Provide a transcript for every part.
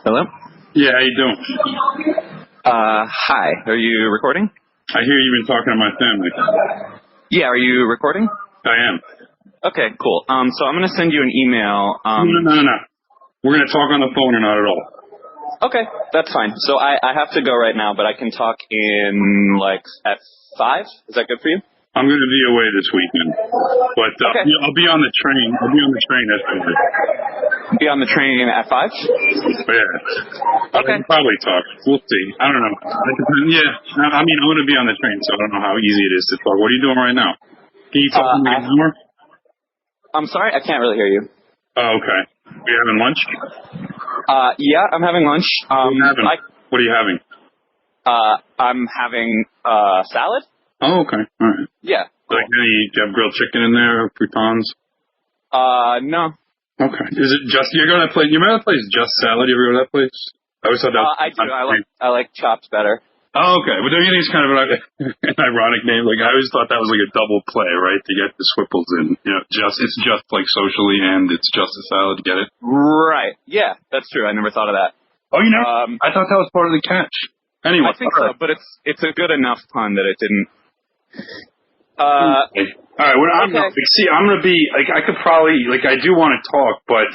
Hello? Yeah, how you doing? Hi. Are you recording? I hear you've been talking to my family. Yeah, are you recording? I am. Okay, cool. So I'm going to send you an email. No. We're going to talk on the phone or not at all. Okay, that's fine. So I have to go right now, but I can talk in, at 5? Is that good for you? I'm going to be away this weekend. But Okay. I'll be on the train. That's fine. Be on the train at 5? Yeah. Okay. I'll probably talk. We'll see. I don't know. Yeah. I mean, I'm going to be on the train, so I don't know how easy it is to talk. What are you doing right now? Can you talk to me more? I'm sorry, I can't really hear you. Oh, okay. Are you having lunch? Yeah, I'm having lunch. What are you having? I'm having salad. Oh, okay. All right. Yeah. Cool. Do you have grilled chicken in there, croutons? No. Okay. Is it just, you remember that place, Just Salad? You ever go to that place? I always thought that was... I do. I like Chopped better. Oh, okay. But don't you think it's kind of an ironic name? Like, I always thought that was like a double play, right? To get the Swipples in. You know, it's just like socially and it's just a salad to get it. Right. Yeah, that's true. I never thought of that. Oh, you know? I thought that was part of the catch. Anyway. I think so, but it's a good enough pun that it didn't... All right. Well, I'm going to be, like, I could probably, like, I do want to talk, but,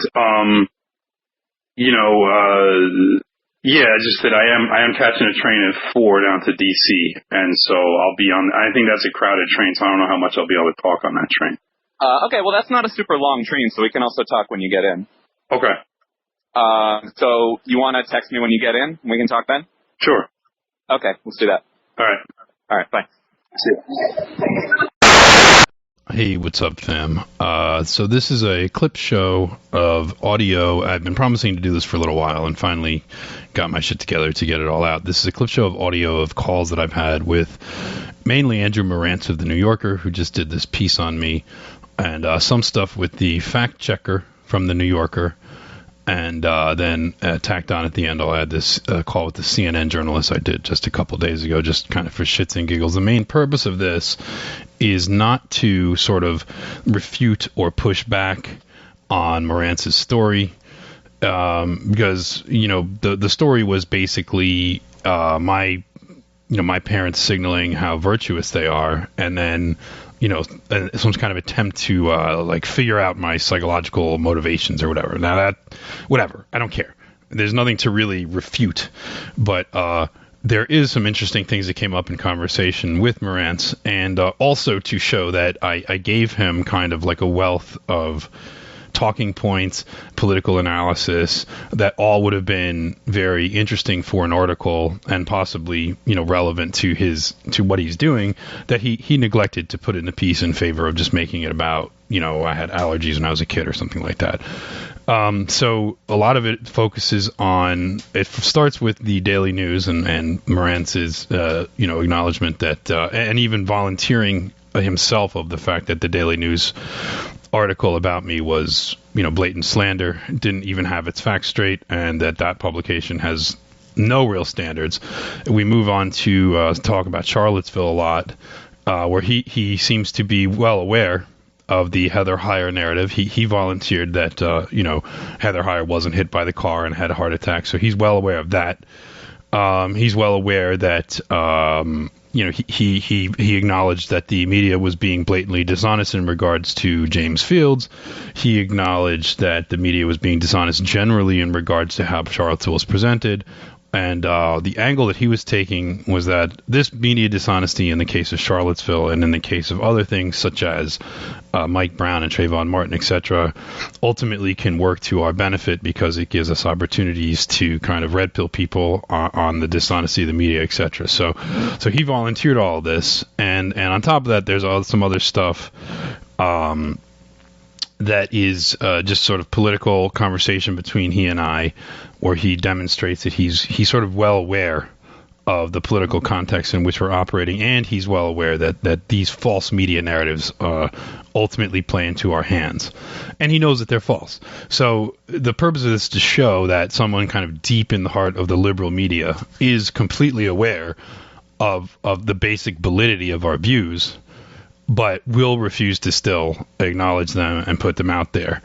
yeah, just that I am catching a train at 4 down to D.C., and so I'll be on, I think that's a crowded train, so I don't know how much I'll be able to talk on that train. Okay, well, that's not a super long train, so we can also talk when you get in. Okay. So you want to text me when you get in, and we can talk then? Sure. Okay, let's do that. All right. All right, bye. See you. Hey, what's up, fam? So this is a clip show of audio. I've been promising to do this for a little while and finally got my shit together to get it all out. This is a clip show of audio of calls that I've had with mainly Andrew Marantz of The New Yorker, who just did this piece on me, and some stuff with the fact checker from The New Yorker. And then tacked on at the end, I'll add this call with the CNN journalist I did just a couple days ago, just kind of for shits and giggles. The main purpose of this is not to sort of refute or push back on Marantz's story, because, you know, the story was basically my parents signaling how virtuous they are, and then, you know, some kind of attempt to figure out my psychological motivations or whatever. Now whatever, I don't care. There's nothing to really refute, but there is some interesting things that came up in conversation with Marantz, and also to show that I gave him kind of like a wealth of talking points, political analysis that all would have been very interesting for an article and possibly, you know, relevant to what he's doing, that he neglected to put in the piece in favor of just making it about, you know, I had allergies when I was a kid or something like that. So a lot of it focuses on, it starts with the Daily News and Marantz's, acknowledgement that, and even volunteering himself of the fact that the Daily News article about me was, you know, blatant slander, didn't even have its facts straight, and that publication has no real standards. We move on to talk about Charlottesville a lot, where he seems to be well aware of the Heather Heyer narrative. He volunteered that, Heather Heyer wasn't hit by the car and had a heart attack, so he's well aware of that. He's well aware that, he acknowledged that the media was being blatantly dishonest in regards to James Fields. He acknowledged that the media was being dishonest generally in regards to how Charlottesville was presented. And the angle that he was taking was that this media dishonesty in the case of Charlottesville and in the case of other things such as Mike Brown and Trayvon Martin, etc., ultimately can work to our benefit because it gives us opportunities to kind of red pill people on the dishonesty of the media, etc. So he volunteered all of this, and on top of that, there's some other stuff that is just sort of political conversation between he and I, where he demonstrates that he's sort of well aware of the political context in which we're operating, and he's well aware that these false media narratives ultimately play into our hands. And he knows that they're false. So the purpose of this is to show that someone kind of deep in the heart of the liberal media is completely aware of the basic validity of our views, but will refuse to still acknowledge them and put them out there.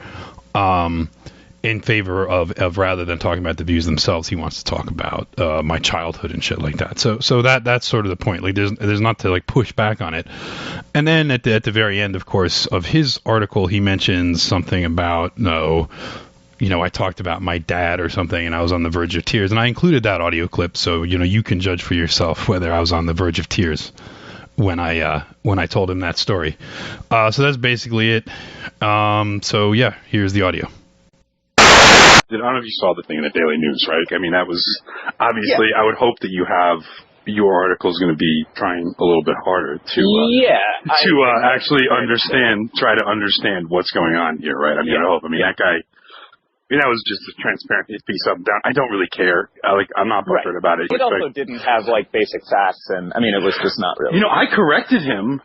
in favor of rather than talking about the views themselves, he wants to talk about my childhood and shit like that. So that's sort of the point. Like there's not to like push back on it. And then at the very end, of course, of his article, he mentions something about I talked about my dad or something, and I was on the verge of tears, and I included that audio clip, so you can judge for yourself whether I was on the verge of tears when I told him that story. So that's basically it. So yeah, here's the audio. I don't know if you saw the thing in the Daily News, right? I mean, that was obviously. Yeah. I would hope that you have your article is going to be trying a little bit harder to actually try to understand what's going on here, right? I mean, I hope. I mean, that guy. I mean, that was just a transparent piece up and down. I don't really care. I'm not bothered about it. It also didn't have basic facts, and I mean, it was just not really. I corrected him.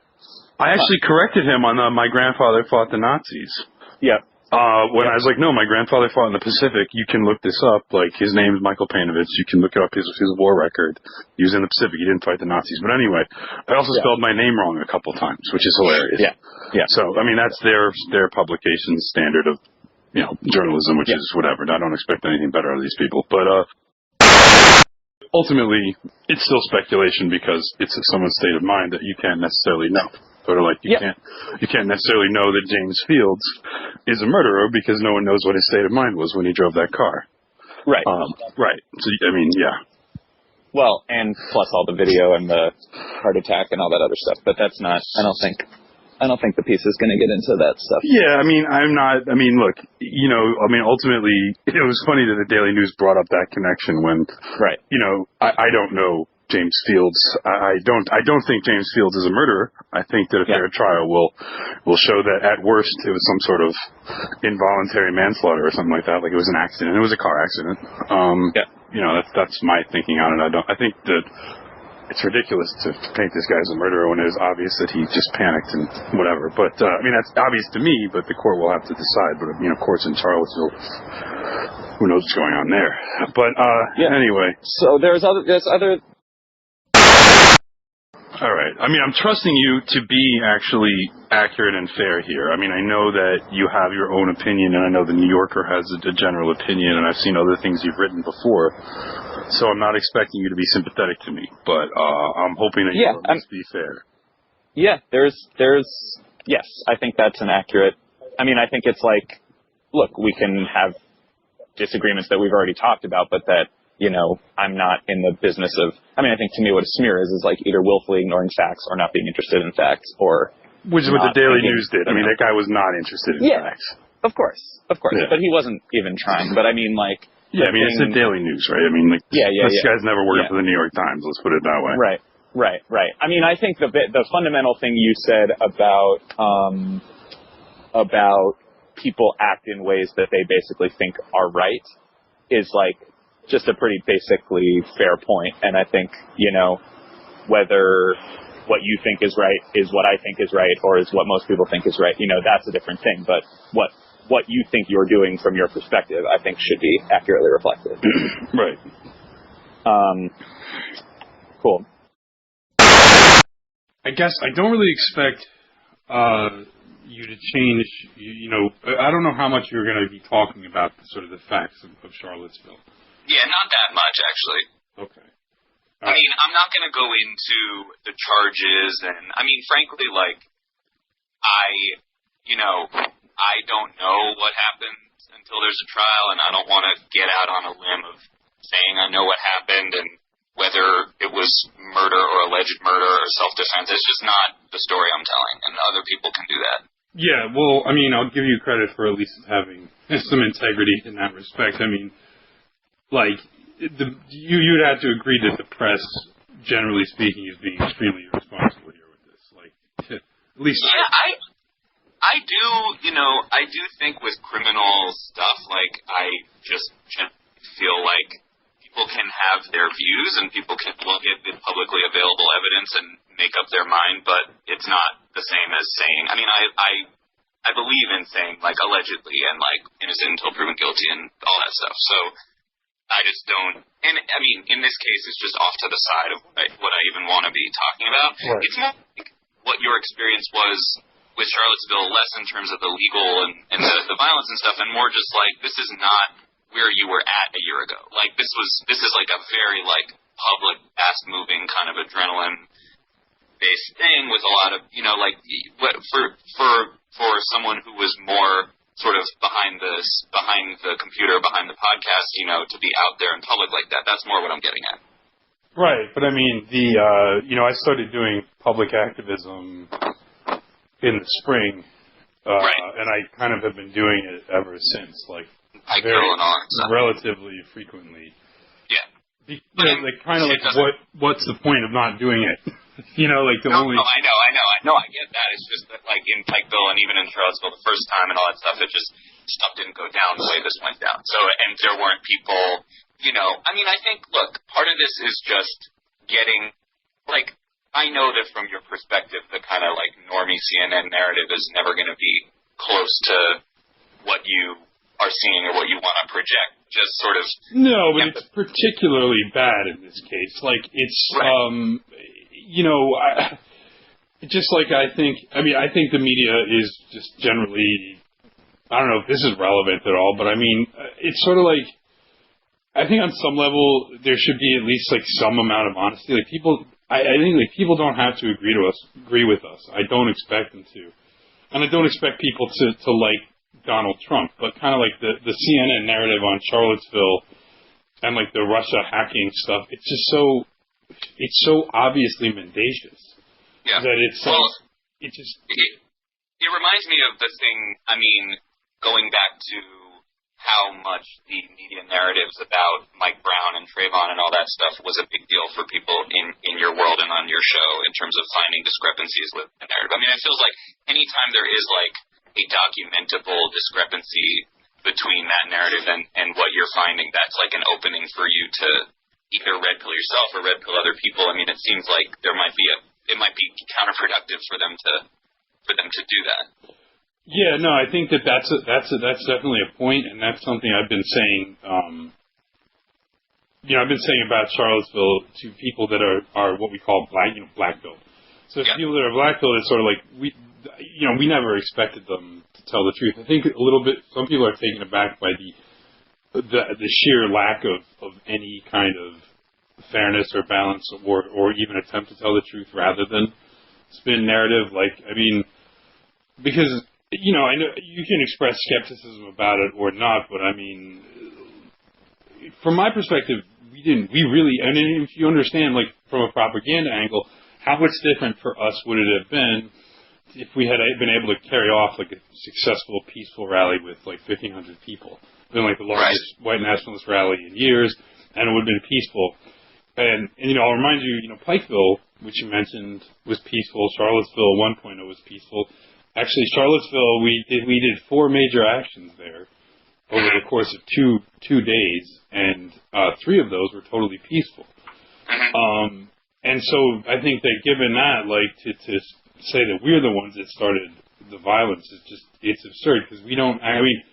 I actually corrected him on my grandfather fought the Nazis. Yeah. When I was like, no, my grandfather fought in the Pacific. You can look this up. Like, his name is Michael Peinovich. You can look up his war record. He was in the Pacific. He didn't fight the Nazis. But anyway, I also spelled my name wrong a couple times, which is hilarious. Yeah. Yeah. So, I mean, that's their publication standard of, journalism, which is whatever. I don't expect anything better out of these people. But, ultimately, it's still speculation because it's someone's state of mind that you can't necessarily know. Sort of like you can't necessarily know that James Fields is a murderer because no one knows what his state of mind was when he drove that car. Right. Right. So, I mean, yeah. Well, and plus all the video and the heart attack and all that other stuff. But that's not, I don't think the piece is going to get into that stuff. Yeah, I mean, look, ultimately, it was funny that the Daily News brought up that connection when, right. I don't know James Fields. I don't think James Fields is a murderer. I think that a fair trial will show that at worst it was some sort of involuntary manslaughter or something like that. Like it was an accident. It was a car accident. That's my thinking on it. I think that it's ridiculous to paint this guy as a murderer when it is obvious that he just panicked and whatever. But that's obvious to me. But the court will have to decide. But courts in Charlottesville, who knows what's going on there? But anyway, so there's other. All right. I mean, I'm trusting you to be actually accurate and fair here. I mean, I know that you have your own opinion, and I know the New Yorker has a general opinion, and I've seen other things you've written before. So I'm not expecting you to be sympathetic to me, but I'm hoping that you'll at least be fair. Yeah, yes, I think that's an accurate. I mean, I think it's like, look, we can have disagreements that we've already talked about, but that, I'm not in the business of, I think to me what a smear is like either willfully ignoring facts or not being interested in facts or. Which is what the Daily News did. I mean, that guy was not interested in facts. Of course. Yeah. But he wasn't even trying. But I mean, like. Yeah, it's the Daily News, right? I mean, like, this guy's never worked for the New York Times, let's put it that way. Right. I mean, I think the fundamental thing you said about people act in ways that they basically think are right is like just a pretty basically fair point. And I think, whether what you think is right is what I think is right or is what most people think is right, that's a different thing. But what you think you're doing from your perspective, I think should be accurately reflected. Right. Cool. I guess I don't really expect you to change, I don't know how much you're going to be talking about sort of the facts of Charlottesville. Yeah, not that much, actually. Okay. I mean, I'm not going to go into the charges, and, frankly, like, I don't know what happens until there's a trial, and I don't want to get out on a limb of saying I know what happened and whether it was murder or alleged murder or self-defense. It's just not the story I'm telling, and other people can do that. Yeah, well, I'll give you credit for at least having some integrity in that respect. Like, you'd have to agree that the press, generally speaking, is being extremely irresponsible here with this. Like, at least... Yeah, I do think with criminal stuff, like, I just feel like people can have their views and people can look at the publicly available evidence and make up their mind, but it's not the same as saying, I believe in saying, like, allegedly and, like, innocent until proven guilty and all that stuff. So I just don't, and in this case, it's just off to the side of what I even want to be talking about. Right. It's more like what your experience was with Charlottesville, less in terms of the legal and the violence and stuff, and more just like, this is not where you were at a year ago. Like, this is like a very, like, public, fast-moving kind of adrenaline-based thing with a lot of, you know, like, for someone who was more sort of behind the computer, behind the podcast, you know, to be out there in public like that, that's more what I'm getting at. Right, but I mean, you know, I started doing public activism in the spring, and I kind of have been doing it ever since, like, relatively frequently. Yeah. You know, like, kind of like, what's the point of not doing it? You know, like, No, I get that. It's just that, like, in Pikeville and even in Charlottesville the first time and all that stuff, stuff didn't go down the way this went down. So, and there weren't people, you know, I mean, I think, look, part of this is just getting, like, I know that from your perspective, the kind of, like, normie CNN narrative is never going to be close to what you are seeing or what you want to project. Just sort of... No, but it's particularly bad in this case. Like, it's, you know, just like I think the media is just generally, I don't know if this is relevant at all, but I mean, it's sort of like, I think on some level, there should be at least, like, some amount of honesty. Like, people... I think, like, people don't have to agree with us. I don't expect them to. And I don't expect people to like Donald Trump, but kind of like the CNN narrative on Charlottesville and, like, the Russia hacking stuff, it's just so obviously mendacious. Yeah. That it's it reminds me of the thing, I mean, going back to how much the media narratives about Mike Brown and Trayvon and all that stuff was a big deal for people in your world and on your show in terms of finding discrepancies with the narrative. I mean, it feels like anytime there is, like, a documentable discrepancy between that narrative and what you're finding, that's like an opening for you to either red pill yourself or red pill other people. I mean, it seems like it might be counterproductive for them to do that. Yeah, no, I think that's definitely a point, and that's something I've been saying. You know, I've been saying about Charlottesville to people that are what we call black-pilled. So people that are black-pilled, it's sort of like we never expected them to tell the truth. I think a little bit. Some people are taken aback by the sheer lack of any kind of fairness or balance or even attempt to tell the truth rather than spin narrative. Like, I mean, because. You know, I know you can express skepticism about it or not, but I mean, from my perspective, we really, I mean, if you understand, like, from a propaganda angle, how much different for us would it have been if we had been able to carry off, like, a successful, peaceful rally with, like, 1,500 people. It's been, like, the largest white nationalist rally in years, and it would have been peaceful. And you know, I'll remind you, you know, Pikeville, which you mentioned, was peaceful. Charlottesville 1.0 was peaceful. Actually, Charlottesville, we did 4 major actions there over the course of two days, and 3 of those were totally peaceful. And so I think that given that, like, to say that we're the ones that started the violence is just, it's absurd, because we don't, I mean,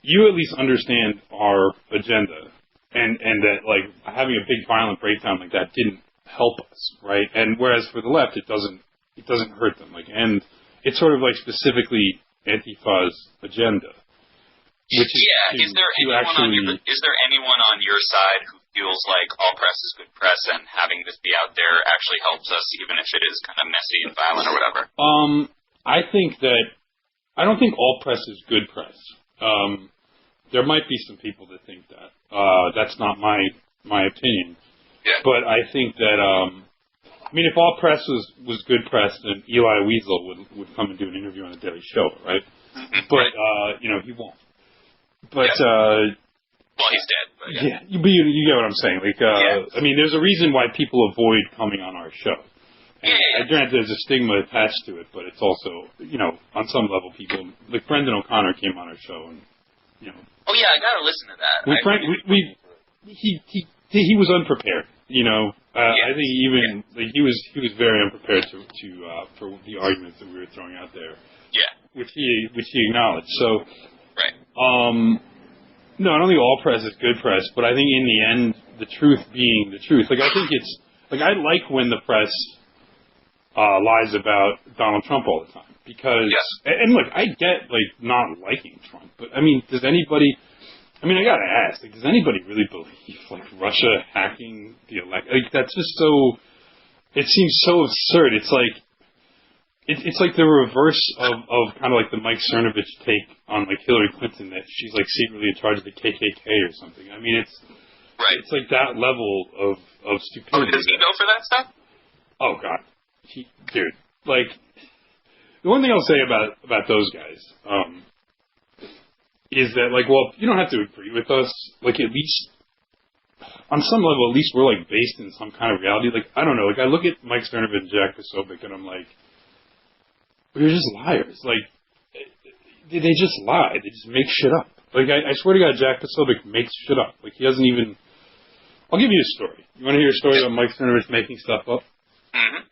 you at least understand our agenda, and that, like, having a big violent breakdown like that didn't help us, right? And whereas for the left, it doesn't hurt them, like, and it's sort of like specifically Antifa's agenda. Which is there anyone on your side who feels like all press is good press and having this be out there actually helps us, even if it is kind of messy and violent or whatever? I don't think all press is good press. There might be some people that think that. That's not my opinion. Yeah. But I think that I mean, if all press was good press, then Eli Wiesel would come and do an interview on the Daily Shoah, right? But you know, he won't. But well, he's dead. But but you get what I'm saying. Like, I mean, there's a reason why people avoid coming on our show. And I grant there's a stigma attached to it, but it's also, you know, on some level, people like Brendan O'Connor came on our show, and you know. Oh yeah, I gotta listen to that. He was unprepared. You know, I think like he was very unprepared for the arguments that we were throwing out there. Yeah. Which he acknowledged. So. Right. No, I don't think all press is good press, but I think in the end, the truth being the truth. Like, I think it's like I like when the press lies about Donald Trump all the time. because, and look, I get, like, not liking Trump, but, I mean, does anybody, I mean, I gotta ask, like, does anybody really believe, like, Russia hacking the election? Like, that's just so, it seems so absurd. It's like, it's like the reverse of kind of like the Mike Cernovich take on, like, Hillary Clinton, that she's, like, secretly in charge of the KKK or something. I mean, it's like that level of stupidity. Oh, does he go for that stuff? Oh, God. Dude, like, the one thing I'll say about those guys, is that, like, well, you don't have to agree with us. Like, at least, on some level, at least we're, like, based in some kind of reality. Like, I don't know. Like, I look at Mike Cernovich and Jack Posobiec, and I'm like, you're just liars. Like, they just lie. They just make shit up. Like, I swear to God, Jack Posobiec makes shit up. Like, he doesn't even... I'll give you a story. You want to hear a story about Mike Cernovich making stuff up? Mm-hmm.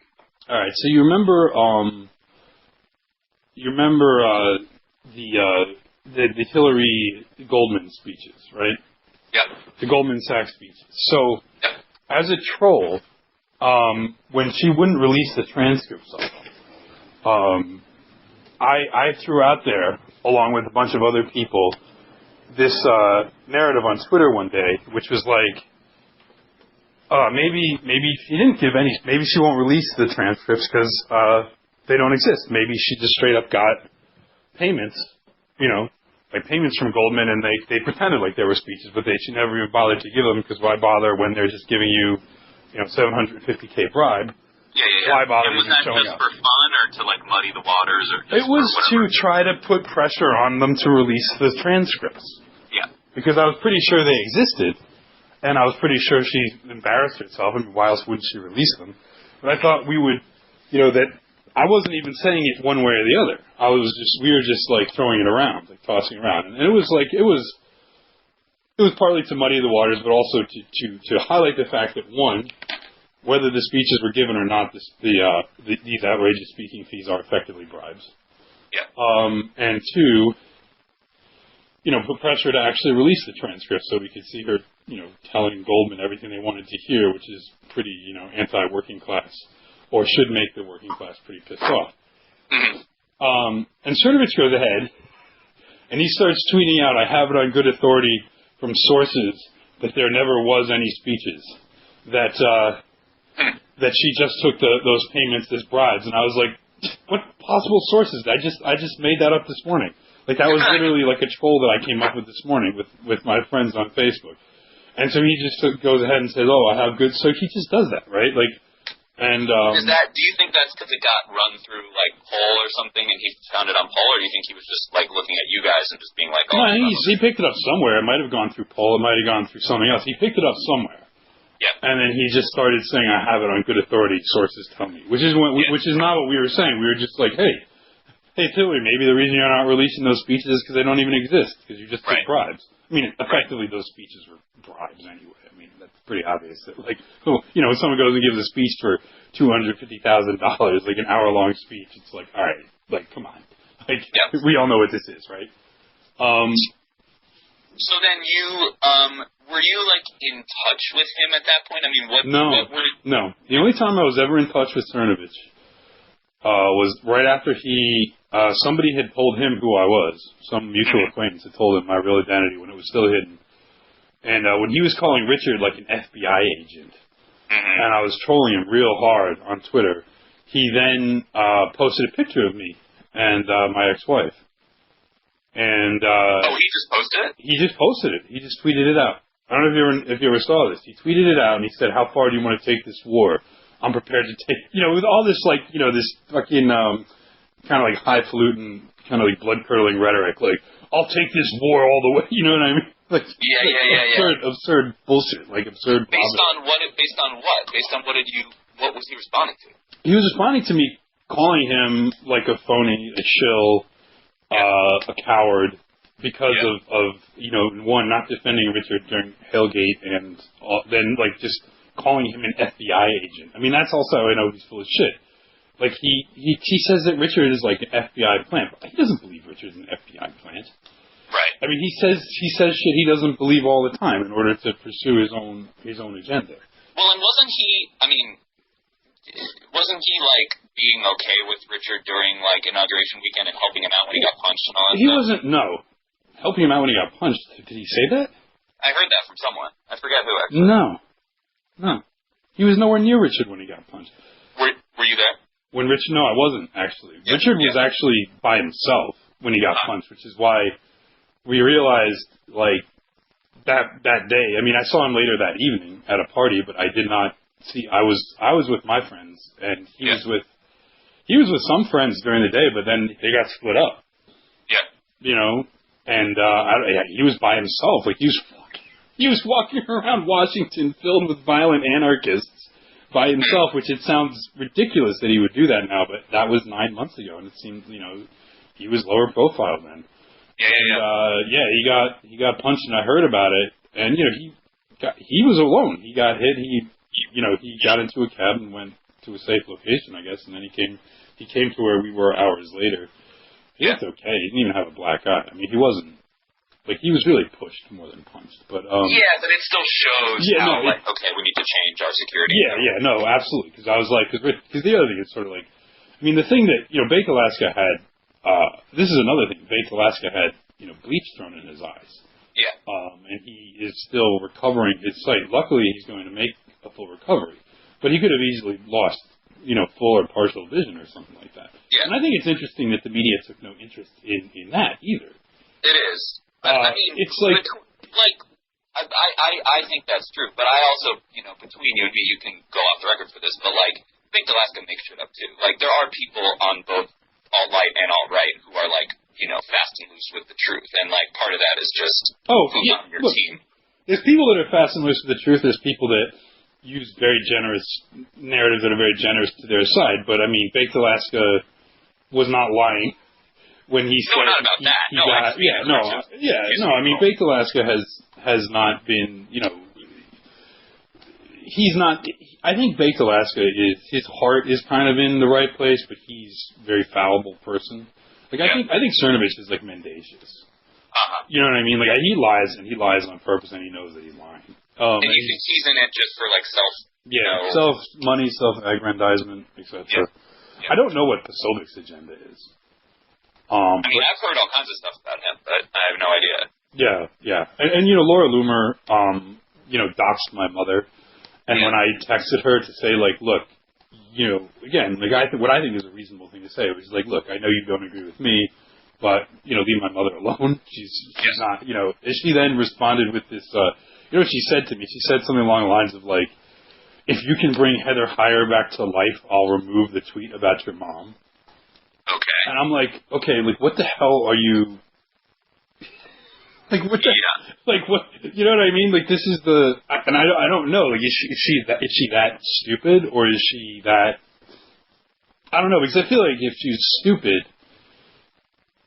All right, so you remember the Hillary Goldman speeches, right? Yeah. The Goldman Sachs speeches. So, as a troll, when she wouldn't release the transcripts of them, I threw out there, along with a bunch of other people, this narrative on Twitter one day, which was like, maybe she didn't give any, maybe she won't release the transcripts because they don't exist. Maybe she just straight up got payments, you know, like payments from Goldman, and they pretended like there were speeches, but she never even bothered to give them, because why bother when they're just giving you, you know, $750K bribe? Yeah. Why bother and was even that showing just up? for fun, or to, like, muddy the waters, or just It was for to try to put pressure on them to release the transcripts. Yeah. Because I was pretty sure they existed, and I was pretty sure she embarrassed herself. I mean, why else wouldn't she release them? But I thought we would, you know, that I wasn't even saying it one way or the other. We were just like throwing it around, like tossing around. And it was like, it was partly to muddy the waters, but also to highlight the fact that, one, whether the speeches were given or not, these outrageous speaking fees are effectively bribes. Yeah. And two, you know, put pressure to actually release the transcript so we could see her, you know, telling Goldman everything they wanted to hear, which is pretty, you know, anti-working class, or should make the working class pretty pissed off. Mm-hmm. And Cernovich goes ahead, and he starts tweeting out, I have it on good authority from sources that there never was any speeches, that she just took those payments as bribes. And I was like, what possible sources? I just made that up this morning. Like, that was literally like a troll that I came up with this morning with my friends on Facebook. And so he just goes ahead and says, oh, I have good... So he just does that, right? Like, and... do you think that's because it got run through, like, poll or something, and he found it on poll, or do you think he was just, like, looking at you guys and just being like, oh... No, he picked it up somewhere. It might have gone through poll. It might have gone through something else. He picked it up somewhere. Yeah. And then he just started saying, I have it on good authority, sources tell me. Which is not what we were saying. We were just like, hey, Hillary, maybe the reason you're not releasing those speeches is because they don't even exist, because you just took bribes. I mean, effectively, those speeches were bribes anyway. I mean, that's pretty obvious. That, like, you know, when someone goes and gives a speech for $250,000, like an hour-long speech, it's like, all right, like, come on. Like, we all know what this is, right? So then were you, like, in touch with him at that point? I mean, No. The only time I was ever in touch with Cernovich was right after somebody had told him who I was. Some mutual acquaintance had told him my real identity when it was still hidden. And when he was calling Richard like an FBI agent, and I was trolling him real hard on Twitter, he then posted a picture of me and my ex-wife. And he just posted it? He just posted it. He just tweeted it out. I don't know if you ever saw this. He tweeted it out and he said, how far do you want to take this war? I'm prepared to take, you know, with all this, like, you know, this fucking kind of like highfalutin, kind of like blood-curdling rhetoric, like, I'll take this war all the way, you know what I mean? Like, absurd bullshit, like absurd. Based on what? What was he responding to? He was responding to me calling him like a phony, a shill, a coward, because of you know, one, not defending Richard during Hellgate, and then like just calling him an FBI agent. I mean, that's also how I know he's full of shit. Like he says that Richard is like an FBI plant. He doesn't believe Richard's an FBI plant. Right. I mean, he says shit he doesn't believe all the time in order to pursue his own agenda. Well, and wasn't he like being okay with Richard during, like, inauguration weekend and helping him out when he got punched and all that He stuff? wasn't, no. Helping him out when he got punched. Did he say that? I heard that from someone. I forget who, actually. No. He was nowhere near Richard when he got punched. Were you there? When Richard, no, I wasn't, actually. Yeah, Richard was actually by himself when he got punched, which is why we realized, like, that day. I mean, I saw him later that evening at a party, but I did not see. I was with my friends, and he was with some friends during the day, but then they got split up. Yeah. You know, and he was by himself. Like, he was walking around Washington filled with violent anarchists by himself, which it sounds ridiculous that he would do that now, but that was 9 months ago, and it seemed, you know, he was lower profile then. Yeah. He got punched, and I heard about it, and, you know, he was alone. He got hit, he got into a cab and went to a safe location, I guess, and then he came to where we were hours later. He looked okay. He didn't even have a black eye. I mean, he wasn't, like, he was really pushed more than punched, but, yeah, but it still shows okay, we need to change our security. Yeah, no, absolutely, because I was like, because the other thing is sort of like, I mean, the thing that, you know, Bake Alaska had, this is another thing, Bake Alaska had, you know, bleach thrown in his eyes. Yeah. And he is still recovering his sight. Luckily, he's going to make a full recovery, but he could have easily lost, you know, full or partial vision or something like that. Yeah. And I think it's interesting that the media took no interest in that either. It is. I mean, it's like I think that's true, but I also, you know, between you and me, you can go off the record for this, but, like, Big Alaska makes shit up, too. Like, there are people on both alt-right and alt-right who are, like, you know, fast and loose with the truth, and, like, part of that is just who's on your team. There's people that are fast and loose with the truth, there's people that use very generous narratives that are very generous to their side, but, I mean, Baked Alaska was not lying when he said... No, not about that. I mean, Baked Alaska has not been, you know... He's not... I think Baked Alaska his heart is kind of in the right place, but he's a very fallible person. Like, I think Peinovich is, like, mendacious. Uh-huh. You know what I mean? Like, he lies on purpose, and he knows that he's lying. And you think he's in it just for, like, money, self-aggrandizement, etc. Yeah. I don't know what Peinovic's agenda is. I mean, I've heard all kinds of stuff about him, but I have no idea. Yeah. And you know, Laura Loomer, you know, doxed my mother. And when I texted her to say, like, look, you know, again, like, what I think is a reasonable thing to say was, like, look, I know you don't agree with me, but, you know, leave my mother alone. She's not, you know. And she then responded with this, you know what she said to me? She said something along the lines of, like, if you can bring Heather Heyer back to life, I'll remove the tweet about your mom. Okay. And I'm like, okay, like, what the hell are you... Like, what the... Yeah. Like, what... You know what I mean? Like, this is the... And I don't know. Like, is she that stupid? Or is she that... I don't know, because I feel like if she's stupid...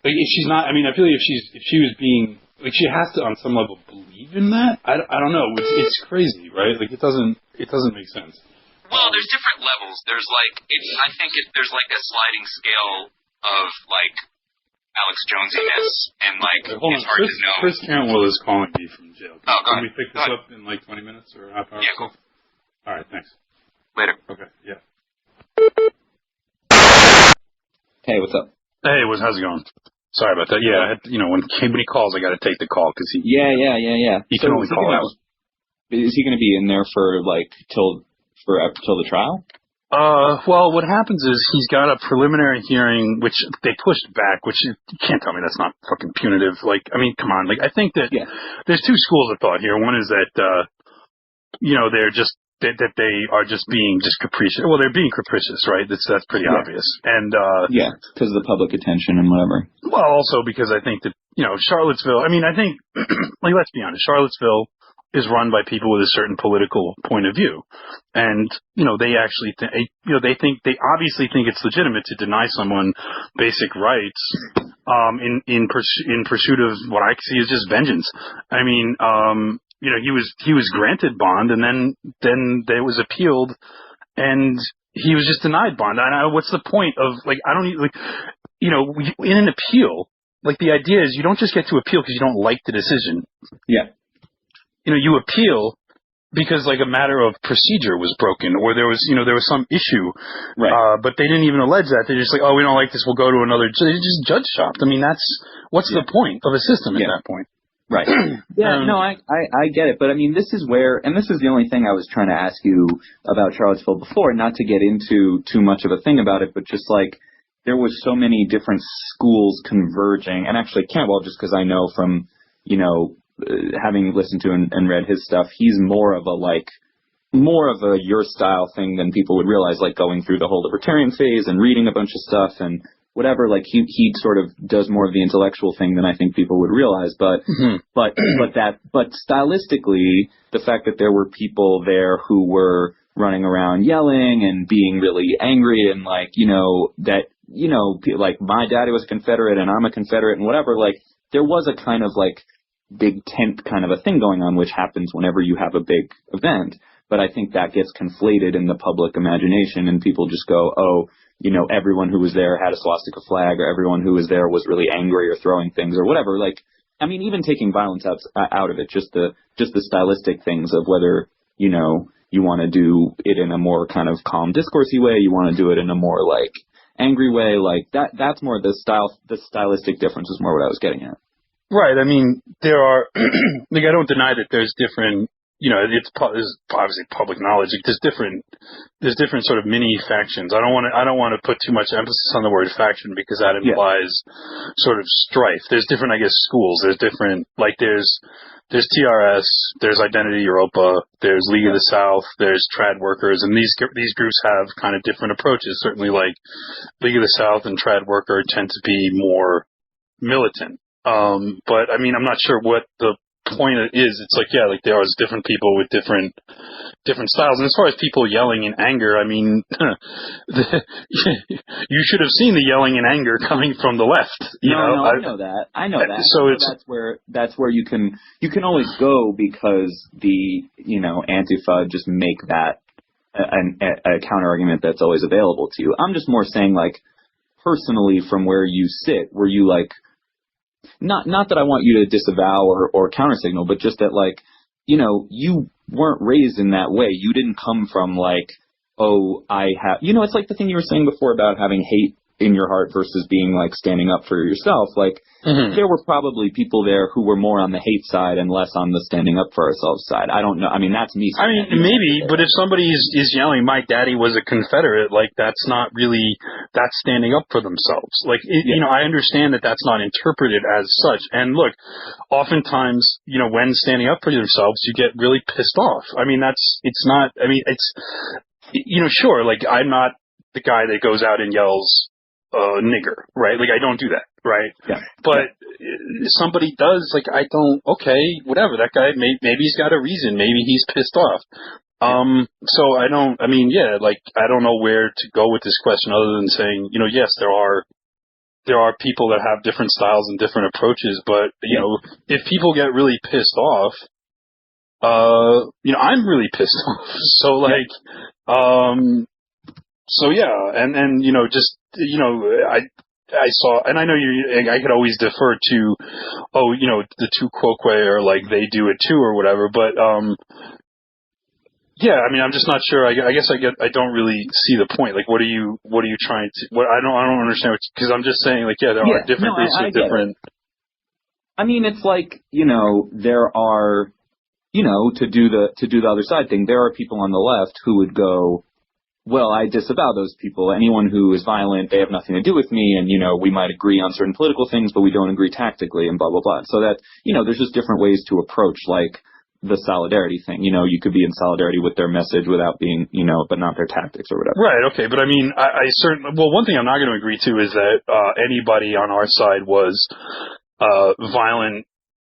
Like, if she's not... I mean, I feel like if she was being... Like, she has to, on some level, believe in that? I don't know. It's crazy, right? Like, it doesn't make sense. Well, there's different levels. There's, like... there's, like, a sliding scale of, like... Alex Jonesiness, and, like, it's hard to know. Chris Cantwell is calling me from jail. Oh, go Can we ahead. pick this up in, like, 20 minutes or a half hour? Yeah, cool. All right, thanks. Later. Okay, yeah. Hey, what's up? Hey, how's it going? Sorry about that. Yeah, you know, when he calls, I got to take the call because he... Yeah. He can only call out. Is he going to be in there for, like, till the trial? Well, what happens is he's got a preliminary hearing, which they pushed back, which you can't tell me that's not fucking punitive. Like, I mean, come on. Like, I think that there's two schools of thought here. One is that, you know, they're just, that they are just being just capricious. Well, they're being capricious, right? That's pretty obvious. And, because of the public attention and whatever. Well, also because I think that, you know, Charlottesville, I mean, I think, like, let's be honest, Charlottesville is run by people with a certain political point of view. And, you know, they actually they obviously think it's legitimate to deny someone basic rights, in pursuit of what I see as just vengeance. I mean, you know, he was granted bond and then there was appealed and he was just denied bond. And what's the point of, like, I don't, like, you know, in an appeal, like, the idea is you don't just get to appeal because you don't like the decision. Yeah. You know, you appeal because like a matter of procedure was broken, or there was some issue, Right. but they didn't even allege that. They're just like, oh, we don't like this, we'll go to another. They just judge shopped. I mean, what's the point of a system at that point? Right. Yeah, no, I get it. But I mean, this is the only thing I was trying to ask you about Charlottesville before, not to get into too much of a thing about it, but just like, there was so many different schools converging, and actually Cantwell, just because I know from, having listened to and read his stuff, he's more of a your style thing than people would realize, like going through the whole libertarian phase and reading a bunch of stuff and whatever. Like he sort of does more of the intellectual thing than I think people would realize. But but stylistically, the fact that there were people there who were running around yelling and being really angry and like, like my daddy was a Confederate and I'm a Confederate and whatever, like there was a kind of like big tent kind of a thing going on, which happens whenever you have a big event. But I think that gets conflated in the public imagination and people just go, oh, everyone who was there had a swastika flag, or everyone who was there was really angry or throwing things or whatever. Like, I mean, even taking violence out of it, just the stylistic things of whether, you want to do it in a more kind of calm discoursey way, you want to do it in a more like angry way, like that's more the stylistic difference is more what I was getting at. Right. I mean, there are, like, I don't deny that there's different, it's obviously public knowledge. Like, there's different sort of mini factions. I don't want to put too much emphasis on the word faction because that implies sort of strife. There's different, I guess, schools. There's different, like there's TRS, there's Identity Europa, there's League of the South, there's trad workers, and these groups have kind of different approaches. Certainly, like League of the South and trad worker tend to be more militant. But I mean, I'm not sure what the point is. It's like, like there are different people with different styles. And as far as people yelling in anger, I mean, you should have seen the yelling in anger coming from the left. I know that. So that's where you can always go because the, Antifa just make that a counter argument that's always available to you. I'm just more saying, like, personally from where you sit, were you like, not that I want you to disavow or countersignal, but just that, like, you weren't raised in that way. You didn't come from like, oh, I have, it's like the thing you were saying before about having hate in your heart versus being like standing up for yourself. Like, there were probably people there who were more on the hate side and less on the standing up for ourselves side. I don't know. I mean, that's me. I mean, maybe, but if somebody is yelling, my daddy was a Confederate, like that's standing up for themselves. Like, I understand that that's not interpreted as such. And look, oftentimes, when standing up for themselves, you get really pissed off. I mean, sure, like I'm not the guy that goes out and yells, nigger, right? Like I don't do that, right? Yeah. But somebody does, like okay, whatever. That guy, maybe he's got a reason. Maybe he's pissed off. So I don't know where to go with this question other than saying, yes, there are people that have different styles and different approaches, but if people get really pissed off, I'm really pissed off. So like, so yeah, and I saw, and I know I could always defer to, the two Quoque or like they do it too or whatever, but yeah, I mean, I'm just not sure. I guess I don't really see the point. Like, what are you trying to? I don't understand because I'm just saying, like, there are different groups with different. I mean, it's like there are, to do the other side thing. There are people on the left who would go, well, I disavow those people. Anyone who is violent, they have nothing to do with me, and, we might agree on certain political things, but we don't agree tactically, and blah, blah, blah. So that, there's just different ways to approach, like, the solidarity thing. You could be in solidarity with their message without being, but not their tactics or whatever. Right, okay, but I mean, I certainly, well, one thing I'm not going to agree to is that anybody on our side was violent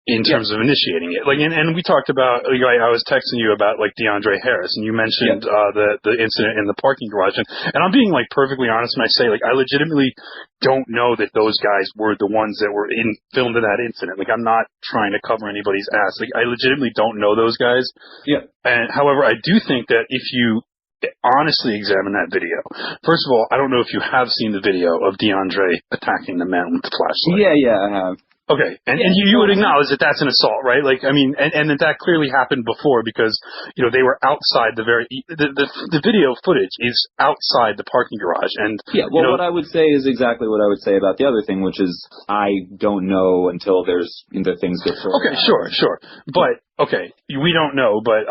in terms of initiating it. Like, and we talked about, I was texting you about, like, DeAndre Harris, and you mentioned the incident in the parking garage. And I'm being, like, perfectly honest when I say, like, I legitimately don't know that those guys were the ones that were filmed in that incident. Like, I'm not trying to cover anybody's ass. Like, I legitimately don't know those guys. Yeah. And, however, I do think that if you honestly examine that video, first of all, I don't know if you have seen the video of DeAndre attacking the man with the flashlight. Yeah, I have. Okay, and you would acknowledge that that's an assault, right? Like, I mean, and that clearly happened before because, you know, they were outside the video footage is outside the parking garage, and what I would say is exactly what I would say about the other thing, which is I don't know until the things get sorted out. Sure, but okay, we don't know, but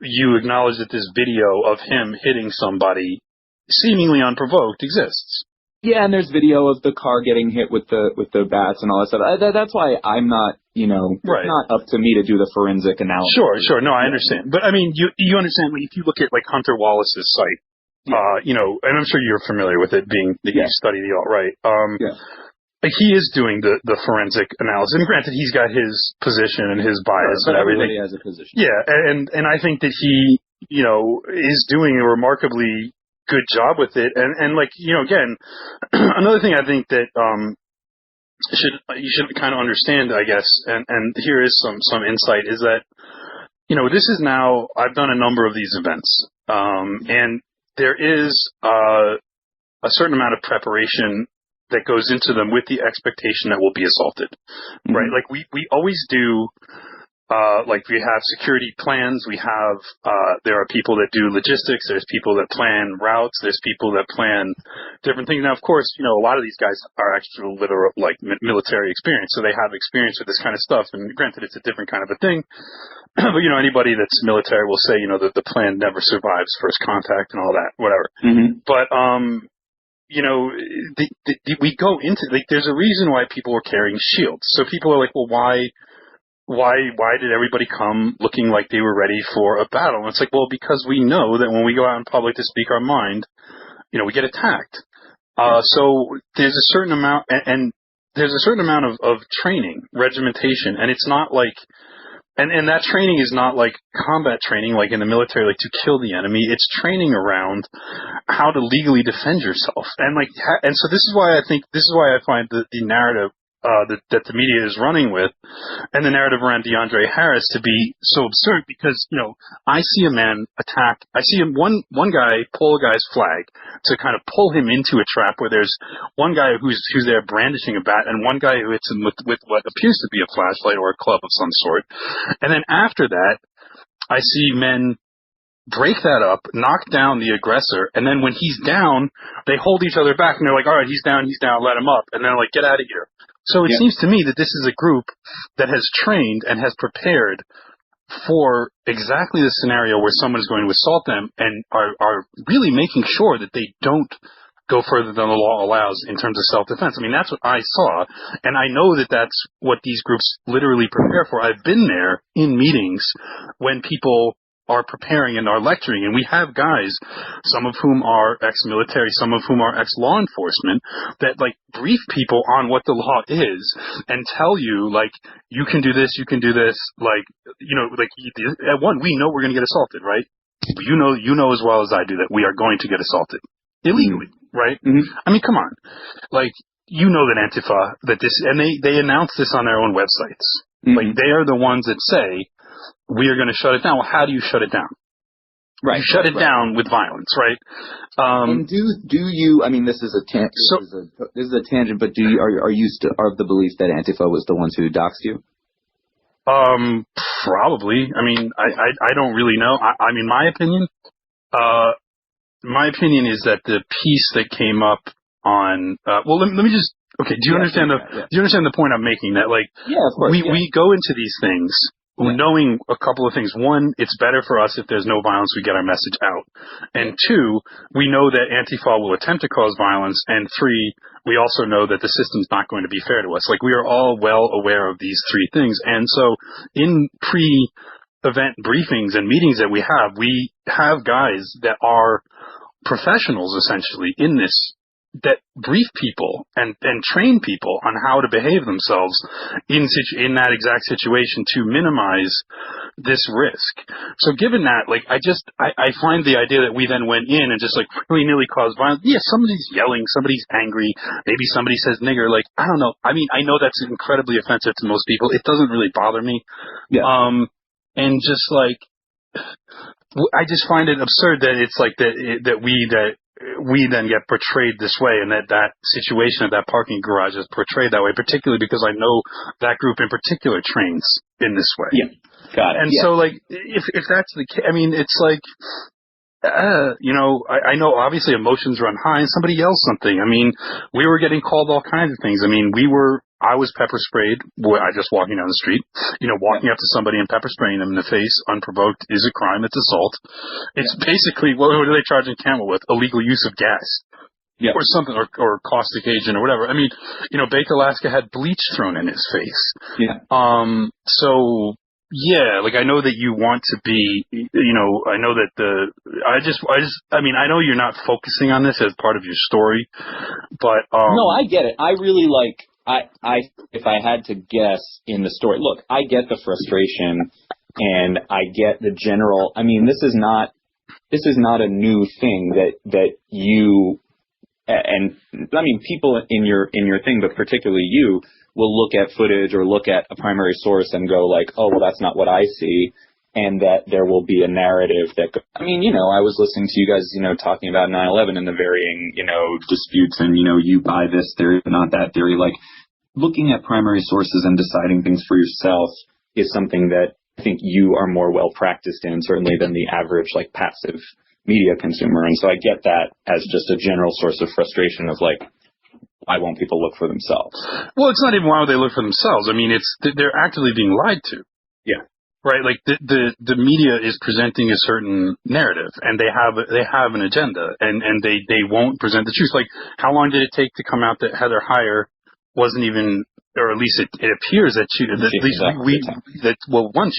you acknowledge that this video of him hitting somebody seemingly unprovoked exists. Yeah, and there's video of the car getting hit with the bats and all that stuff. That's why I'm not, it's not up to me to do the forensic analysis. Sure. No, I understand. But I mean, you understand, like, if you look at like Hunter Wallace's site, and I'm sure you're familiar with it being that you study the alt-right. Like, he is doing the forensic analysis. And granted, he's got his position and his bias and everything. Everybody has a position. Yeah, and I think that he, is doing a remarkably good job with it, and like, again, another thing I think that you should kind of understand, I guess, and here is some insight, is that this is now, I've done a number of these events, and there is a certain amount of preparation that goes into them with the expectation that we'll be assaulted, right? Like we always do. Like we have security plans, there are people that do logistics, there's people that plan routes, there's people that plan different things. Now, of course, a lot of these guys are actual literal, like, military experience, so they have experience with this kind of stuff, and granted, it's a different kind of a thing, but, anybody that's military will say, that the plan never survives first contact and all that, whatever. But, we go into, like, there's a reason why people were carrying shields. So people are like, well, why did everybody come looking like they were ready for a battle? And it's like, well, because we know that when we go out in public to speak our mind, we get attacked. So there's a certain amount, and there's a certain amount of training, regimentation, and it's not like, and that training is not like combat training, like in the military, like to kill the enemy. It's training around how to legally defend yourself. And like, and so this is why I find the narrative that the media is running with, and the narrative around DeAndre Harris to be so absurd, because, I see a man attack, I see one guy pull a guy's flag to kind of pull him into a trap where there's one guy who's there brandishing a bat, and one guy who hits him with what appears to be a flashlight or a club of some sort. And then after that, I see men break that up, knock down the aggressor, and then when he's down, they hold each other back, and they're like, all right, he's down, let him up, and they're like, get out of here. So it seems to me that this is a group that has trained and has prepared for exactly the scenario where someone is going to assault them, and are really making sure that they don't go further than the law allows in terms of self-defense. I mean, that's what I saw, and I know that that's what these groups literally prepare for. I've been there in meetings when people are preparing and are lecturing, and we have guys, some of whom are ex-military, some of whom are ex-law enforcement, that like brief people on what the law is and tell you, like, you can do this, like, like at one, we know we're going to get assaulted, right? You know as well as I do that we are going to get assaulted illegally, right? I mean, come on, like, that Antifa, that this, and they announce this on their own websites. Like, they are the ones that say, we are going to shut it down. Well, how do you shut it down? Right. You shut it down with violence, right? And do you? I mean, this is a tangent, but are you of the belief that Antifa was the ones who doxed you? Probably. I mean, I don't really know. I mean, my opinion is that the piece that came up on. Well, let me just. Okay. Do you understand Do you understand the point I'm making? That, like, of course, we go into these things knowing a couple of things. One, it's better for us if there's no violence, we get our message out. And two, we know that Antifa will attempt to cause violence. And three, we also know that the system's not going to be fair to us. Like, we are all well aware of these three things. And so in pre-event briefings and meetings that we have guys that are professionals essentially in this, that brief people and train people on how to behave themselves in that exact situation to minimize this risk. So given that, like, I find the idea that we then went in and just like willy-nilly caused violence. Yeah, somebody's yelling, somebody's angry, maybe somebody says nigger. Like, I don't know. I mean, I know that's incredibly offensive to most people. It doesn't really bother me. Yeah. And just like, I just find it absurd that it's like that we then get portrayed this way, and that situation at that parking garage is portrayed that way, particularly because I know that group in particular trains in this way. Yeah, got it. And so, like, if that's the case, I mean, it's like, I know obviously emotions run high and somebody yells something. I mean, we were getting called all kinds of things. I mean, I was pepper sprayed. I just walking down the street, walking up to somebody and pepper spraying them in the face unprovoked is a crime. It's assault. It's basically, what are they charging Camel with? Illegal use of gas. Yeah. Or something, or caustic agent or whatever. I mean, Baker Alaska had bleach thrown in his face. Yeah. So, yeah, like, I know that you want to be, I know that I know you're not focusing on this as part of your story, but, no, I get it. I really if I had to guess in the story, look, I get the frustration and I get the general, I mean, this is not a new thing that you, and I mean, people in your thing, but particularly you, will look at footage or look at a primary source and go like, oh, well, that's not what I see. And that there will be a narrative that, I was listening to you guys, talking about 9/11 and the varying, disputes and, you buy this theory, but not that theory. Like, looking at primary sources and deciding things for yourself is something that I think you are more well practiced in, certainly than the average, like, passive media consumer. And so I get that as just a general source of frustration of like, why won't people look for themselves? Well, it's not even why would they look for themselves. I mean, they're actively being lied to. Yeah. Right, like the media is presenting a certain narrative, and they have an agenda, and they won't present the truth. Like, how long did it take to come out that Heather Heyer wasn't even, or at least it appears that she she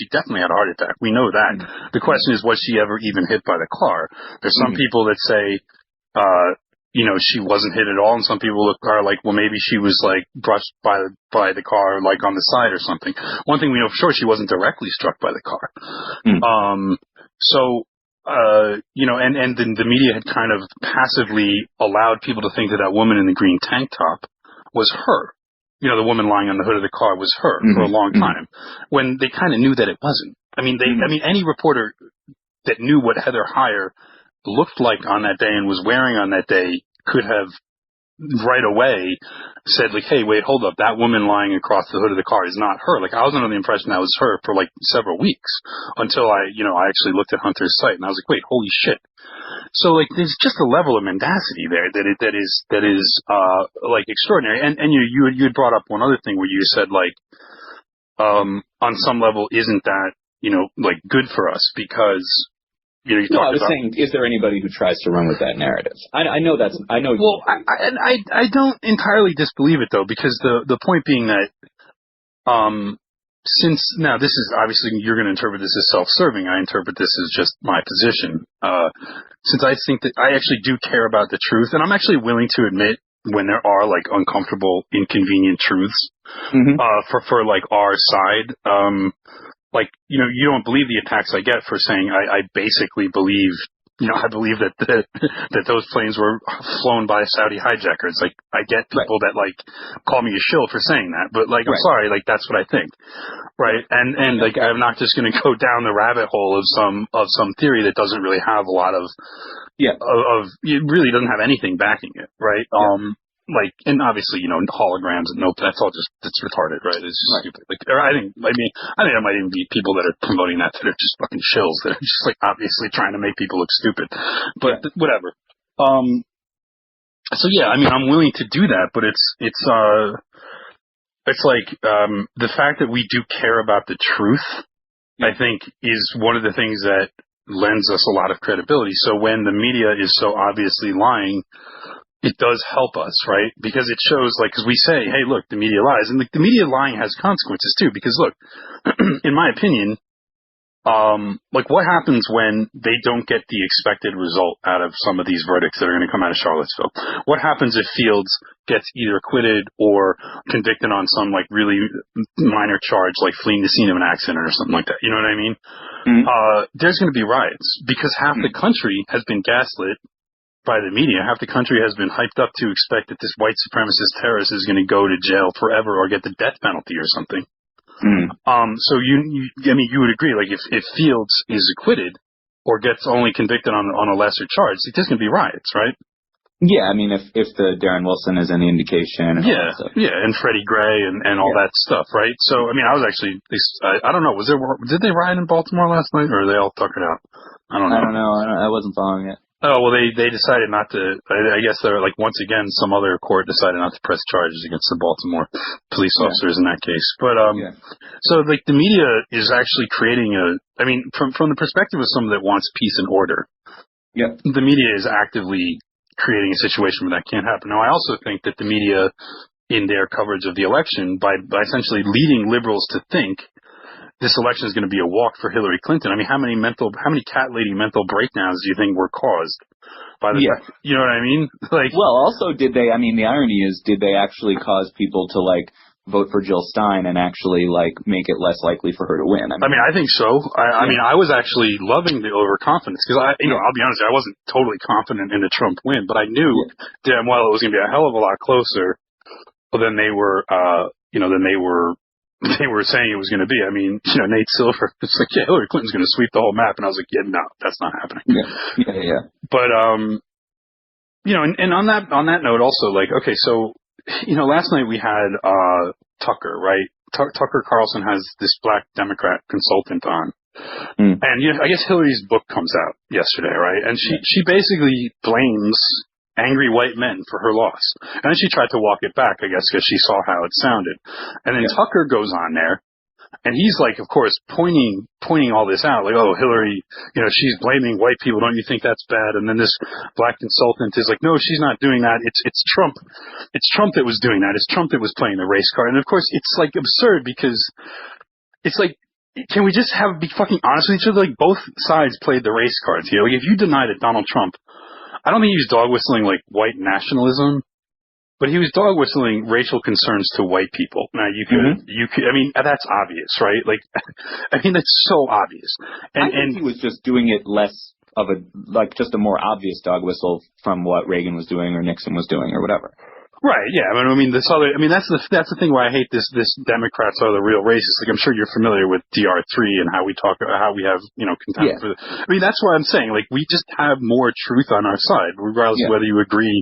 definitely had a heart attack. We know that. Mm-hmm. The question is, was she ever even hit by the car? There's some people that say, she wasn't hit at all, and some people are like, well, maybe she was like brushed by the car, like on the side or something. One thing we know for sure, she wasn't directly struck by the car. And then the media had kind of passively allowed people to think that woman in the green tank top was her. The woman lying on the hood of the car was her for a long time, when they kind of knew that it wasn't. I mean, any reporter that knew what Heather Heyer looked like on that day and was wearing on that day could have right away said, like, hey, wait, hold up, that woman lying across the hood of the car is not her. Like, I was under the impression that was her for like several weeks until I actually looked at Hunter's site, and I was like, wait, holy shit. So, like, there's just a level of mendacity there that is like extraordinary. And you had brought up one other thing where you said, like, on some level, isn't that, like, good for us because, I was saying, is there anybody who tries to run with that narrative? I know. Well, I don't entirely disbelieve it, though, because the point being that, since now this is obviously you're going to interpret this as self-serving, I interpret this as just my position. Since I think that I actually do care about the truth, and I'm actually willing to admit when there are like uncomfortable, inconvenient truths for like our side. Like, you don't believe the attacks I get for saying I basically believe, I believe that that those planes were flown by Saudi hijackers. Like, I get people that, like, call me a shill for saying that, but, like, I'm sorry, like, that's what I think. Right? And like, I'm not just going to go down the rabbit hole of some theory that doesn't really have a lot of it really doesn't have anything backing it. Right? Like, and obviously, holograms and that's all it's retarded, right? It's just stupid. Like, or I think there might even be people that are promoting that are just fucking shills that are just like obviously trying to make people look stupid. But whatever. So yeah, I mean, I'm willing to do that, but it's like, the fact that we do care about the truth, I think, is one of the things that lends us a lot of credibility. So when the media is so obviously lying, it does help us, right? Because it shows, like, because we say, hey, look, the media lies. And the media lying has consequences, too. Because, look, in my opinion, like, what happens when they don't get the expected result out of some of these verdicts that are going to come out of Charlottesville? What happens if Fields gets either acquitted or convicted on some, like, really minor charge, like fleeing the scene of an accident or something like that? You know what I mean? There's going to be riots because half the country has been gaslit by the media. Half the country has been hyped up to expect that this white supremacist terrorist is going to go to jail forever or get the death penalty or something. So you would agree, like, if Fields is acquitted or gets only convicted on a lesser charge, there's going to be riots, right? Yeah, I mean, if the Darren Wilson is any indication. And Freddie Gray and all that stuff, right? So, I mean, I was actually, I don't know, did they riot in Baltimore last night, or are they all tuckered out? I don't know. I wasn't following it. Oh, well, they decided not to, I guess they're like, once again, some other court decided not to press charges against the Baltimore police officers in that case. But, so like the media is actually creating from the perspective of someone that wants peace and order. Yeah. The media is actively creating a situation where that can't happen. Now, I also think that the media, in their coverage of the election, by essentially leading liberals to think this election is going to be a walk for Hillary Clinton. I mean, how many cat lady mental breakdowns do you think were caused by the fact, you know what I mean? Like, well, also, the irony is, did they actually cause people to like vote for Jill Stein and actually like make it less likely for her to win? I mean, I think so. I mean, I was actually loving the overconfidence because I'll be honest, I wasn't totally confident in the Trump win, but I knew damn well it was going to be a hell of a lot closer than they were, they were saying it was going to be. I mean, Nate Silver, it's like, Hillary Clinton's going to sweep the whole map, and I was like, no, that's not happening. Yeah. But and on that note, also, like, okay, so. Last night we had Tucker, right? Tucker Carlson has this black Democrat consultant on. And I guess Hillary's book comes out yesterday, right? And she basically blames angry white men for her loss. And then she tried to walk it back, I guess, because she saw how it sounded. And then Tucker goes on there, and he's like, of course, pointing all this out, like, oh, Hillary, she's blaming white people. Don't you think that's bad? And then this black consultant is like, no, she's not doing that. It's Trump. It's Trump that was doing that. It's Trump that was playing the race card. And of course, it's like absurd because it's like, can we just be fucking honest with each other? Like, both sides played the race cards here. Like, if you deny that Donald Trump, I don't think he was dog whistling like white nationalism. But he was dog whistling racial concerns to white people. Now you could, I mean, that's obvious, right? Like, I mean, that's so obvious. And he was just doing it less of just a more obvious dog whistle from what Reagan was doing or Nixon was doing or whatever. Right, yeah. I mean, that's the thing why I hate this Democrats are the real racists. Like, I'm sure you're familiar with DR3 and how we talk about how we have, contempt for I mean, that's what I'm saying. Like, we just have more truth on our side, regardless of whether you agree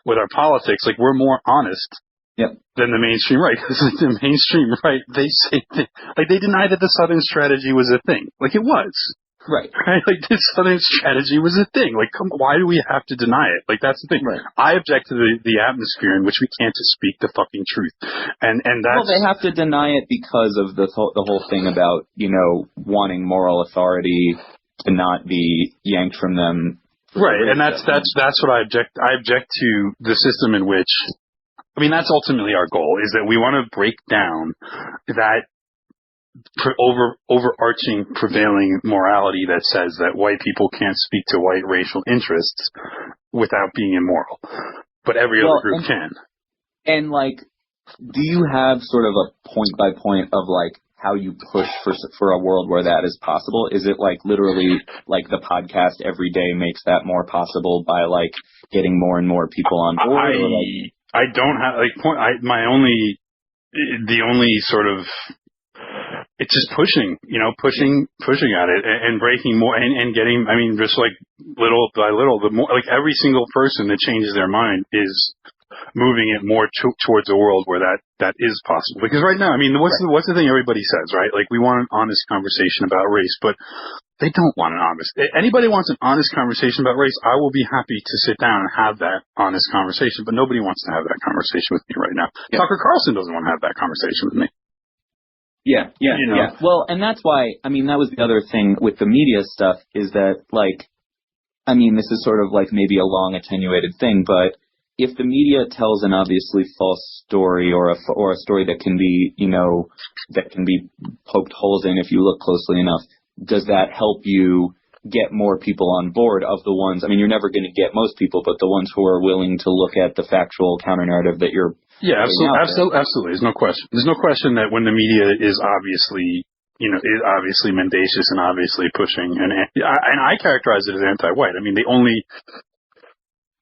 with our politics. Like, we're more honest than the mainstream right. Because like, the mainstream right, they say, they deny that the Southern strategy was a thing. Like, it was. Right. Like, this Southern strategy was a thing. Like, why do we have to deny it? Like, that's the thing. Right. I object to the atmosphere in which we can't just speak the fucking truth. And that's... Well, they have to deny it because of the whole thing about, wanting moral authority to not be yanked from them. Right. And that's what I object. I object to the system in which, I mean, that's ultimately our goal, is that we want to break down that overarching prevailing morality that says that white people can't speak to white racial interests without being immoral, but every other group can. And like, do you have sort of a point by point of like how you push for a world where that is possible? Is it like literally like the podcast every day makes that more possible by like getting more and more people on board? I don't have like the only sort of, it's just pushing at it and breaking more and getting, I mean, just like little by little, the more, like every single person that changes their mind is moving it more towards a world where that is possible. Because right now, I mean, what's the thing everybody says, right? Like, we want an honest conversation about race, but they don't want anybody wants an honest conversation about race. I will be happy to sit down and have that honest conversation, but nobody wants to have that conversation with me right now. Yeah. Tucker Carlson doesn't want to have that conversation with me. Yeah. Well, and that's why, I mean, that was the other thing with the media stuff is that, like, I mean, this is sort of like maybe a long attenuated thing, but if the media tells an obviously false story or a story that can be, that can be poked holes in if you look closely enough, does that help you get more people on board of the ones, I mean, you're never going to get most people, but the ones who are willing to look at the factual counter-narrative that you're... Yeah, absolutely. There's no question. There's no question that when the media is obviously, is obviously mendacious and obviously pushing, and I characterize it as anti-white. I mean, they only...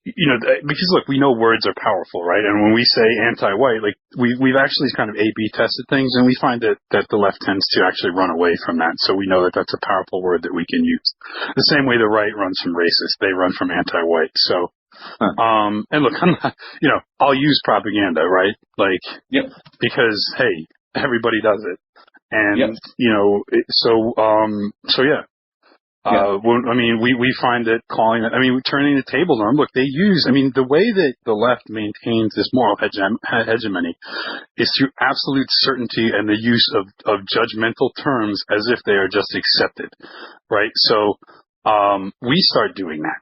because look, we know words are powerful, right? And when we say anti-white, like we've actually kind of A/B tested things, and we find that the left tends to actually run away from that. So we know that that's a powerful word that we can use. The same way the right runs from racist, they run from anti-white. So And look, I'm not, I'll use propaganda, right? Like, because hey, everybody does it. And, so yeah. We find that turning the tables on them. Look, they use, the way that the left maintains this moral hegemony is through absolute certainty and the use of judgmental terms as if they are just accepted, right? So, we start doing that,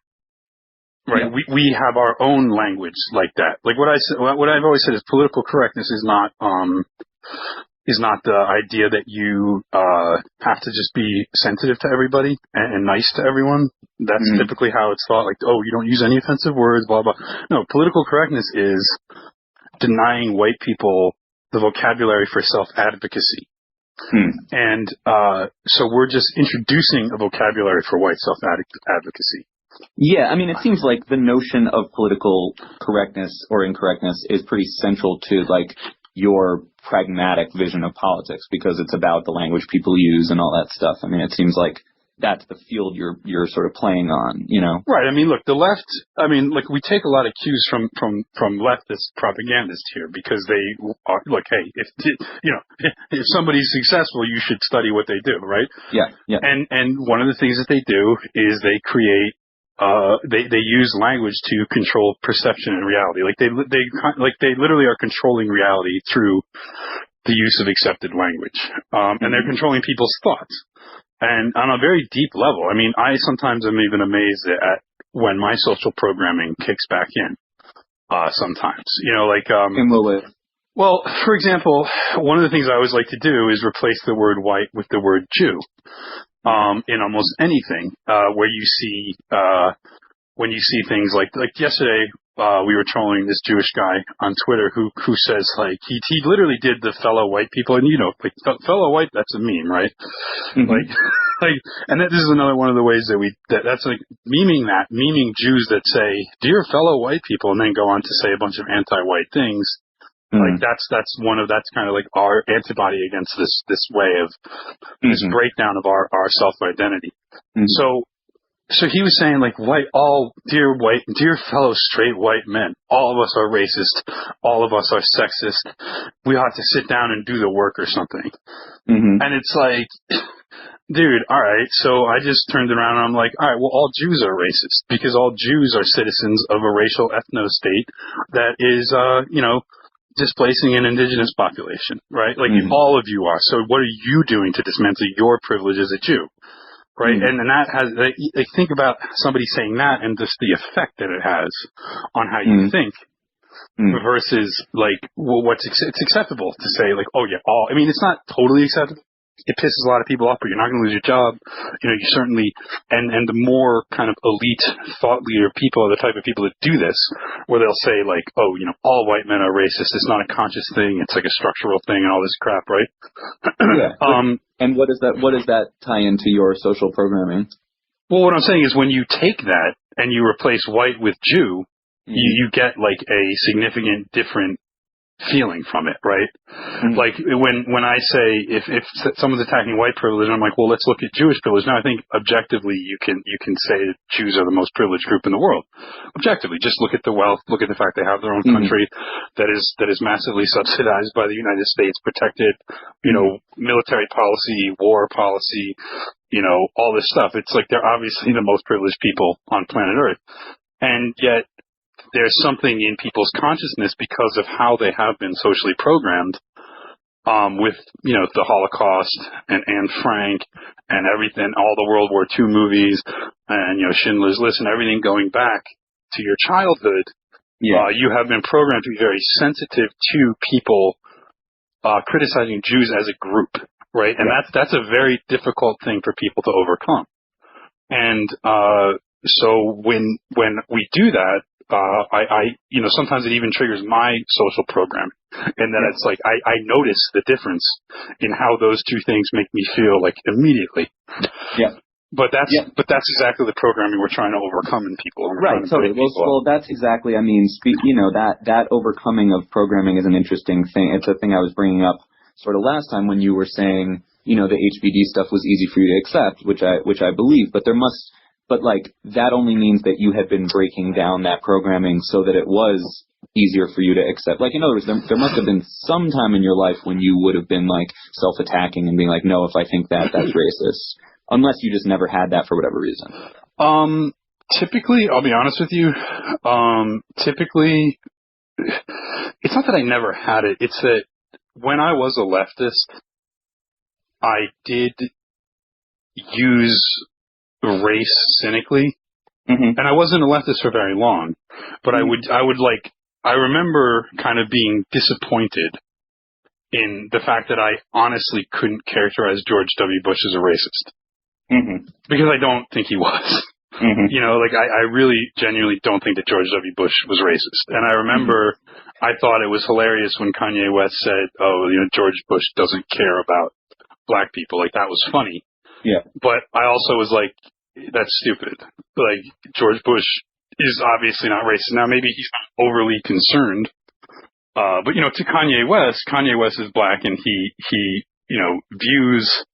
right? Yeah. We have our own language like that. Like what I've always said is political correctness is not the idea that you have to just be sensitive to everybody and nice to everyone. That's typically how it's thought, like, oh, you don't use any offensive words, blah, blah. No, political correctness is denying white people the vocabulary for self-advocacy. And so we're just introducing a vocabulary for white self-advocacy. Yeah, it seems like the notion of political correctness or incorrectness is pretty central to, like, your pragmatic vision of politics, because it's about the language people use and all that stuff. It seems like that's the field you're sort of playing on, Right. Look, the left, we take a lot of cues from leftist propagandists here, because they are, look, hey, if somebody's successful, you should study what they do, right? Yeah. And one of the things that they do is they create they use language to control perception and reality. Like they literally are controlling reality through the use of accepted language. And they're controlling people's thoughts. And on a very deep level, I sometimes am even amazed at when my social programming kicks back in. Sometimes, in what way? Well, for example, one of the things I always like to do is replace the word white with the word Jew. In almost anything, where you see, when you see things like yesterday, we were trolling this Jewish guy on Twitter who says, like, he literally did the fellow white people, and fellow white, that's a meme, right? And this is another one of the ways that that's like memeing Jews that say, dear fellow white people, and then go on to say a bunch of anti-white things. Like that's kind of like our antibody against this way of this breakdown of our self-identity. So he was saying, like, dear fellow straight white men, all of us are racist, all of us are sexist. We ought to sit down and do the work or something. And it's like, dude, all right. So I just turned around and I'm like, all right, well, all Jews are racist because all Jews are citizens of a racial ethno-state that is, displacing an indigenous population, right? Like all of you are. So what are you doing to dismantle your privilege as a Jew, right? And that has, they think about somebody saying that and just the effect that it has on how you think versus like, well, it's acceptable to say like, oh yeah, it's not totally acceptable. It pisses a lot of people off, but you're not going to lose your job. You certainly, and the more kind of elite thought leader people are the type of people that do this, where they'll say like, oh, all white men are racist. It's not a conscious thing. It's like a structural thing and all this crap, right? Yeah. And what does that tie into your social programming? Well, what I'm saying is when you take that and you replace white with Jew, you get like a significant different feeling from it, right? Like when I say if someone's attacking white privilege, I'm like, well, let's look at Jewish privilege. Now I think objectively you can say that Jews are the most privileged group in the world. Objectively, just look at the wealth, look at the fact they have their own country that is massively subsidized by the United States, protected, military policy, war policy, all this stuff. It's like they're obviously the most privileged people on planet Earth. And yet there's something in people's consciousness because of how they have been socially programmed, with, the Holocaust and Anne Frank and everything, all the World War II movies and, Schindler's List and everything going back to your childhood. Yeah. You have been programmed to be very sensitive to people, criticizing Jews as a group, right? And that's a very difficult thing for people to overcome. And, so when we do that, I sometimes it even triggers my social programming, and then it's like I notice the difference in how those two things make me feel, like, immediately. Yeah. But that's exactly the programming we're trying to overcome in people. Right. Totally. Well, that's exactly. That overcoming of programming is an interesting thing. It's a thing I was bringing up sort of last time when you were saying, the HBD stuff was easy for you to accept, which I believe, but there must But like that only means that you had been breaking down that programming so that it was easier for you to accept. Like in other words, there must have been some time in your life when you would have been like self-attacking and being like, no, if I think that, that's racist. Unless you just never had that for whatever reason. Typically, I'll be honest with you. Typically, it's not that I never had it. It's that when I was a leftist, I did use race cynically, and I wasn't a leftist for very long. But I remember kind of being disappointed in the fact that I honestly couldn't characterize George W. Bush as a racist. Because I don't think he was. You know, like I really genuinely don't think that George W. Bush was racist. And I remember I thought it was hilarious when Kanye West said, oh, you know, George Bush doesn't care about black people. Like that was funny. Yeah. But I also was like, that's stupid. Like George Bush is obviously not racist. Now maybe he's not overly concerned. But you know, to Kanye West is black and he, you know, views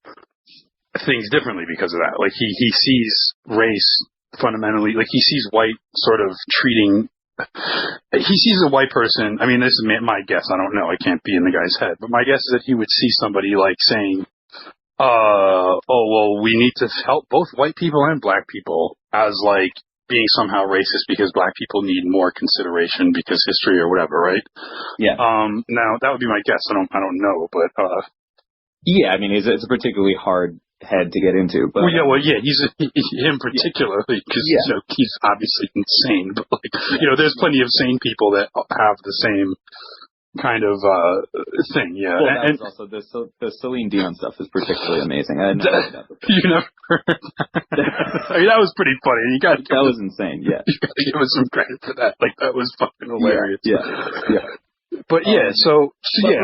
things differently because of that. Like he sees race fundamentally, like he sees white sort of treating, he sees a white person, I mean, this is my guess, I don't know, I can't be in the guy's head, but my guess is that he would see somebody like saying, oh, well, we need to help both white people and black people as like being somehow racist because black people need more consideration because history or whatever, right? Yeah. Now that would be my guess. I don't know, but yeah, I mean, it's a particularly hard head to get into, but he's him particularly because you know, he's obviously insane. But like, you know, there's plenty of sane people that have the same kind of thing. Yeah, well, and also the Celine Dion stuff is particularly amazing. I hadn't heard that before. You never heard that? I mean, that was pretty funny. That was insane. Yeah, you got to give us some credit for that. Like that was fucking hilarious. Yeah. But I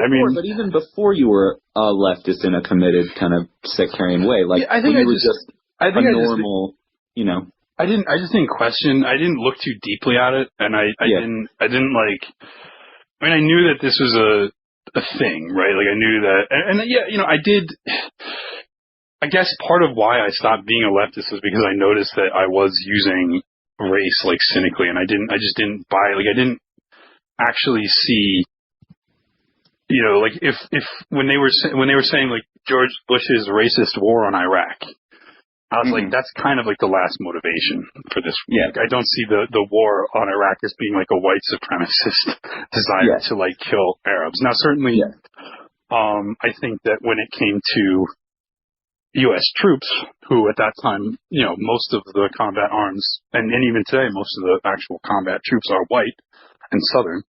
mean, but even before you were a leftist in a committed kind of sectarian way, like I think you were just normal, you know. I just didn't question. I didn't look too deeply at it, and I didn't like. I mean, I knew that this was a thing, right? Like I knew that, and you know, I did. I guess part of why I stopped being a leftist was because I noticed that I was using race like cynically, and I just didn't buy. Like I didn't actually see, you know, like if when they were saying like George Bush's racist war on Iraq, I was like, that's kind of like the last motivation for this. Yeah, like, I don't see the war on Iraq as being like a white supremacist desire to like kill Arabs. Now, certainly, I think that when it came to U.S. troops, who at that time, you know, most of the combat arms, and even today, most of the actual combat troops are white and Southern.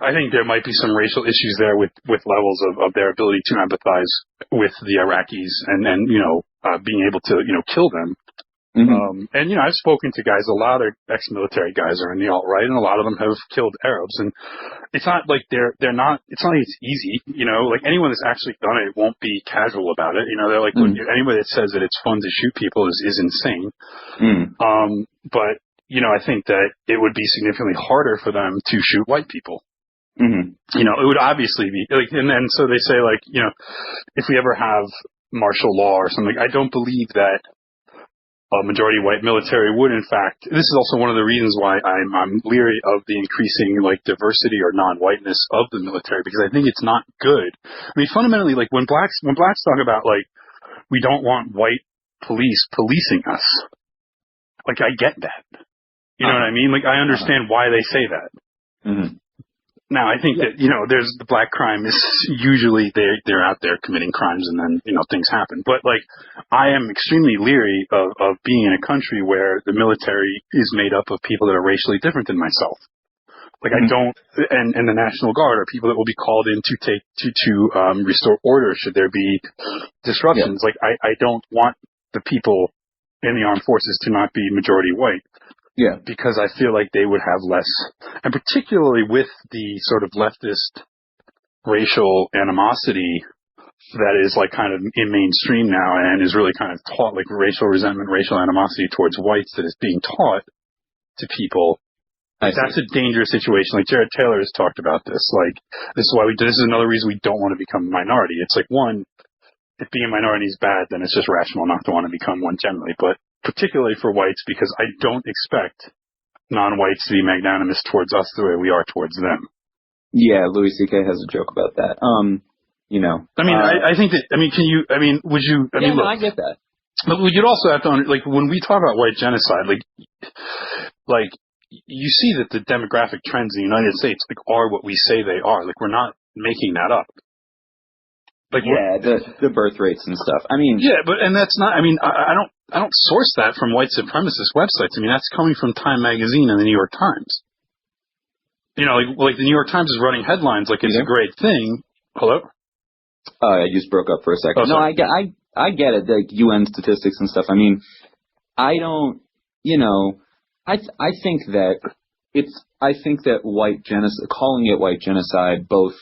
I think there might be some racial issues there with levels of their ability to empathize with the Iraqis and you know, being able to, you know, kill them. And, you know, I've spoken to guys, a lot of ex-military guys are in the alt-right, and a lot of them have killed Arabs. And it's not like it's not like it's easy, you know, like anyone that's actually done it won't be casual about it. You know, they're like, anybody that says that it's fun to shoot people is insane. But, you know, I think that it would be significantly harder for them to shoot white people. You know, it would obviously be like, and then so they say like, you know, if we ever have martial law or something, I don't believe that a majority white military would in fact. This is also one of the reasons why I'm leery of the increasing like diversity or non-whiteness of the military, because I think it's not good. I mean, fundamentally, like when blacks talk about like we don't want white police policing us, like I get that. You know what I mean? Like I understand why they say that. Now, I think that, you know, there's the black crime is usually they're out there committing crimes and then, you know, things happen. But like, I am extremely leery of being in a country where the military is made up of people that are racially different than myself. Like I don't, and the National Guard are people that will be called in to restore order should there be disruptions. Like I don't want the people in the armed forces to not be majority white. Yeah, because I feel like they would have less, and particularly with the sort of leftist racial animosity that is like kind of in mainstream now and is really kind of taught, like racial resentment, racial animosity towards whites that is being taught to people. That's a dangerous situation. Like Jared Taylor has talked about this. Like this is why this is another reason we don't want to become a minority. It's like one, if being a minority is bad, then it's just rational not to want to become one generally. But particularly for whites, because I don't expect non-whites to be magnanimous towards us the way we are towards them. Yeah, Louis C.K. has a joke about that. You know. I mean, I think that, I mean, would you, I mean, look. No, I get that. But you'd also have to, like, when we talk about white genocide, like, you see that the demographic trends in the United States, like, are what we say they are. Like, we're not making that up. Like, yeah, the birth rates and stuff. I mean, yeah, and that's not. I mean, I don't source that from white supremacist websites. I mean, that's coming from Time Magazine and the New York Times. You know, like the New York Times is running headlines like it's a great thing. Hello? I just broke up for a second. No, I get it. The UN statistics and stuff. I mean, I don't. You know, I think that white genocide, calling it white genocide, both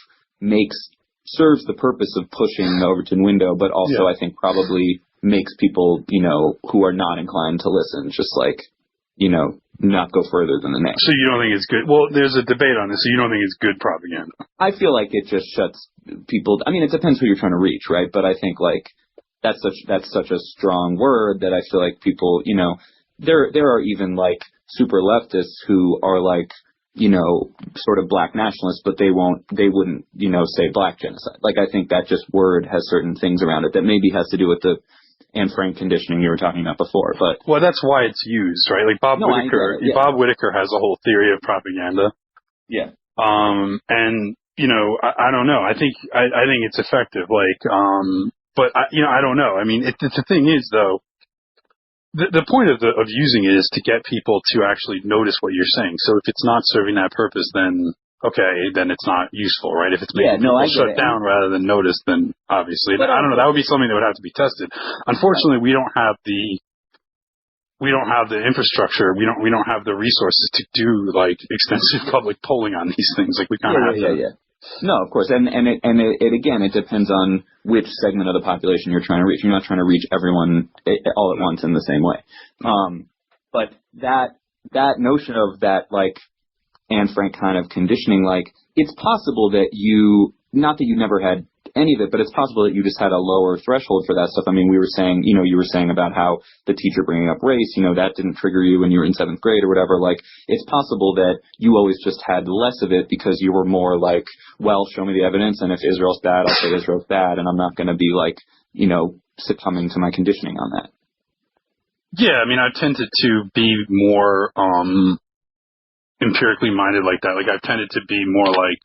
serves the purpose of pushing the Overton window, but also I think probably makes people, you know, who are not inclined to listen, just like, you know, not go further than the next. So you don't think it's good? Well, there's a debate on this. So you don't think it's good propaganda? I feel like it just shuts people. I mean, it depends who you're trying to reach, right? But I think like that's such a strong word that I feel like people, you know, there are even like super leftists who are like, you know, sort of black nationalists, but they wouldn't, you know, say black genocide. Like, I think that just word has certain things around it that maybe has to do with the Anne Frank conditioning you were talking about before. But well, that's why it's used, right? Like Bob Whitaker has a whole theory of propaganda. Yeah. And you know, I don't know. I think it's effective. Like, but I don't know. I mean, the thing is though. The point of using it is to get people to actually notice what you're saying. So if it's not serving that purpose, then it's not useful, right? If it's making people shut down rather than notice, then obviously, I don't know. That would be something that would have to be tested. Unfortunately, we don't have the infrastructure. We don't have the resources to do like extensive public polling on these things. Like we kind of have to. Yeah. No, of course, and it again, it depends on which segment of the population you're trying to reach. You're not trying to reach everyone all at once in the same way. But that notion of that, like, Anne Frank kind of conditioning, like, it's possible that you never had any of it, but it's possible that you just had a lower threshold for that stuff. I mean, you were saying about how the teacher bringing up race, you know, that didn't trigger you when you were in 7th grade or whatever. Like, it's possible that you always just had less of it because you were more like, well, show me the evidence, and if Israel's bad, I'll say Israel's bad, and I'm not going to be like, you know, succumbing to my conditioning on that. Yeah, I mean, I've tended to be more empirically minded like that. Like, I've tended to be more like,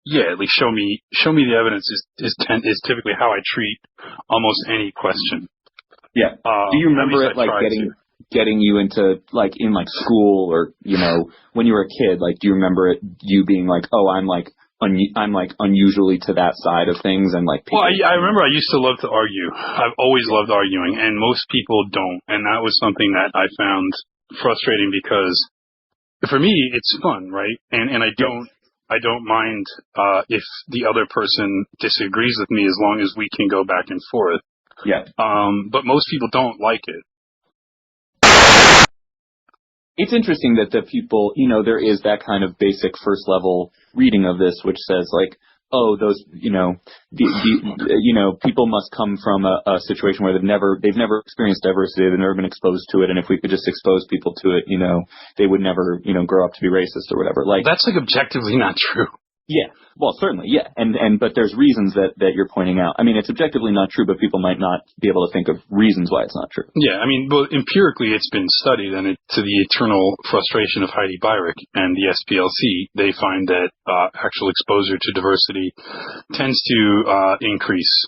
yeah, like show me the evidence is typically how I treat almost any question. Yeah. Do you remember it like getting you into like in like school or, you know, when you were a kid, like do you remember it you being like, oh, I'm unusually to that side of things and like people. Well, I remember I used to love to argue. I've always loved arguing, and most people don't, and that was something that I found frustrating because for me it's fun, right? And I don't mind if the other person disagrees with me as long as we can go back and forth. Yeah. But most people don't like it. It's interesting that the people, you know, there is that kind of basic first level reading of this, which says like, oh, those, you know, people must come from a situation where they've never experienced diversity, they've never been exposed to it, and if we could just expose people to it, you know, they would never, you know, grow up to be racist or whatever. Like that's like objectively not true. Yeah. Well, certainly, yeah. But there's reasons that you're pointing out. I mean, it's objectively not true, but people might not be able to think of reasons why it's not true. Yeah, I mean, well, empirically it's been studied, and to the eternal frustration of Heidi Beirich and the SPLC, they find that actual exposure to diversity tends to increase.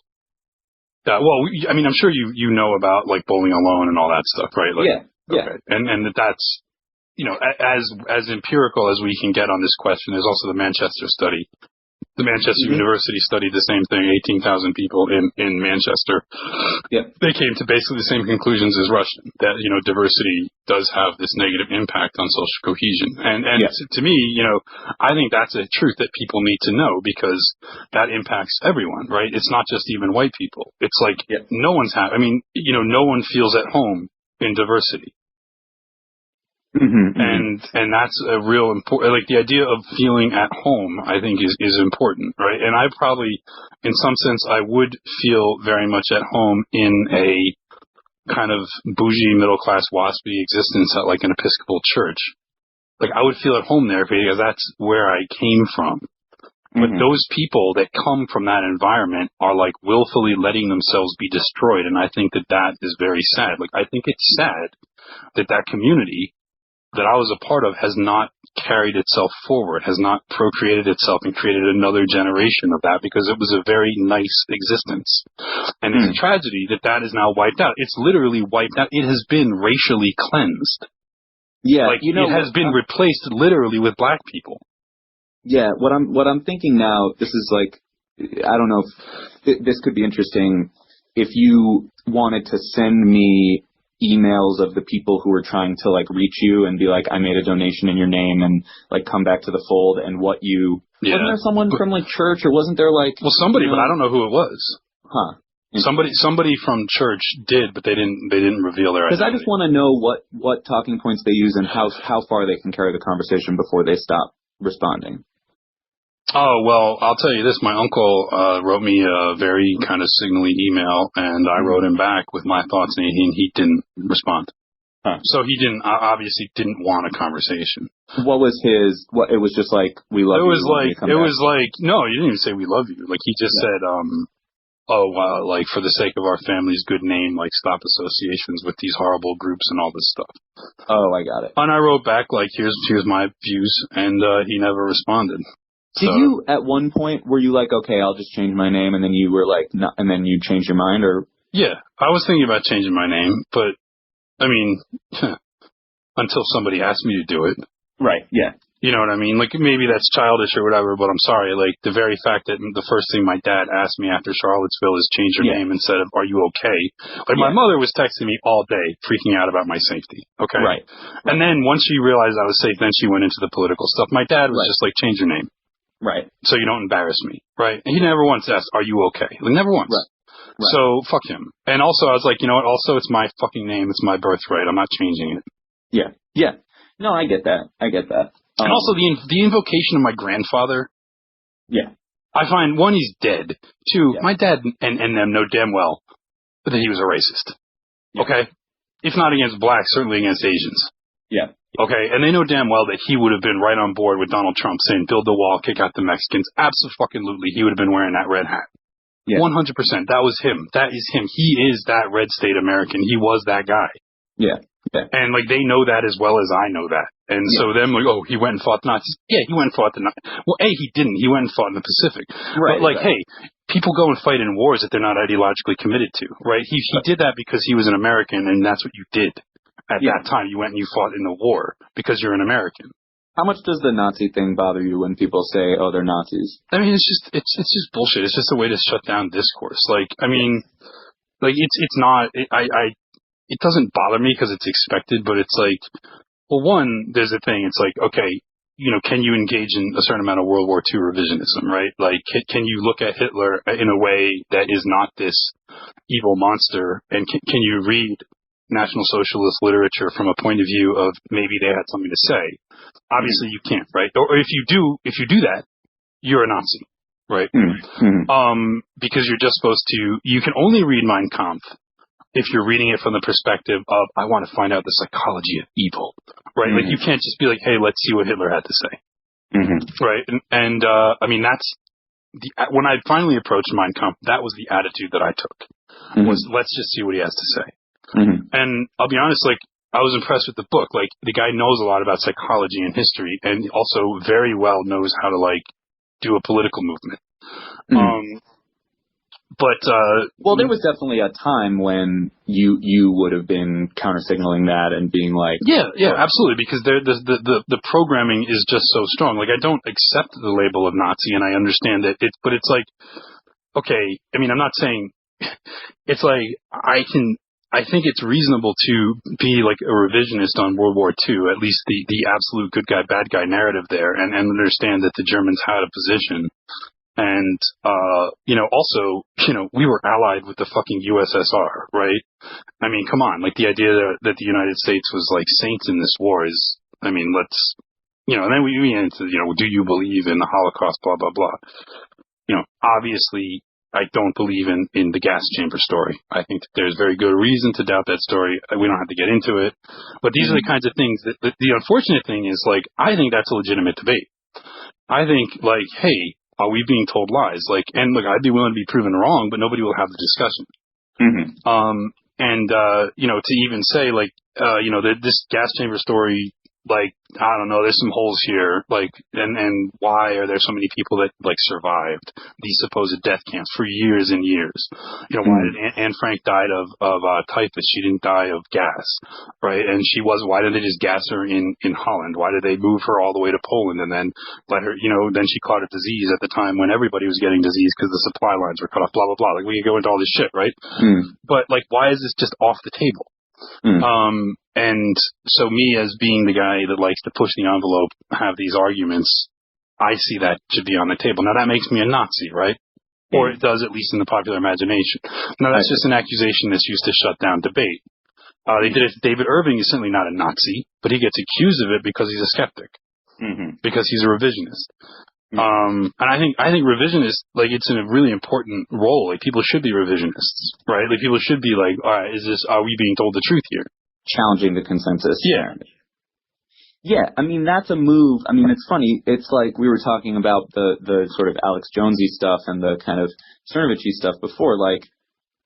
I mean, I'm sure you know about, like, Bowling Alone and all that stuff, right? Like, yeah. Okay. And that's, you know, as empirical as we can get on this question. There's also the Manchester study. The Manchester University studied the same thing, 18,000 people in Manchester. Yeah. They came to basically the same conclusions as Russian, that, you know, diversity does have this negative impact on social cohesion. And to me, you know, I think that's a truth that people need to know because that impacts everyone, right? It's not just even white people. It's like no one feels at home in diversity. And that's a real important, like the idea of feeling at home, I think is important, right? And I probably, in some sense, I would feel very much at home in a kind of bougie middle-class waspy existence at like an Episcopal church. Like I would feel at home there because that's where I came from. But those people that come from that environment are like willfully letting themselves be destroyed. And I think that is very sad. Like I think it's sad that community that I was a part of has not carried itself forward, has not procreated itself and created another generation of that, because it was a very nice existence. And it's a tragedy that is now wiped out. It's literally wiped out. It has been racially cleansed. Yeah, like it has been replaced literally with black people. Yeah, what I'm thinking now, this is like, I don't know if this could be interesting if you wanted to send me emails of the people who were trying to like reach you and be like, I made a donation in your name and like come back to the fold, and what you wasn't there someone from like church, or wasn't there like somebody, but I don't know who it was. Somebody from church did, but they didn't reveal their identity. Because I just want to know what talking points they use and how far they can carry the conversation before they stop responding. Oh, well, I'll tell you this. My uncle wrote me a very kind of signally email, and I wrote him back with my thoughts, and he didn't respond. So he obviously didn't want a conversation. What was his, it was just like, we love you. It was like, no, he didn't even say we love you. Like, he just said, like, for the sake of our family's good name, like, stop associations with these horrible groups and all this stuff. Oh, I got it. And I wrote back, like, here's my views, and he never responded. Did you, at one point, were you like, okay, I'll just change my name, and then you were like, no, and then you changed your mind, or? Yeah, I was thinking about changing my name, but, I mean, until somebody asked me to do it. Right, yeah. You know what I mean? Like, maybe that's childish or whatever, but I'm sorry. Like, the very fact that the first thing my dad asked me after Charlottesville is change your name instead of, are you okay? Like, my mother was texting me all day, freaking out about my safety, okay? Right. And then once she realized I was safe, then she went into the political stuff. My dad was just like, change your name. Right. So you don't embarrass me, right? And he never once asked, are you okay? Like, never once. Right. So, fuck him. And also, I was like, you know what? Also, it's my fucking name. It's my birthright. I'm not changing it. Yeah. Yeah. No, I get that. And also, the invocation of my grandfather. Yeah. I find, one, he's dead. Two, my dad and them know damn well that he was a racist. Yeah. Okay? If not against blacks, certainly against Asians. Yeah. Okay, and they know damn well that he would have been right on board with Donald Trump saying, build the wall, kick out the Mexicans. Absolutely, he would have been wearing that red hat. Yeah. 100%. That was him. That is him. He is that red state American. He was that guy. Yeah. Yeah. And, like, they know that as well as I know that. And so them, like, oh, he went and fought the Nazis. Yeah, he went and fought the Nazis. Well, A, he didn't. He went and fought in the Pacific. Right. But, like, hey, people go and fight in wars that they're not ideologically committed to, right? He did that because he was an American, and that's what you did. At that time, you went and you fought in the war because you're an American. How much does the Nazi thing bother you when people say, "Oh, they're Nazis"? I mean, it's just bullshit. It's just a way to shut down discourse. Like, I mean, like it's not. It doesn't bother me because it's expected, but it's like, well, one, there's a thing. It's like, okay, you know, can you engage in a certain amount of World War II revisionism, right? Like, can you look at Hitler in a way that is not this evil monster, and can you read National Socialist literature from a point of view of maybe they had something to say? Obviously you can't, right? Or if you do that, you're a Nazi, right? Mm-hmm. Because you're just supposed to, you can only read Mein Kampf if you're reading it from the perspective of, I want to find out the psychology of evil, right? Like, you can't just be like, hey, let's see what Hitler had to say, right? And I mean, that's when I finally approached Mein Kampf, that was the attitude that I took, was let's just see what he has to say. And I'll be honest, like, I was impressed with the book. Like, the guy knows a lot about psychology and history, and also very well knows how to, like, do a political movement. Well, there was definitely a time when you would have been counter-signaling that and being like... Yeah, absolutely, because the programming is just so strong. Like, I don't accept the label of Nazi, and I understand that but it's like, okay, I mean, I'm not saying... It's like, I think it's reasonable to be like a revisionist on World War II, at least the absolute good guy, bad guy narrative there, and understand that the Germans had a position And, also, we were allied with the fucking USSR, right? I mean, come on, like the idea that the United States was like saints in this war is, I mean, let's, and then we get into, do you believe in the Holocaust, blah, blah, blah. Obviously, I don't believe in the gas chamber story. I think that there's very good reason to doubt that story. We don't have to get into it. But these are the kinds of things that the unfortunate thing is, like, I think that's a legitimate debate. I think, like, hey, are we being told lies? Like, and look, I'd be willing to be proven wrong, but nobody will have the discussion. To even say, like, this gas chamber story, like, I don't know, there's some holes here, like, and why are there so many people that, like, survived these supposed death camps for years and years? Why did Anne Frank died of typhus? She didn't die of gas, right? And why did they just gas her in Holland? Why did they move her all the way to Poland and then let her, then she caught a disease at the time when everybody was getting disease because the supply lines were cut off, blah, blah, blah. Like, we could go into all this shit, right? But, like, why is this just off the table? And so me, as being the guy that likes to push the envelope, have these arguments, I see that should be on the table. Now, that makes me a Nazi, right? Or it does, at least in the popular imagination. Now, that's just an accusation that's used to shut down debate. They did it. David Irving is certainly not a Nazi, but he gets accused of it because he's a skeptic, because he's a revisionist. And I think revisionist, like, it's in a really important role. Like, people should be revisionists, right? Like, people should be like, all right, are we being told the truth here? Challenging the consensus. Yeah. Yeah, I mean, that's a move. I mean, it's funny. It's like we were talking about the sort of Alex Jonesy stuff and the kind of Cernovich-y stuff before. Like,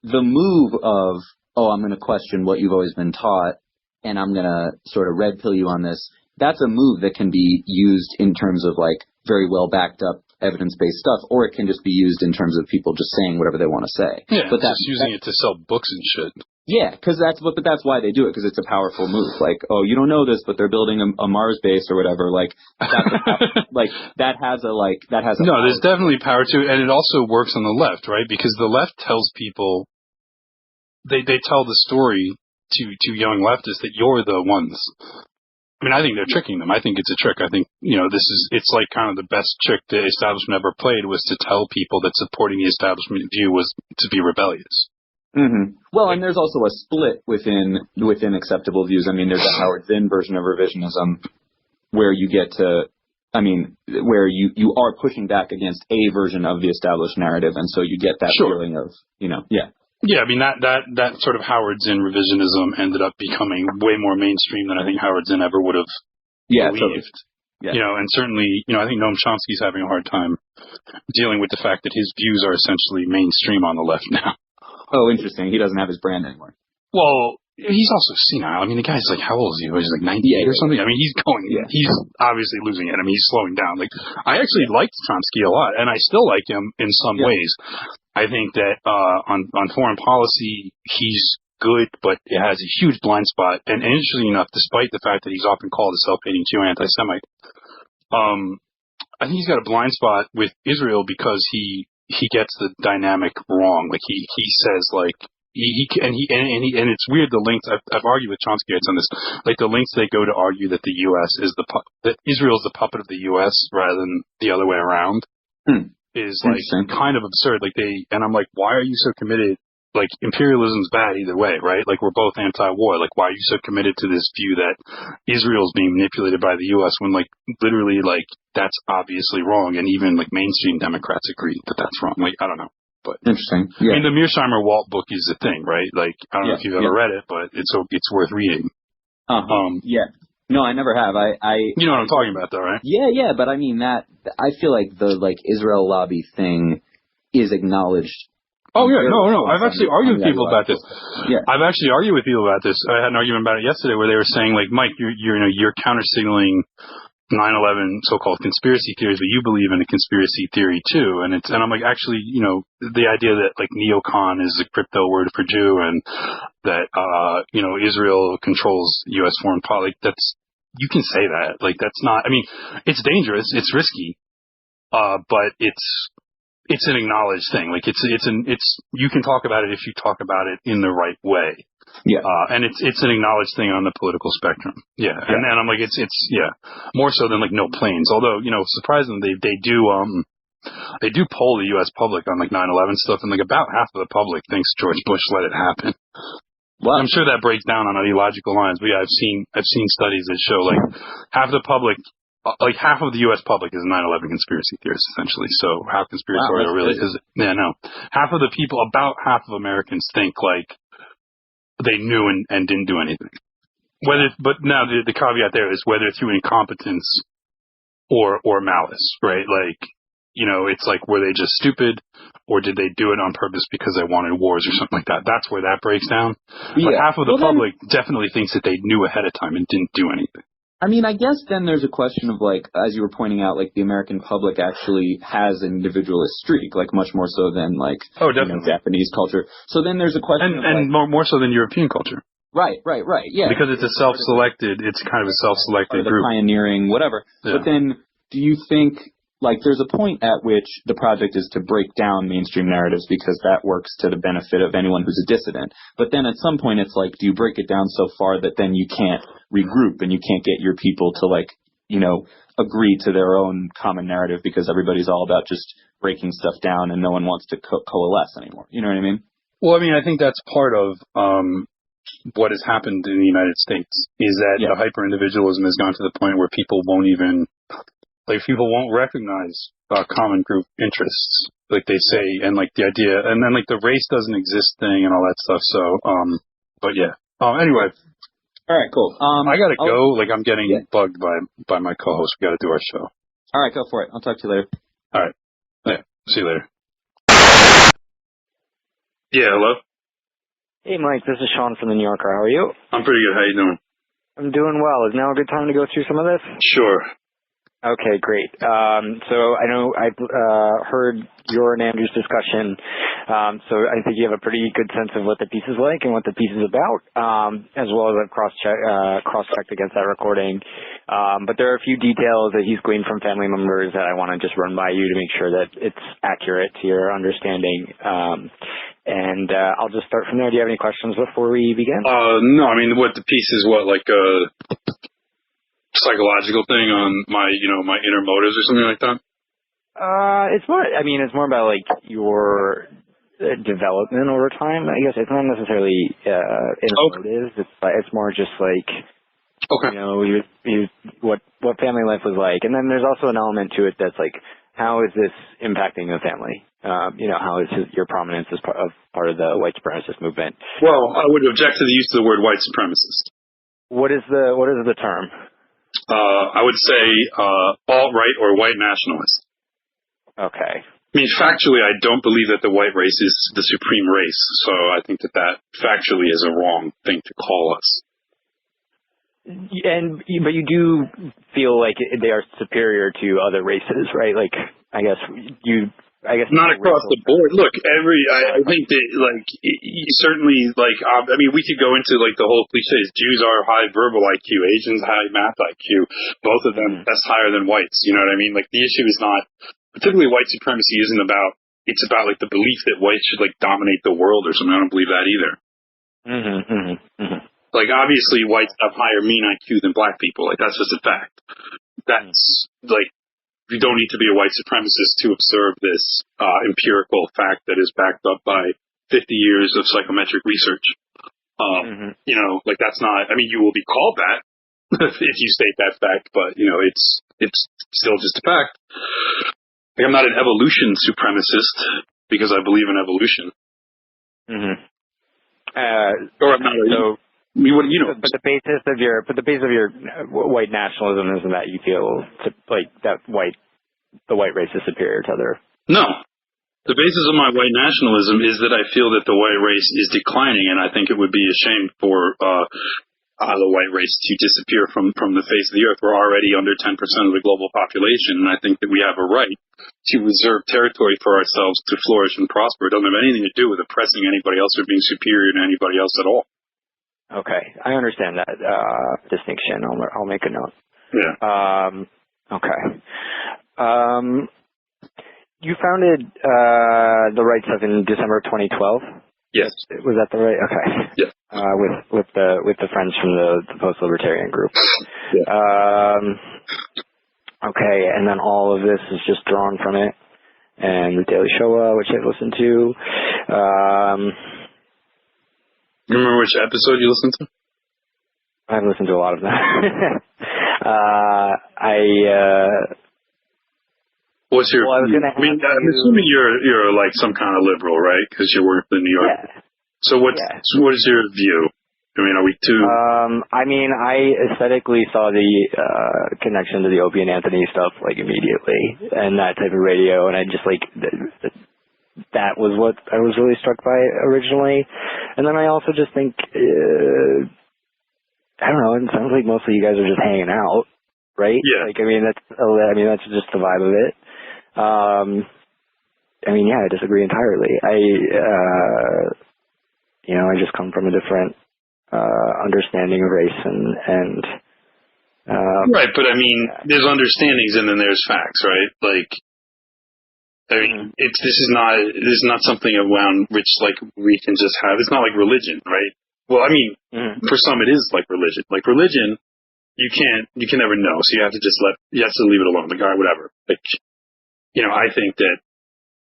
the move of, I'm going to question what you've always been taught, and I'm going to sort of red pill you on this. That's a move that can be used in terms of, like, very well backed up evidence-based stuff, or it can just be used in terms of people just saying whatever they want to say. Yeah, but just using it to sell books and shit. Yeah, because that's why they do it, because it's a powerful move. Like, you don't know this, but they're building a Mars base or whatever. Like, that has a no, there's definitely power to it, and it also works on the left, right? Because the left tells people, they tell the story to young leftists that you're the ones. I mean, I think they're tricking them. I think it's a trick. I think, it's like kind of the best trick the establishment ever played, was to tell people that supporting the establishment view was to be rebellious. Well, and there's also a split within acceptable views. I mean, there's a Howard Zinn version of revisionism where you get to, where you are pushing back against a version of the established narrative, and so you get that feeling of, Yeah, I mean, that sort of Howard Zinn revisionism ended up becoming way more mainstream than I think Howard Zinn ever would have believed. Totally. Yeah. And certainly, I think Noam Chomsky's having a hard time dealing with the fact that his views are essentially mainstream on the left now. Oh, interesting. He doesn't have his brand anymore. Well, he's also senile. I mean, the guy's like, how old is he? He's like 98 or something. I mean, he's obviously losing it. I mean, he's slowing down. Like, I actually liked Chomsky a lot, and I still like him in some ways. I think that on foreign policy, he's good, but it has a huge blind spot. And interestingly enough, despite the fact that he's often called a self-hating Jew anti-Semite, I think he's got a blind spot with Israel because he gets the dynamic wrong. Like, he says, like, and it's weird, the links, I've argued with Chomsky on this, like, the links they go to argue that the U.S. is that Israel is the puppet of the U.S. rather than the other way around. Is, like, kind of absurd. Like, and I'm like, why are you so committed? Like, imperialism's bad either way, right? Like, we're both anti-war. Like, why are you so committed to this view that Israel's being manipulated by the U.S. when, like, literally, like, that's obviously wrong, and even, like, mainstream Democrats agree that that's wrong. Like, I don't know. But interesting. Yeah. I mean, the Mearsheimer-Walt book is the thing, right? Like, I don't know if you've ever read it, but it's worth reading. No, I never have. You know what I'm talking about, though, right? Yeah, but I mean, I feel like the, like, Israel lobby thing is acknowledged. Oh, yeah, no. I've actually argued with people about this. Yeah. I've actually argued with people about this. I had an argument about it yesterday where they were saying, like, Mike, you're counter-signaling 9/11 so-called conspiracy theories, but you believe in a conspiracy theory too. And I'm like, actually, the idea that, like, neocon is a crypto word for Jew, and that, Israel controls U.S. foreign policy, you can say that. Like, that's not, I mean, it's dangerous, it's risky, but it's an acknowledged thing. Like, you can talk about it if you talk about it in the right way. Yeah. And it's an acknowledged thing on the political spectrum. Yeah. And I'm like, it's more so than, like, no planes. Although, surprisingly, they do, they do poll the U.S. public on like 9/11 stuff, and like about half of the public thinks George Bush let it happen. Well, I'm sure that breaks down on ideological lines, but yeah, I've seen studies that show like half of the public, like half of the U.S. public is 9/11 conspiracy theorists essentially. So how conspiratorial really is it? Yeah, no. Half of the people, about half of Americans think like they knew and didn't do anything. But now the caveat there is whether through incompetence or malice, right? Like, you know, it's like, were they just stupid, or did they do it on purpose because they wanted wars or something like that? That's where that breaks down. Yeah. But half of the public definitely thinks that they knew ahead of time and didn't do anything. I mean, I guess then there's a question of, like, as you were pointing out, like, the American public actually has an individualist streak, like, much more so than, like, Japanese culture. So then there's a question and more so than European culture. Right, yeah. Because it's a self-selected, it's kind of a self-selected group. Pioneering, whatever. Yeah. But then, do you think, like, there's a point at which the project is to break down mainstream narratives because that works to the benefit of anyone who's a dissident. But then at some point it's like, do you break it down so far that then you can't regroup and you can't get your people to, like, you know, agree to their own common narrative because everybody's all about just breaking stuff down and no one wants to coalesce anymore. You know what I mean? Well, I mean, I think that's part of what has happened in the United States is that the hyper-individualism has gone to the point where people won't recognize common group interests, like they say, and like the idea, and then like the race doesn't exist thing and all that stuff. So, but yeah. Anyway. All right, cool. I gotta go. Like I'm getting bugged by my co-host. We gotta do our show. All right, go for it. I'll talk to you later. All right. Yeah. See you later. Yeah. Hello. Hey, Mike. This is Sean from the New Yorker. How are you? I'm pretty good. How you doing? I'm doing well. Is now a good time to go through some of this? Sure. Okay, great. So I know I've heard your and Andrew's discussion, so I think you have a pretty good sense of what the piece is like and what the piece is about, as well as I've cross-checked against that recording. But there are a few details that he's gleaned from family members that I want to just run by you to make sure that it's accurate to your understanding. And I'll just start from there. Do you have any questions before we begin? No, I mean, what the piece is, like a psychological thing on my inner motives or something like that? It's more about like your development over time. I guess it's not necessarily inner motives. It's more just like, you know, what family life was like. And then there's also an element to it that's like, how is this impacting the family? You know, how is your prominence as part of the white supremacist movement? Well, I would object to the use of the word white supremacist. What is the term? I would say alt-right or white nationalist. Okay. I mean, factually, I don't believe that the white race is the supreme race, so I think that factually is a wrong thing to call us. But you do feel like they are superior to other races, right? Like, I guess not across the board. Look, I think that, like, certainly, like, I mean, we could go into, like, the whole cliches. Jews are high verbal IQ, Asians high math IQ. Both of them, that's higher than whites. You know what I mean? Like, the issue is not, particularly white supremacy isn't about, it's about, like, the belief that whites should, like, dominate the world or something. I don't believe that either. Like, obviously, whites have higher mean IQ than black people. Like, that's just a fact. That's, like, you don't need to be a white supremacist to observe this empirical fact that is backed up by 50 years of psychometric research. You know, like that's not, I mean, you will be called that if you state that fact, but, you know, it's still just a fact. Like, I'm not an evolution supremacist because I believe in evolution. Or I'm not I mean, what, you know, but the basis of your white nationalism isn't that you feel like that the white race is superior to other. No, the basis of my white nationalism is that I feel that the white race is declining, and I think it would be a shame for the white race to disappear from the face of the earth. We're already under 10% of the global population, and I think that we have a right to reserve territory for ourselves to flourish and prosper. It doesn't have anything to do with oppressing anybody else or being superior to anybody else at all. Okay, I understand that distinction. I'll make a note. Yeah. Okay. You founded the Right Stuff in December of 2012. Yes. Was that the right? Okay. Yeah. With the friends from the post-libertarian group. Yeah. Okay, and then all of this is just drawn from it. and the Daily Shoah, which I've listened to. You remember which episode you listened to? I've listened to a lot of them. What's your? Well, I was gonna I'm assuming you're like some kind of liberal, right? Because you work in New York. Yeah. So what is your view? I mean, are we too? I mean, I aesthetically saw the connection to the Opie and Anthony stuff like immediately, and that type of radio, and I just like that was what I was really struck by originally, and then I also just think I don't know. It sounds like mostly you guys are just hanging out, right? Yeah. Like that's just the vibe of it. I mean, yeah, I disagree entirely. I just come from a different understanding of race and right, but I mean, there's understandings and then there's facts, right? Like, I mean, this is not something around which like we can just have. It's not like religion, right? Well, I mean, for some it is like religion. Like religion, you can never know, so you have to leave it alone. Like, all right, whatever. Like, I think that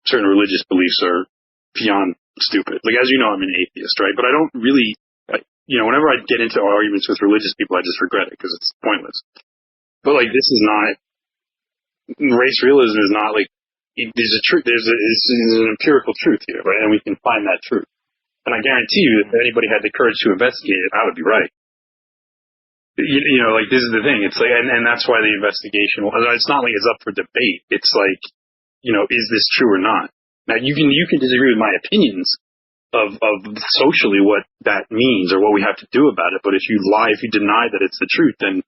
certain religious beliefs are beyond stupid. Like, as you know, I'm an atheist, right? But I don't really, whenever I get into arguments with religious people, I just regret it because it's pointless. But like, this is not, race realism is not like, there's a truth, there's an empirical truth here, right? And we can find that truth. And I guarantee you, if anybody had the courage to investigate it, I would be right. Like, this is the thing. It's like, and that's why the investigation, it's not like it's up for debate. It's like, is this true or not? Now, you can disagree with my opinions of socially what that means or what we have to do about it. But if you deny that it's the truth, then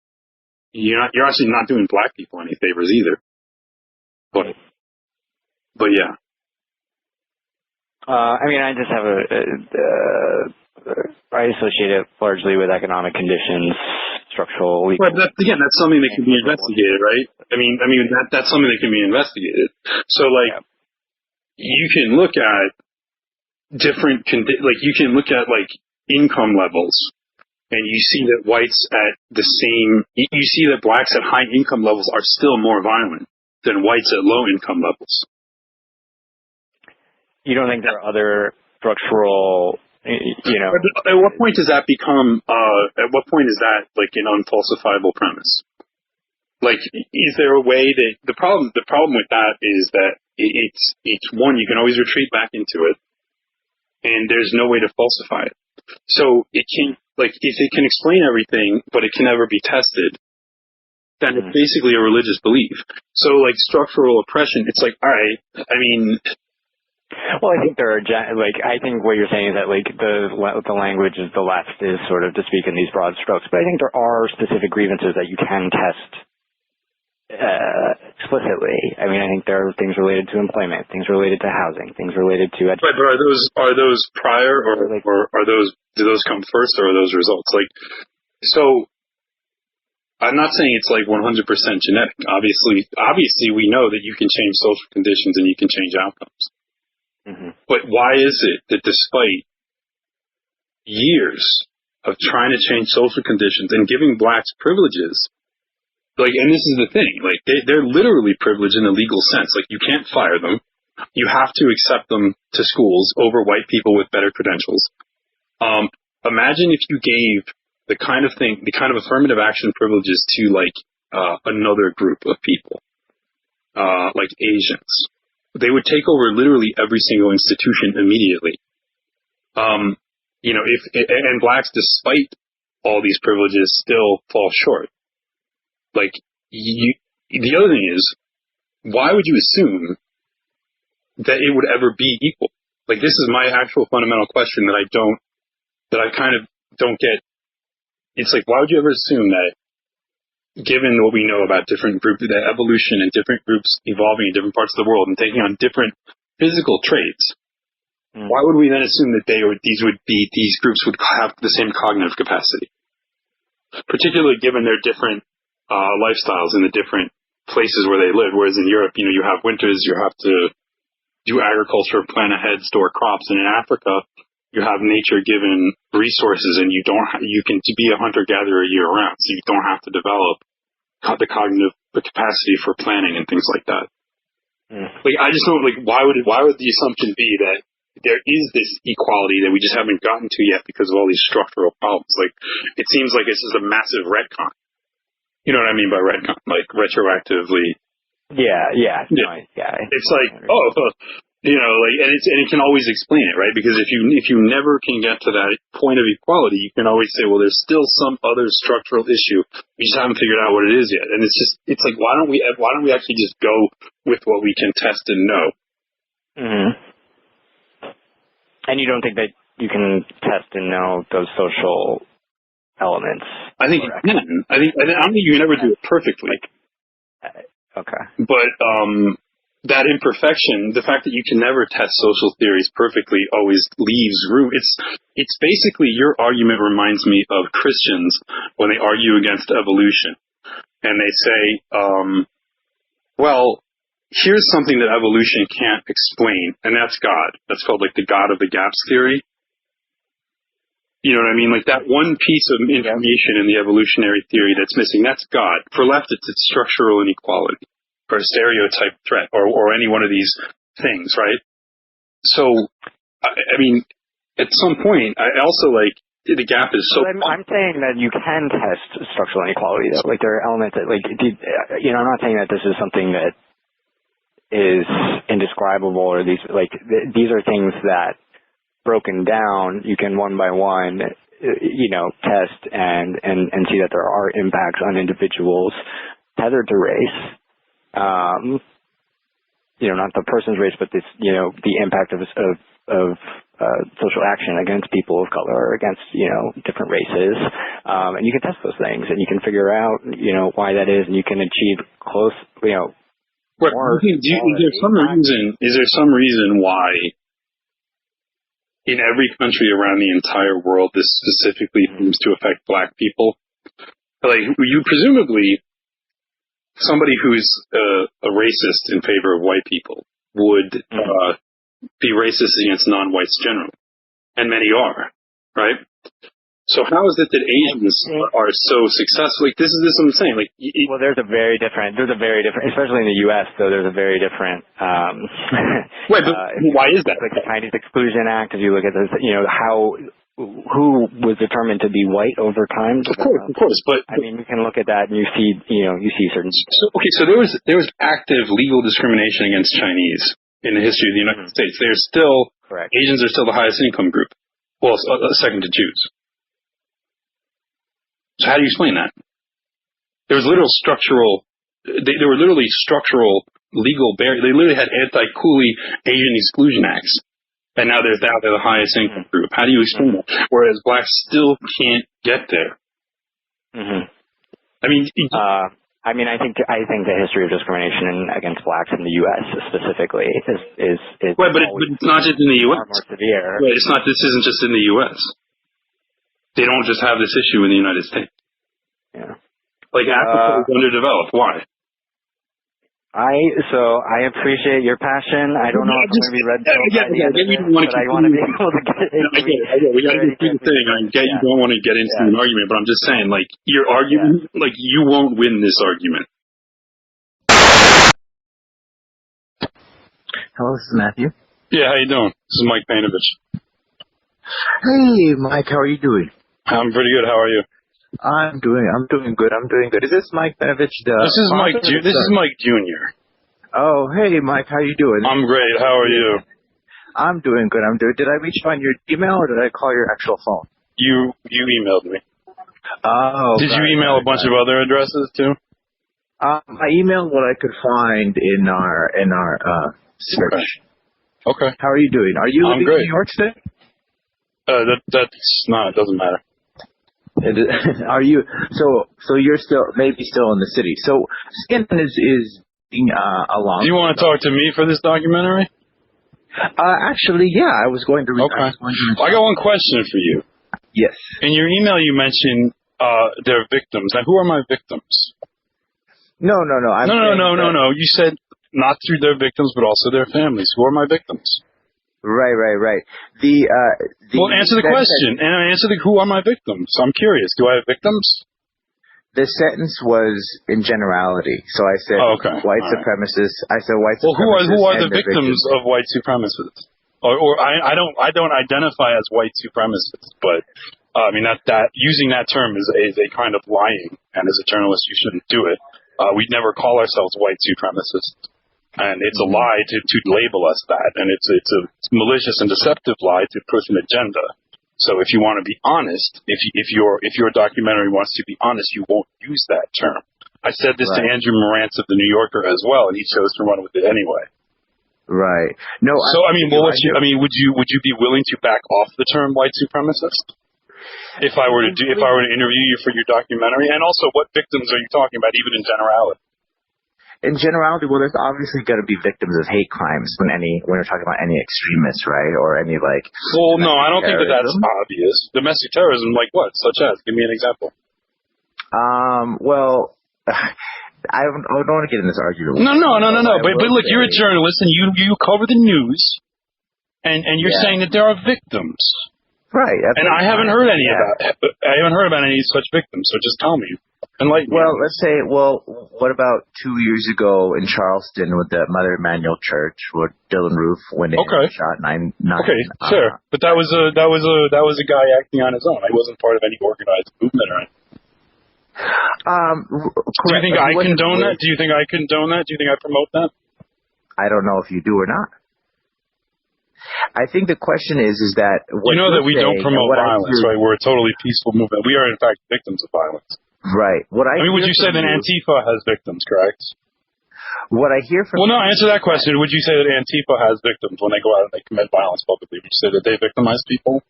you're actually not doing black people any favors either. But yeah. I mean, I just have I associate it largely with economic conditions, structural. But that's something that can be investigated, right? I mean, that's something that can be investigated. So, like, you can look at different, you can look at, like, income levels, and you see that whites at you see that blacks at high income levels are still more violent than whites at low income levels. You don't think there are other structural, At what point does that become, like an unfalsifiable premise? Like, is there a way that, the problem with that is that it's one, you can always retreat back into it, and there's no way to falsify it. So it can, like, if it can explain everything, but it can never be tested, then it's basically a religious belief. So, like, structural oppression, it's like, all right, I mean, well, I think I think what you're saying is that, like, the language of the left is sort of to speak in these broad strokes, but I think there are specific grievances that you can test explicitly. I mean, I think there are things related to employment, things related to housing, things related to education. Right, but are those prior or do those come first, or are those results? Like, so I'm not saying it's like 100% genetic. Obviously we know that you can change social conditions and you can change outcomes. But why is it that despite years of trying to change social conditions and giving blacks privileges, like, and this is the thing, like, they're literally privileged in a legal sense. Like, you can't fire them. You have to accept them to schools over white people with better credentials. Imagine if you gave the kind of affirmative action privileges to, like, another group of people, like Asians. They would take over literally every single institution immediately. And blacks, despite all these privileges, still fall short. Like, the other thing is, why would you assume that it would ever be equal? Like, this is my actual fundamental question that I kind of don't get. It's like, why would you ever assume that, given what we know about different groups, the evolution and different groups evolving in different parts of the world and taking on different physical traits, why would we then assume that these groups would have the same cognitive capacity? Particularly given their different lifestyles in the different places where they live. Whereas in Europe, you have winters, you have to do agriculture, plan ahead, store crops, and in Africa, you have nature-given resources, and you can be a hunter-gatherer year-round, so you don't have to develop the cognitive capacity for planning and things like that. Like, I just don't, like, why would the assumption be that there is this equality that we just haven't gotten to yet because of all these structural problems? Like, it seems like this is a massive retcon. You know what I mean by retcon? Like, retroactively. Yeah. It's like, and it can always explain it, right? Because if you never can get to that point of equality, you can always say, well, there's still some other structural issue. We just haven't figured out what it is yet. And it's like, why don't we actually just go with what we can test and know? Mm-hmm. And you don't think that you can test and know those social elements? I think you can. I don't think you can ever do it perfectly. Okay. But that imperfection, the fact that you can never test social theories perfectly, always leaves room. It's basically, your argument reminds me of Christians when they argue against evolution. And they say, well, here's something that evolution can't explain, and that's God. That's called like the God of the gaps theory. You know what I mean? Like that one piece of information in the evolutionary theory that's missing, that's God. For leftists, it's structural inequality, or a stereotype threat, or any one of these things, right? So, I mean, at some point, I also like, the gap is so... I'm saying that you can test structural inequality, though. Like, there are elements that, like, I'm not saying that this is something that is indescribable, or these are things that, broken down, you can one by one, test and see that there are impacts on individuals tethered to race. Not the person's race, but this, the impact of social action against people of color or against, different races. And you can test those things, and you can figure out, why that is, and you can achieve close, more. Is there some reason why in every country around the entire world this specifically seems to affect black people? Like, you presumably, somebody who's a racist in favor of white people would be racist against non-whites generally, and many are, right? So how is it that Asians are so successful? Like, this is what I'm saying. Like, well, there's a very different, especially in the U.S. though. There's a very different. Wait, but why is that? Like the Chinese Exclusion Act. As you look at this, who was determined to be white over time. Of course, but I mean, you can look at that and you see certain. So there was active legal discrimination against Chinese in the history of the United States. They're still correct. Asians are still the highest income group. Well, second to Jews. So how do you explain that? There was literal structural, there were literally structural legal barriers. They literally had anti-coolie Asian exclusion acts. And now they're the highest income group. How do you explain that? Whereas blacks still can't get there. Mm-hmm. I mean, I think the history of discrimination against blacks in the U.S. specifically is right, but it's not just in the U.S. More severe. Right, this isn't just in the U.S. They don't just have this issue in the United States. Yeah. Like, Africa is underdeveloped. Why? I appreciate your passion. I don't know if I'm going to be read to but I want to be able to get it. I get it. We got to do the thing. I get you don't want to get into an argument, but I'm just saying, like, your argument, like, you won't win this argument. Hello, this is Matthew. Yeah, how you doing? This is Mike Peinovich. Hey, Mike, how are you doing? I'm pretty good. How are you? I'm doing good. Is this Mike Peinovich? This is Mike Jr. Oh, hey, Mike, how you doing? I'm great. How are you? I'm doing good. Did I reach you on your email, or did I call your actual phone? You emailed me. Oh. Did you email a bunch of other addresses too? I emailed what I could find in our search. Okay. How are you doing? Are you living in New York State? That's not. It doesn't matter. Are you? So you're still in the city. So Skinton is being along. Do you want to talk to me for this documentary? Actually, yeah. I was going to. Okay. I got one question for you. Yes. In your email, you mentioned their victims. Now, who are my victims? No. No. You said not through their victims, but also their families. Who are my victims? Right. Well, answer the question, and answer who are my victims? I'm curious. Do I have victims? the sentence was in generality. So I said white supremacists. I said white supremacists. Well, who are the victims of white supremacists? Or I don't identify as white supremacist, but I mean that using that term is a kind of lying, and as a journalist, you shouldn't do it. We'd never call ourselves white supremacists, and it's a lie to label us that, and it's a malicious and deceptive lie to push an agenda. So if you want to be honest, if your documentary wants to be honest, you won't use that term. I said this to Andrew Marantz of the New Yorker as well, and he chose to run with it anyway. Right. No. So would you be willing to back off the term white supremacist? If I were to interview you for your documentary, and also what victims are you talking about, even in generality? In generality, well, there's obviously going to be victims of hate crimes when we're talking about any extremists, right? Or any like. Well, no, I don't think that's obvious. Domestic terrorism, like what? Such as? Give me an example. Well, I don't want to get in this argument. No. But look, you're a journalist and you cover the news, and you're saying that there are victims. Right. And I haven't heard any about any such victims. So just tell me. Enlighten me. Well, let's say, what about 2 years ago in Charleston with the Mother Emanuel Church, where Dylan Roof went in and shot nine. Okay, sure. But that was a guy acting on his own. He wasn't part of any organized movement or anything. Do you think I condone that? Do you think I condone that? Do you think I promote that? I don't know if you do or not. I think the question is that you know that we don't promote violence, right? We're a totally peaceful movement. We are in fact victims of violence. Right. Would you say that Antifa has victims, correct? What I hear from answer that question. Would you say that Antifa has victims when they go out and they commit violence publicly? Would you say that they victimize people?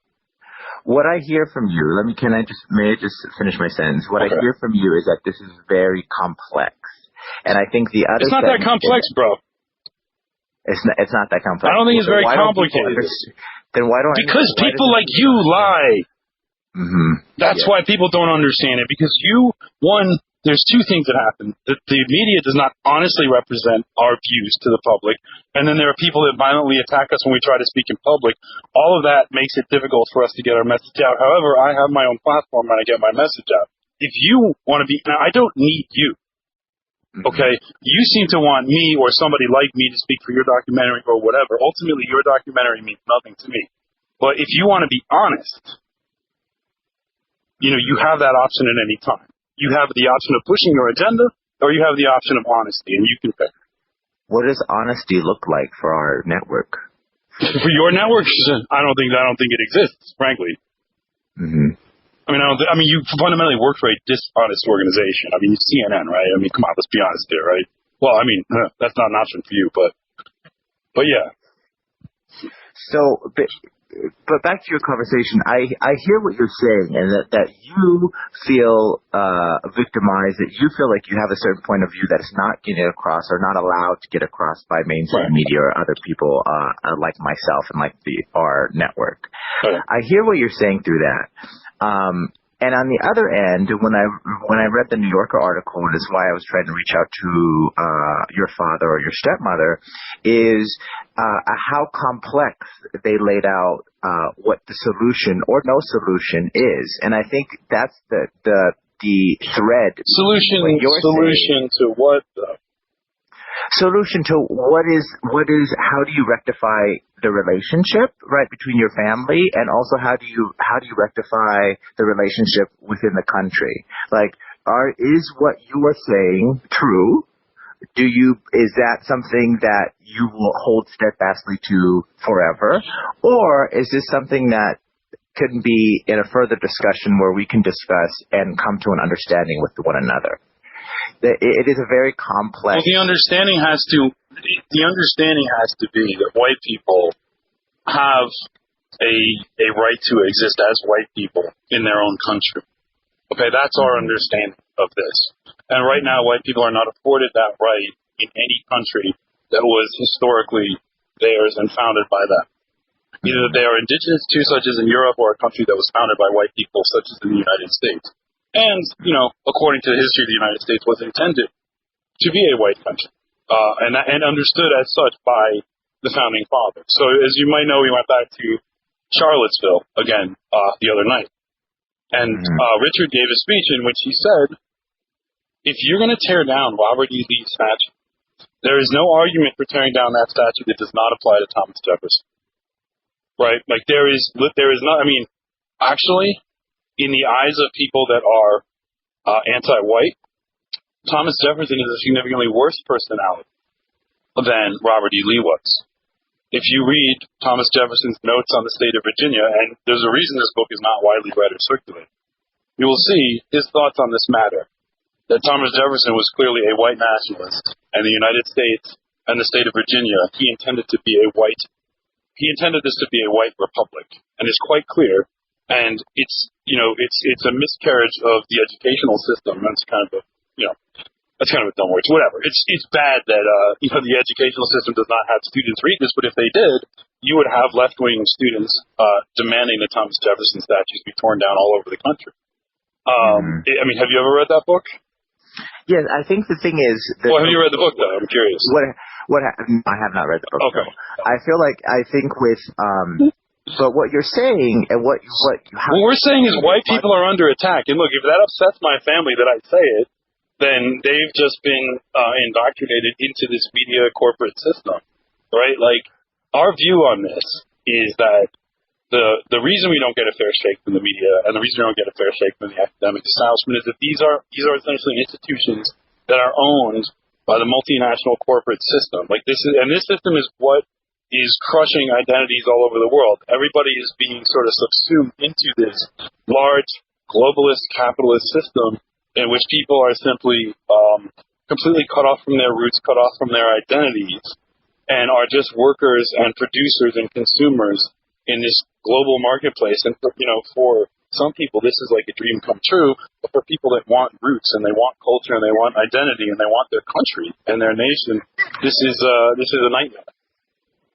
What I hear from you, may I just finish my sentence? What I hear from you is that this is very complex. And I think the other It's not that complex, bro. It's not that complex. I don't think it's very complicated. Then why don't Because people like you lie. Mm-hmm. That's why people don't understand it. Because there's two things that happen. The media does not honestly represent our views to the public. And then there are people that violently attack us when we try to speak in public. All of that makes it difficult for us to get our message out. However, I have my own platform and I get my message out. If you want to now I don't need you. Okay? You seem to want me or somebody like me to speak for your documentary or whatever. Ultimately, your documentary means nothing to me. But if you want to be honest, you have that option at any time. You have the option of pushing your agenda, or you have the option of honesty, and you can pick. What does honesty look like for our network? For your network, I don't think it exists, frankly. Mm-hmm. I mean, you fundamentally work for a dishonest organization. I mean, CNN, right? I mean, come on, let's be honest here, right? Well, I mean, that's not an option for you, but yeah. So, but back to your conversation, I hear what you're saying, and that you feel victimized, that you feel like you have a certain point of view that is not getting across or not allowed to get across by mainstream media or other people like myself and like our network. Right. I hear what you're saying through that. And on the other end, when I read the New Yorker article, and it's why I was trying to reach out to your father or your stepmother, is how complex they laid out what the solution or no solution is. And I think that's the thread. Solution to what, though? Solution to what is how do you rectify the relationship right between your family, and also how do you rectify the relationship within the country? Like, is what you are saying true? Is that something that you will hold steadfastly to forever, or is this something that could be in a further discussion where we can discuss and come to an understanding with one another? It is a very complex. Well, the understanding has to be that white people have a right to exist as white people in their own country. Okay, that's our understanding of this. And right now, white people are not afforded that right in any country that was historically theirs and founded by them. Either they are indigenous to, such as in Europe, or a country that was founded by white people, such as in the United States. And, according to the history of the United States, was intended to be a white country, and understood as such by the founding fathers. So, as you might know, we went back to Charlottesville again the other night, and Richard gave a speech in which he said if you're going to tear down Robert E. Lee's statue, there is no argument for tearing down that statue that does not apply to Thomas Jefferson. Right? Like, there is not, I mean, actually, in the eyes of people that are anti-white, Thomas Jefferson is a significantly worse personality than Robert E. Lee was. If you read Thomas Jefferson's notes on the state of Virginia, and there's a reason this book is not widely read or circulated, you will see his thoughts on this matter. That Thomas Jefferson was clearly a white nationalist, and the United States and the state of Virginia, he intended this to be a white republic, and it's quite clear. And it's a miscarriage of the educational system. That's kind of a dumb word. Whatever. It's bad that the educational system does not have students read this, but if they did, you would have left-wing students demanding that Thomas Jefferson statues be torn down all over the country. I mean, have you ever read that book? Yes, I think the thing is... Well, have you read the book, though? I'm curious. I have not read the book. Okay. I think with... but what you're saying and what we're saying is white people are under attack. And look, if that upsets my family that I say it, then they've just been indoctrinated into this media corporate system, right? Like, our view on this is that the reason we don't get a fair shake from the media and the reason we don't get a fair shake from the academic establishment is that these are essentially institutions that are owned by the multinational corporate system. Like, this system is what is crushing identities all over the world. Everybody is being sort of subsumed into this large globalist capitalist system in which people are simply completely cut off from their roots, cut off from their identities, and are just workers and producers and consumers in this global marketplace. And for some people, this is like a dream come true, but for people that want roots and they want culture and they want identity and they want their country and their nation, this is a nightmare.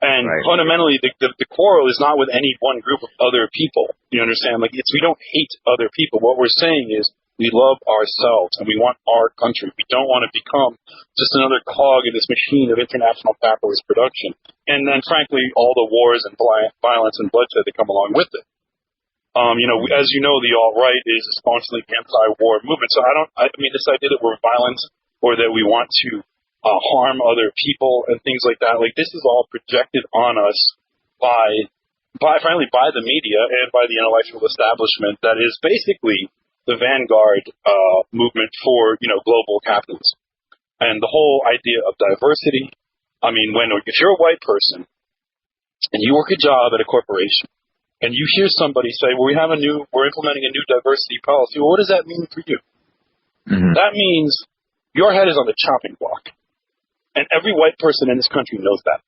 And right. Fundamentally, the quarrel is not with any one group of other people. You understand? Like, we don't hate other people. What we're saying is we love ourselves and we want our country. We don't want to become just another cog in this machine of international capitalist production. And then, frankly, all the wars and violence and bloodshed that come along with it. As you know, the alt-right is a staunchly anti-war movement. So this idea that we're violent or that we want to harm other people and things like that, like, this is all projected on us by the media and by the intellectual establishment that is basically the vanguard movement for global capitalism. And the whole idea of diversity, if you're a white person and you work a job at a corporation and you hear somebody say, well, we're implementing a new diversity policy, well, what does that mean for you? Mm-hmm. That means your head is on the chopping block. And every white person in this country knows that.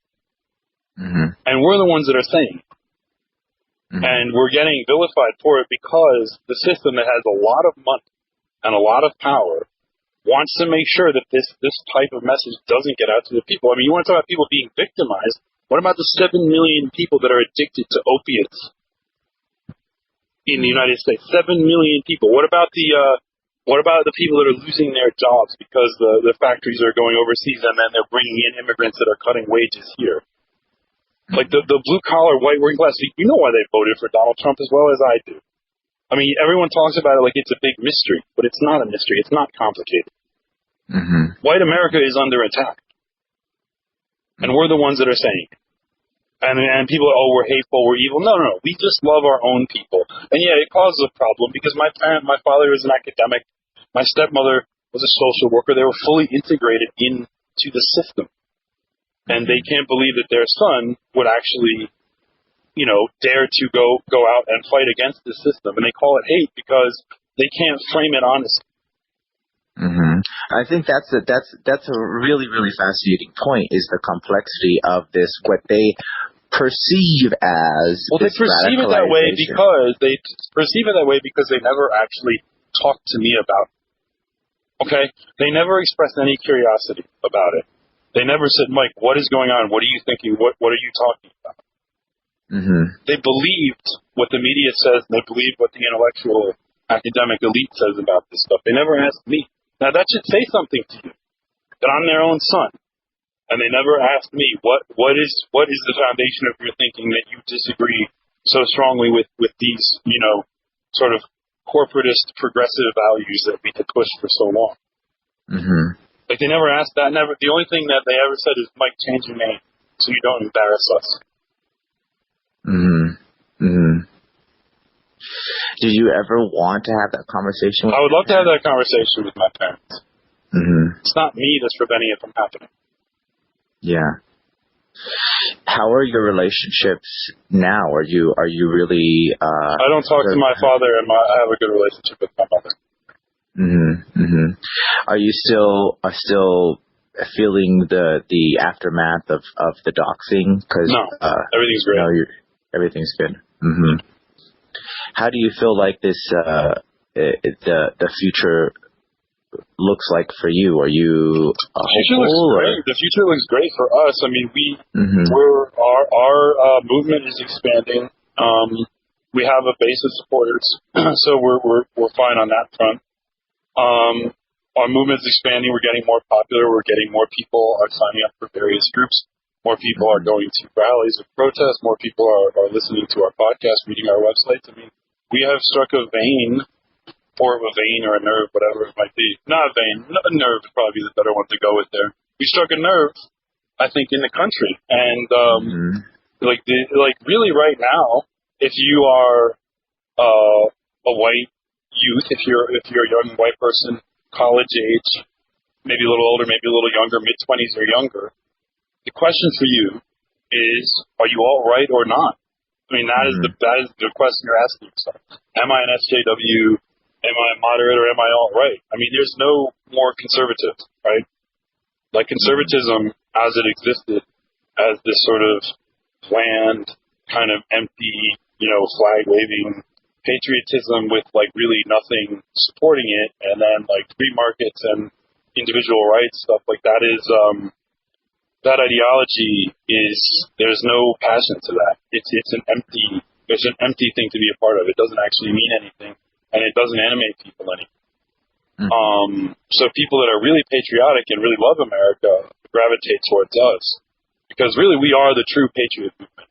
Mm-hmm. And we're the ones that are saying it. Mm-hmm. And we're getting vilified for it because the system that has a lot of money and a lot of power wants to make sure that this type of message doesn't get out to the people. You want to talk about people being victimized. What about the 7 million people that are addicted to opiates in the United States? 7 million people. What about the people that are losing their jobs because the factories are going overseas and then they're bringing in immigrants that are cutting wages here? Like the blue-collar, white working class, you know why they voted for Donald Trump as well as I do. Everyone talks about it like it's a big mystery, but it's not a mystery. It's not complicated. Mm-hmm. White America is under attack. And we're the ones that are saying it. And people are, we're hateful, we're evil. No. We just love our own people. And yeah, it causes a problem because my father is an academic. My stepmother was a social worker. They were fully integrated into the system. And they can't believe that their son would actually, dare to go out and fight against the system. And they call it hate because they can't frame it honestly. Mm-hmm. I think that's a really, really fascinating point, is the complexity of this, what they perceive as. Well, they perceive it that way because they never actually talked to me about it. Okay? They never expressed any curiosity about it. They never said, Mike, what is going on? What are you thinking? What are you talking about? Mm-hmm. They believed what the media says, and they believed what the intellectual academic elite says about this stuff. They never asked me. Now, that should say something to you, that I'm their own son. And they never asked me, what is the foundation of your thinking that you disagree so strongly with these, sort of corporatist progressive values that we had pushed for so long? Mm-hmm. Like, they never asked that. Never. The only thing that they ever said is, Mike, change your name so you don't embarrass us. Mm-hmm. Mm-hmm. Did you ever want to have that conversation with I would love to have that conversation with my parents. Mm-hmm. It's not me that's preventing it from happening. Yeah. How are your relationships now? Are you really? I don't talk to my father, and I have a good relationship with my mother. Mm-hmm. Mm-hmm. Are you still feeling the aftermath of the doxing? No, everything's great. No, everything's good. Mm-hmm. How do you feel like this the future looks like for you? Are you hopeful? The future looks great for us. I mean, our movement is expanding. We have a base of supporters, so we're fine on that front. Our movement is expanding. We're getting more popular. We're getting more people are signing up for various groups. More people are going to rallies and protests. More people are listening to our podcast, reading our websites. I mean, we have struck a vein, or a vein or a nerve, whatever it might be. Not a vein. A nerve would probably be the better one to go with there. We struck a nerve, I think, in the country. And, really right now, if you are a white youth, if you're a young white person, college age, maybe a little older, maybe a little younger, mid-20s or younger, the question for you is, are you all right or not? I mean, that is the question you're asking yourself. Am I an SJW? Am I moderate or am I all right? I mean, there's no more conservative, right? Like, conservatism, as it existed, as this sort of bland, kind of empty, flag-waving patriotism with, like, really nothing supporting it, and then, like, free markets and individual rights, stuff like that is, that ideology is, there's no passion to that. It's an empty thing to be a part of. It doesn't actually mean anything, and it doesn't animate people anymore. So people that are really patriotic and really love America gravitate towards us, because really we are the true patriot movement,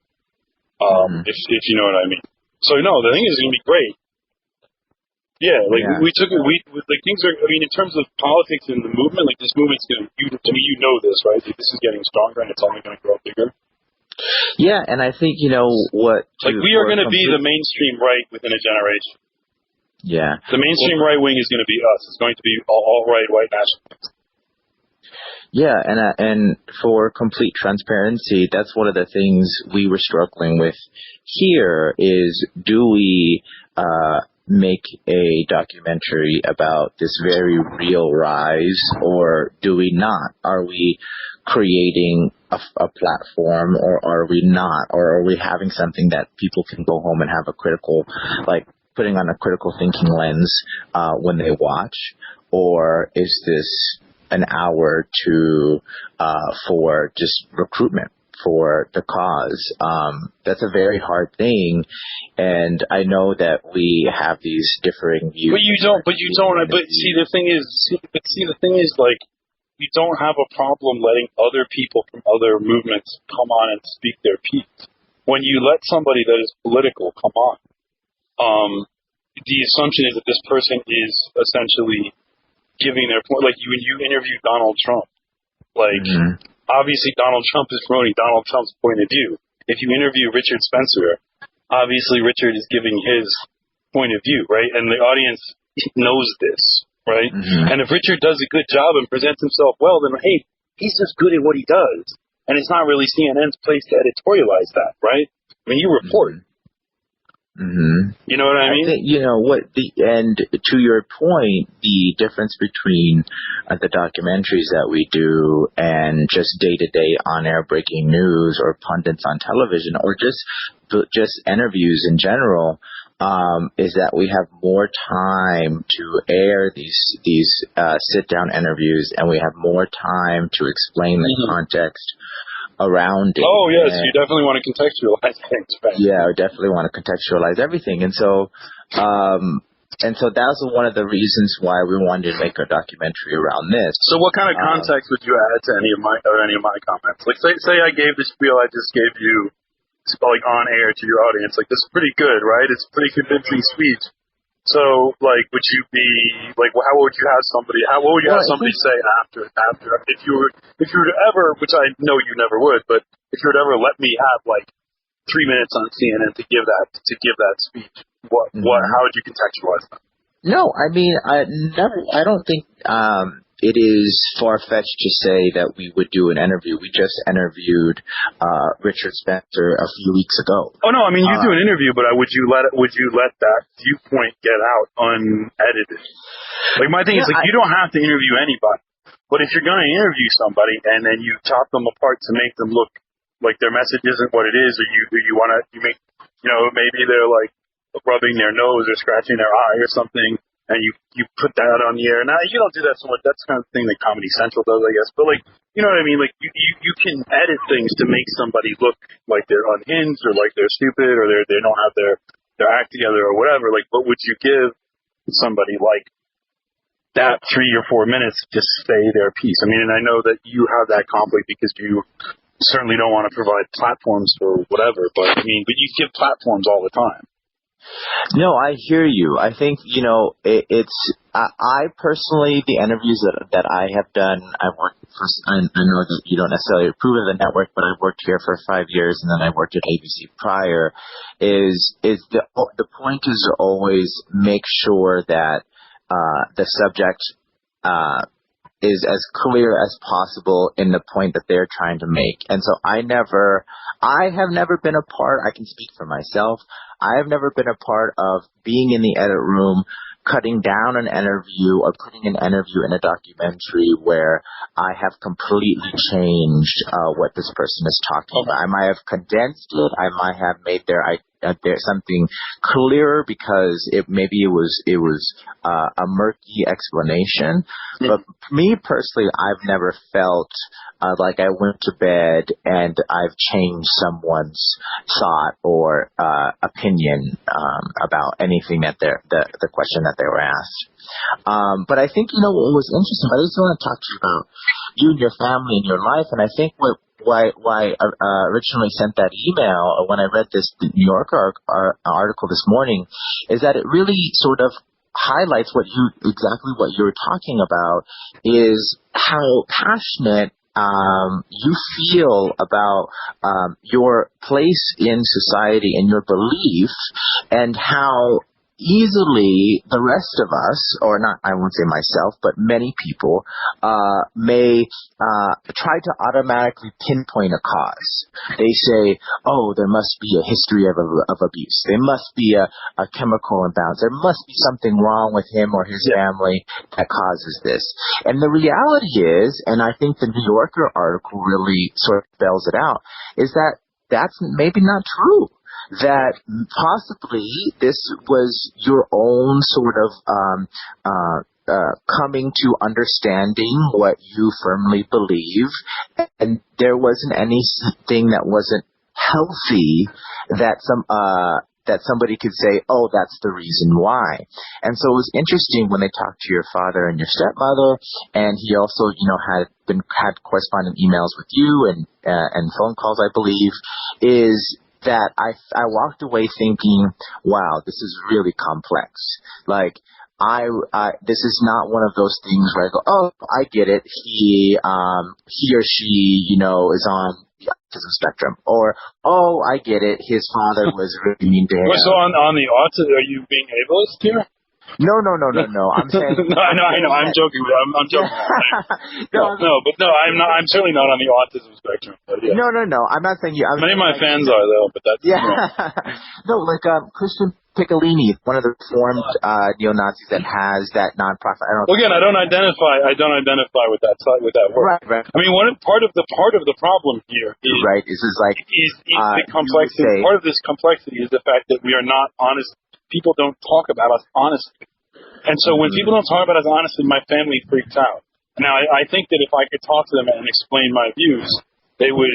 if you know what I mean. So no, the thing is going to be great. Yeah, we took it. Things are. I mean, in terms of politics and the movement, like, this movement's going to. You know this, right? Like, this is getting stronger, and it's only going to grow bigger. Yeah, and I think what. Like, we are going to be the mainstream right within a generation. Yeah. The mainstream right wing is going to be us. It's going to be all right white nationalists. Yeah, and for complete transparency, that's one of the things we were struggling with here is, do we make a documentary about this very real rise, or do we not? Are we creating a platform, or are we not? Or are we having something that people can go home and have a critical, like, putting on a critical thinking lens when they watch? Or is this an hour for just recruitment for the cause? That's a very hard thing, and I know that we have these differing views. But see, the thing is, like, you don't have a problem letting other people from other movements come on and speak their piece. When you let somebody that is political come on, the assumption is that this person is essentially giving their point. Like, when you interview Donald Trump, like, obviously Donald Trump is promoting Donald Trump's point of view. If you interview Richard Spencer, obviously Richard is giving his point of view, right? And the audience knows this, right? And if Richard does a good job and presents himself well, then, hey, he's just good at what he does. And it's not really CNN's place to editorialize that, right? I mean, you report. You know what I mean? I think, and to your point, the difference between the documentaries that we do and just day-to-day on-air breaking news or pundits on television, or just interviews in general, is that we have more time to air these sit-down interviews, and we have more time to explain the context around it. Oh, yes, you definitely want to contextualize things, right? Yeah, I definitely want to contextualize everything. And so that's one of the reasons why we wanted to make a documentary around this. So what kind of context would you add to any of my comments? Like, say I gave the spiel I just gave you, like, on air to your audience. Like, this is pretty good, right? It's a pretty convincing speech. So, like, would you be like, how would you have somebody? What would you have somebody say after if you were to ever, which I know you never would, but if you were to ever let me have like 3 minutes on CNN to give that speech, what how would you contextualize that? No, I mean, I don't think it is far-fetched to say that we would do an interview. We just interviewed Richard Spencer a few weeks ago. Oh no, I mean you do an interview, but would you let that viewpoint get out unedited? Like my thing is like you don't have to interview anybody, but if you're going to interview somebody and then you chop them apart to make them look like their message isn't what it is, or you want to make maybe they're like rubbing their nose or scratching their eye or something, and you put that on the air. Now, you don't do that so much. That's the kind of thing that Comedy Central does, I guess. But, like, you know what I mean? Like, you can edit things to make somebody look like they're unhinged or like they're stupid or they don't have their act together or whatever. Like, what would you give somebody like that 3 or 4 minutes to say their piece? I mean, and I know that you have that conflict because you certainly don't want to provide platforms for whatever. But, I mean, but you give platforms all the time. No, I hear you. I think, I personally, the interviews that I have done, I've worked for, I know that you don't necessarily approve of the network, but I've worked here for 5 years and then I worked at ABC prior, is the point is to always make sure that, the subject, is as clear as possible in the point that they're trying to make. And so I have never been a part, I can speak for myself, I have never been a part of being in the edit room, cutting down an interview or putting an interview in a documentary where I have completely changed what this person is talking about. I might have condensed it. I might have made there something clearer because it was a murky explanation. But me personally, I've never felt like I went to bed and I've changed someone's thought or opinion about anything that the question that they were asked. But I think what was interesting. I just want to talk to you about you and your family and your life. And I think why I originally sent that email when I read this New Yorker article this morning is that it really sort of highlights exactly what you were talking about, is how passionate you feel about your place in society and your belief, and how easily the rest of us, or not, I won't say myself, but many people may try to automatically pinpoint a cause. They say, oh, there must be a history of abuse. There must be a chemical imbalance. There must be something wrong with him or his family that causes this. And the reality is, and I think the New Yorker article really sort of spells it out, is that that's maybe not true. That possibly this was your own sort of coming to understanding what you firmly believe, and there wasn't anything that wasn't healthy that somebody could say, oh, that's the reason why. And so it was interesting when they talked to your father and your stepmother, and he also, had correspondent emails with you and phone calls, I believe, is that I walked away thinking, wow, this is really complex. Like, this is not one of those things where I go, oh, I get it. He or she, is on the autism spectrum. Or, oh, I get it. His father was really mean to him. So on the autism, are you being ableist here? No. I'm saying. No, I know. I'm joking. I'm joking. I'm not. I'm certainly not on the autism spectrum. But yeah. No. I'm not saying you. Many of my fans are though, but that's No, like Christian Piccolini, one of the reformed neo-Nazis that has that nonprofit. I don't identify with that work. Right. I mean, part of the problem here is the complexity. Part of this complexity is the fact that we are not honest. People don't talk about us honestly. And so when people don't talk about us honestly, my family freaks out. Now, I think that if I could talk to them and explain my views, they would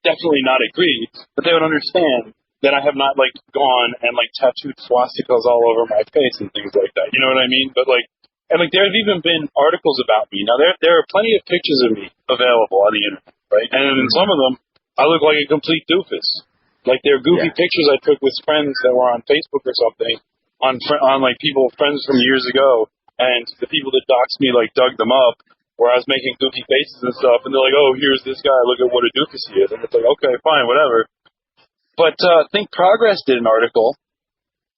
definitely not agree, but they would understand that I have not, gone and, tattooed swastikas all over my face and things like that. You know what I mean? But, there have even been articles about me. Now, there are plenty of pictures of me available on the internet, right? And in some of them, I look like a complete doofus. There are goofy pictures I took with friends that were on Facebook or something, on like people, friends from years ago, and the people that doxed me like dug them up, where I was making goofy faces and stuff, and they're like, oh, here's this guy, look at what a doofus he is. And it's like, okay, fine, whatever. But Think Progress did an article,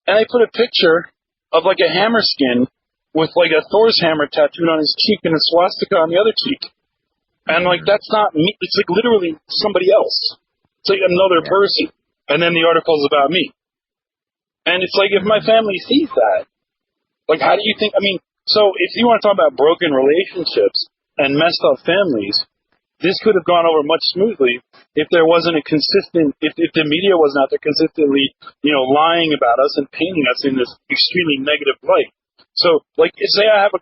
and they put a picture of like a hammer skin with like a Thor's hammer tattooed on his cheek and a swastika on the other cheek. And like, that's not me. It's like literally somebody else. It's like another person. And then the article's about me. And it's like, if my family sees that, like, how do you think, I mean, so if you want to talk about broken relationships and messed up families, this could have gone over much smoothly if there wasn't a consistent, if the media wasn't out there consistently, lying about us and painting us in this extremely negative light. So, like, say I have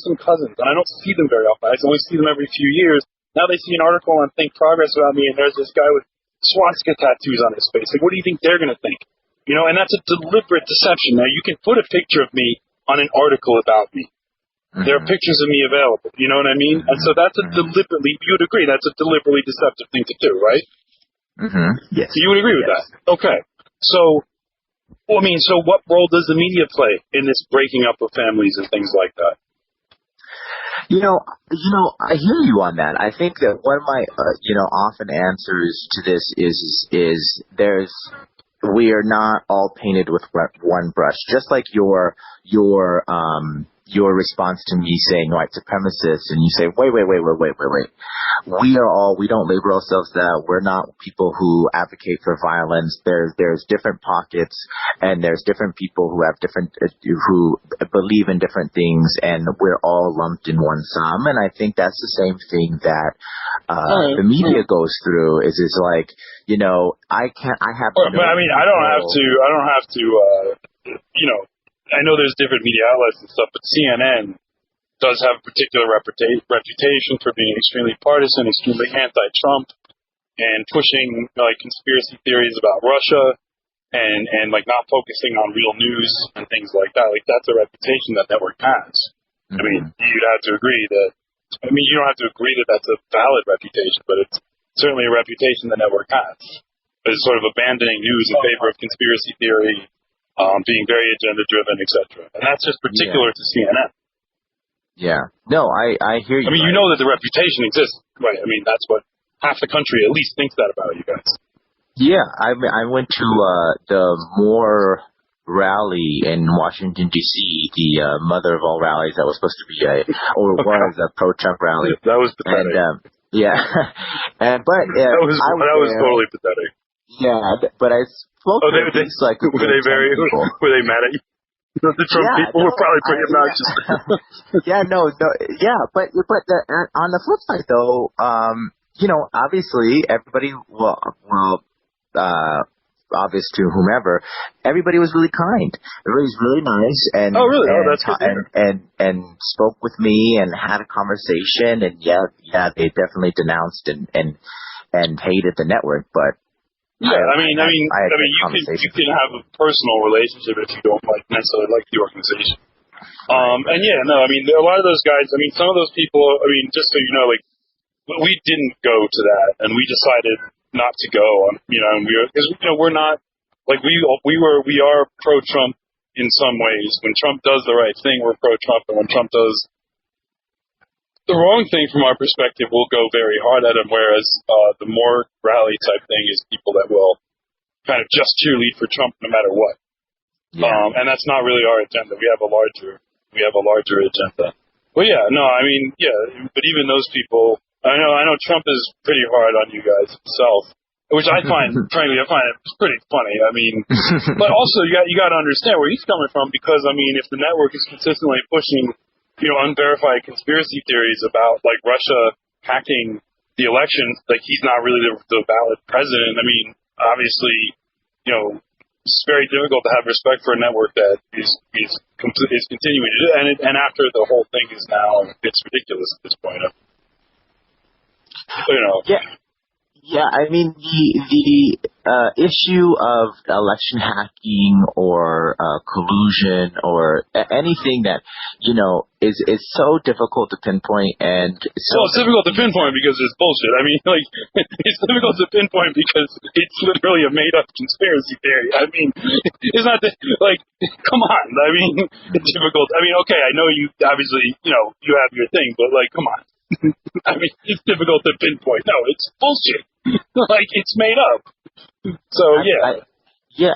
some cousins, and I don't see them very often. I only see them every few years. Now they see an article on Think Progress about me, and there's this guy with swastika tattoos on his face. Like, what do you think they're going to think? And that's a deliberate deception. Now, you can put a picture of me on an article about me. Mm-hmm. There are pictures of me available. You know what I mean? Mm-hmm. And so that's a deliberately, you would agree, that's a deliberately deceptive thing to do, right? Mm-hmm. Yes. So you would agree with that? Okay. So what role does the media play in this breaking up of families and things like that? I hear you on that. I think that one of my, often answers to this is we are not all painted with one brush. Just like your response to me saying white supremacist, and you say, wait. We don't label ourselves that. We're not people who advocate for violence. There's different pockets, and there's different people who have who believe in different things, and we're all lumped in one sum. And I think that's the same thing that the media goes through. Is like, I have. But I mean, I don't have to. I know there's different media outlets and stuff, but CNN does have a particular reputation for being extremely partisan, extremely anti-Trump, and pushing like conspiracy theories about Russia, and like not focusing on real news and things like that. Like, that's a reputation that network has. Mm-hmm. I mean, you'd have to agree that. I mean, you don't have to agree that that's a valid reputation, but it's certainly a reputation the network has. It's sort of abandoning news in favor of conspiracy theory, being very agenda-driven, etc. And that's just particular to CNN. Yeah. No, I hear you. I mean, you know that the reputation exists, right? I mean, that's what half the country at least thinks that about you guys. Yeah, I went to the Moore rally in Washington, D.C., the mother of all rallies that was supposed to be was a pro-Trump rally. That was pathetic. And, that was totally pathetic. Yeah, but I spoke to were they mad at you? The Trump people were probably pretty obnoxious. But on the flip side, though, obviously everybody, obvious to whomever, everybody was really kind. Everybody was really nice, and that's good. And spoke with me and had a conversation, and they definitely denounced and hated the network, but. Yeah, I mean, you can have a personal relationship if you don't necessarily like the organization. A lot of those guys, some of those people, just so you know, like, we didn't go to that, and we decided not to go. We're not, like, we are pro-Trump in some ways. When Trump does the right thing, we're pro-Trump, and when Trump does the wrong thing from our perspective, we'll go very hard at him, whereas the more rally type thing is people that will kind of just cheerlead for Trump no matter what. Yeah. And that's not really our agenda. We have a larger agenda. But but even those people, I know Trump is pretty hard on you guys himself, which I find, frankly, I find it pretty funny. But also you got to understand where he's coming from, because if the network is consistently pushing unverified conspiracy theories about, like, Russia hacking the elections, like, he's not really the valid president. Obviously, it's very difficult to have respect for a network that is continuing to do it. And after the whole thing is now, it's ridiculous at this point. Yeah, I mean the issue of election hacking or collusion or anything that is so difficult to pinpoint, and well, it's difficult to pinpoint because it's bullshit. I mean, like it's difficult to pinpoint because it's literally a made-up conspiracy theory. I mean, it's not like come on. I mean, it's difficult. I mean, okay, I know you obviously you have your thing, but like come on. I mean, it's difficult to pinpoint. No, it's bullshit. Like, it's made up. So, yeah.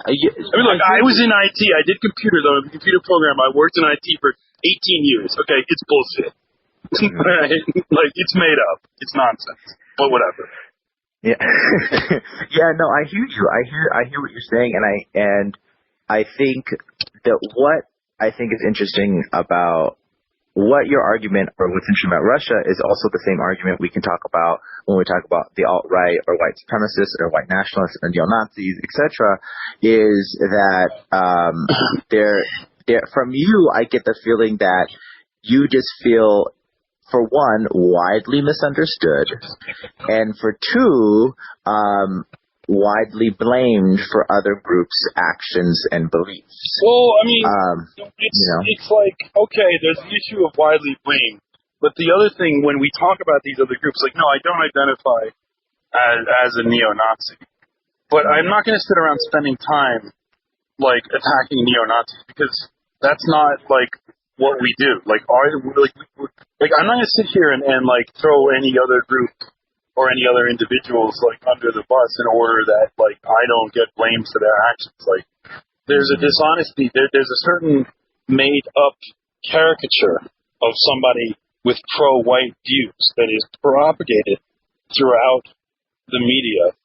I mean, look, I was in IT. I did computers. I'm a computer programmer. I worked in IT for 18 years. Okay, it's bullshit. Right? Like, it's made up. It's nonsense. But whatever. Yeah. Yeah, no, I hear you. I hear what you're saying, and I think that what I think is interesting about what your argument or what's interesting about Russia is also the same argument we can talk about when we talk about the alt-right or white supremacists or white nationalists or neo-Nazis, etc., is that from you, I get the feeling that you just feel, for one, widely misunderstood, and for two, widely blamed for other groups' actions and beliefs. Well, I mean, it's like, okay, there's the issue of widely blamed, but the other thing, when we talk about these other groups, like, no, I don't identify as a neo-Nazi, but I'm not going to sit around spending time, like, attacking neo-Nazis, because that's not, like, what we do. Like, I'm not going to sit here and like, throw any other group or any other individuals, like, under the bus in order that, like, I don't get blamed for their actions. Like, there's a dishonesty, there's a certain made-up caricature of somebody with pro-white views that is propagated throughout the media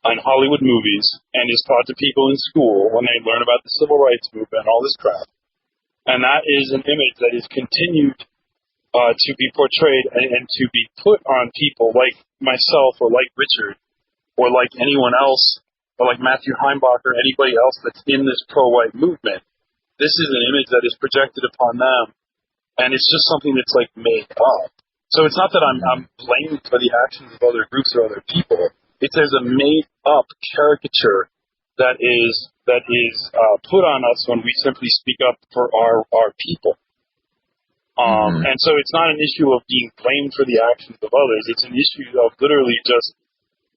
and Hollywood movies and is taught to people in school when they learn about the civil rights movement and all this crap. And that is an image that is continued to be portrayed and to be put on people like myself or like Richard or like anyone else or like Matthew Heimbach or anybody else that's in this pro-white movement. This is an image that is projected upon them, and it's just something that's like made up. So it's not that I'm blamed for the actions of other groups or other people. There's a made up caricature that is put on us when we simply speak up for our people. And so it's not an issue of being blamed for the actions of others. It's an issue of literally just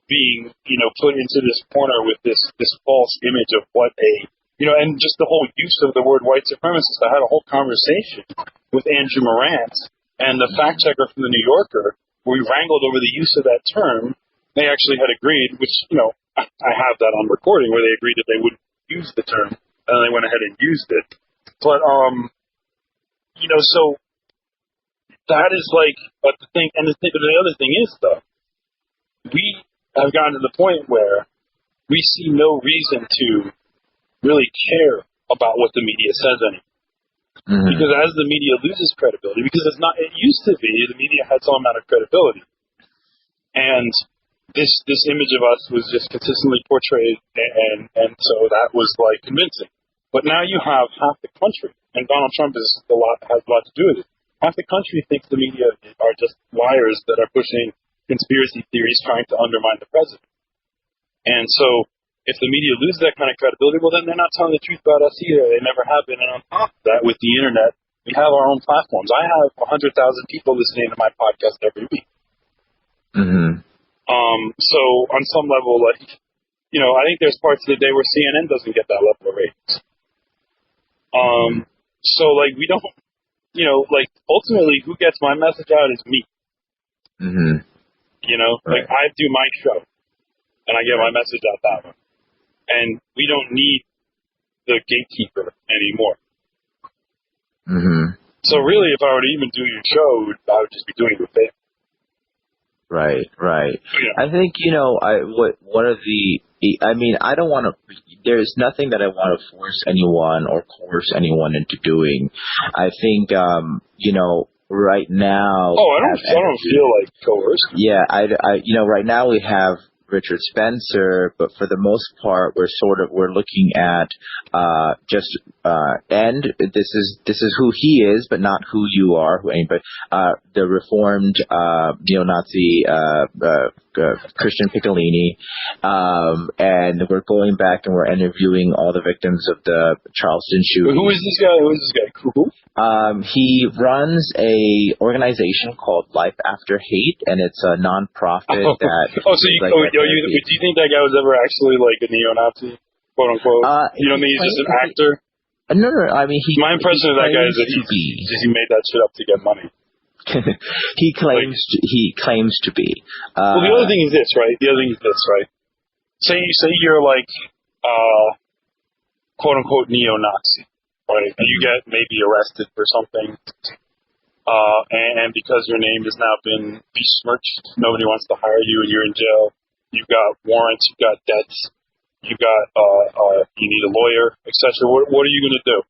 being, put into this corner with this false image of what and just the whole use of the word white supremacist. I had a whole conversation with Andrew Marantz and the fact checker from the New Yorker, where we wrangled over the use of that term. They actually had agreed, which, I have that on recording, where they agreed that they wouldn't use the term, and they went ahead and used it. But, so that is like, but the thing, and the other thing is, though, we have gotten to the point where we see no reason to really care about what the media says anymore. Because as the media loses credibility, because it used to be the media had some amount of credibility, and this image of us was just consistently portrayed, and so that was like convincing. But now you have half the country, and Donald Trump has a lot to do with it. Half the country thinks the media are just liars that are pushing conspiracy theories trying to undermine the president. And so if the media loses that kind of credibility, well, then they're not telling the truth about us either. They never have been. And on top of that, with the internet, we have our own platforms. I have 100,000 people listening to my podcast every week. So on some level, like, I think there's parts of the day where CNN doesn't get that level of ratings. So like we don't, like ultimately who gets my message out is me. Like I do my show and I get my message out that way. And we don't need the gatekeeper anymore. So really, if I were to even do your show, I would just be doing it with favor. Right. Yeah. I think, I don't want to, there's nothing that I want to force anyone or coerce anyone into doing. I think, right now. Oh, I don't feel like coerced. Yeah, right now we have Richard Spencer, but for the most part, we're looking at and this is who he is, but not who you are, the reformed neo-Nazi Christian Piccolini, and we're going back and we're interviewing all the victims of the Charleston shooting. Who is this guy? Who? He runs a organization called Life After Hate, and it's a nonprofit that. Do you think that guy was ever actually like a neo-Nazi, quote unquote? You don't think he's just an actor? No. I mean, my impression of that guy is that he made that shit up to get money. He claims to be. Well, the other thing is this, right? Say you're like, quote unquote neo-Nazi, right? And you get maybe arrested for something, and because your name has now been besmirched, nobody wants to hire you, and you're in jail. You've got warrants, you've got debts, you need a lawyer, etc. What are you going to do?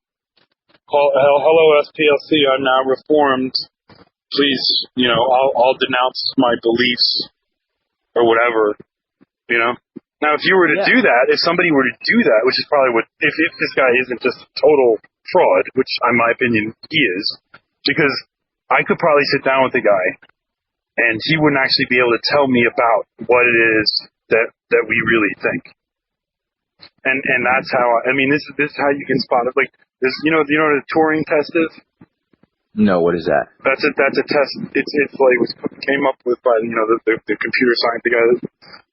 Hello, SPLC. I'm now reformed. Please, I'll denounce my beliefs or whatever, Now, if you were to do that, if somebody were to do that, which is probably what, if this guy isn't just a total fraud, which in my opinion he is, because I could probably sit down with the guy and he wouldn't actually be able to tell me about what it is that we really think. And that's how, this is how you can spot it. Like, this, you know what a Turing test is? No, what is that? That's a test. It's like was came up with by the computer science guy,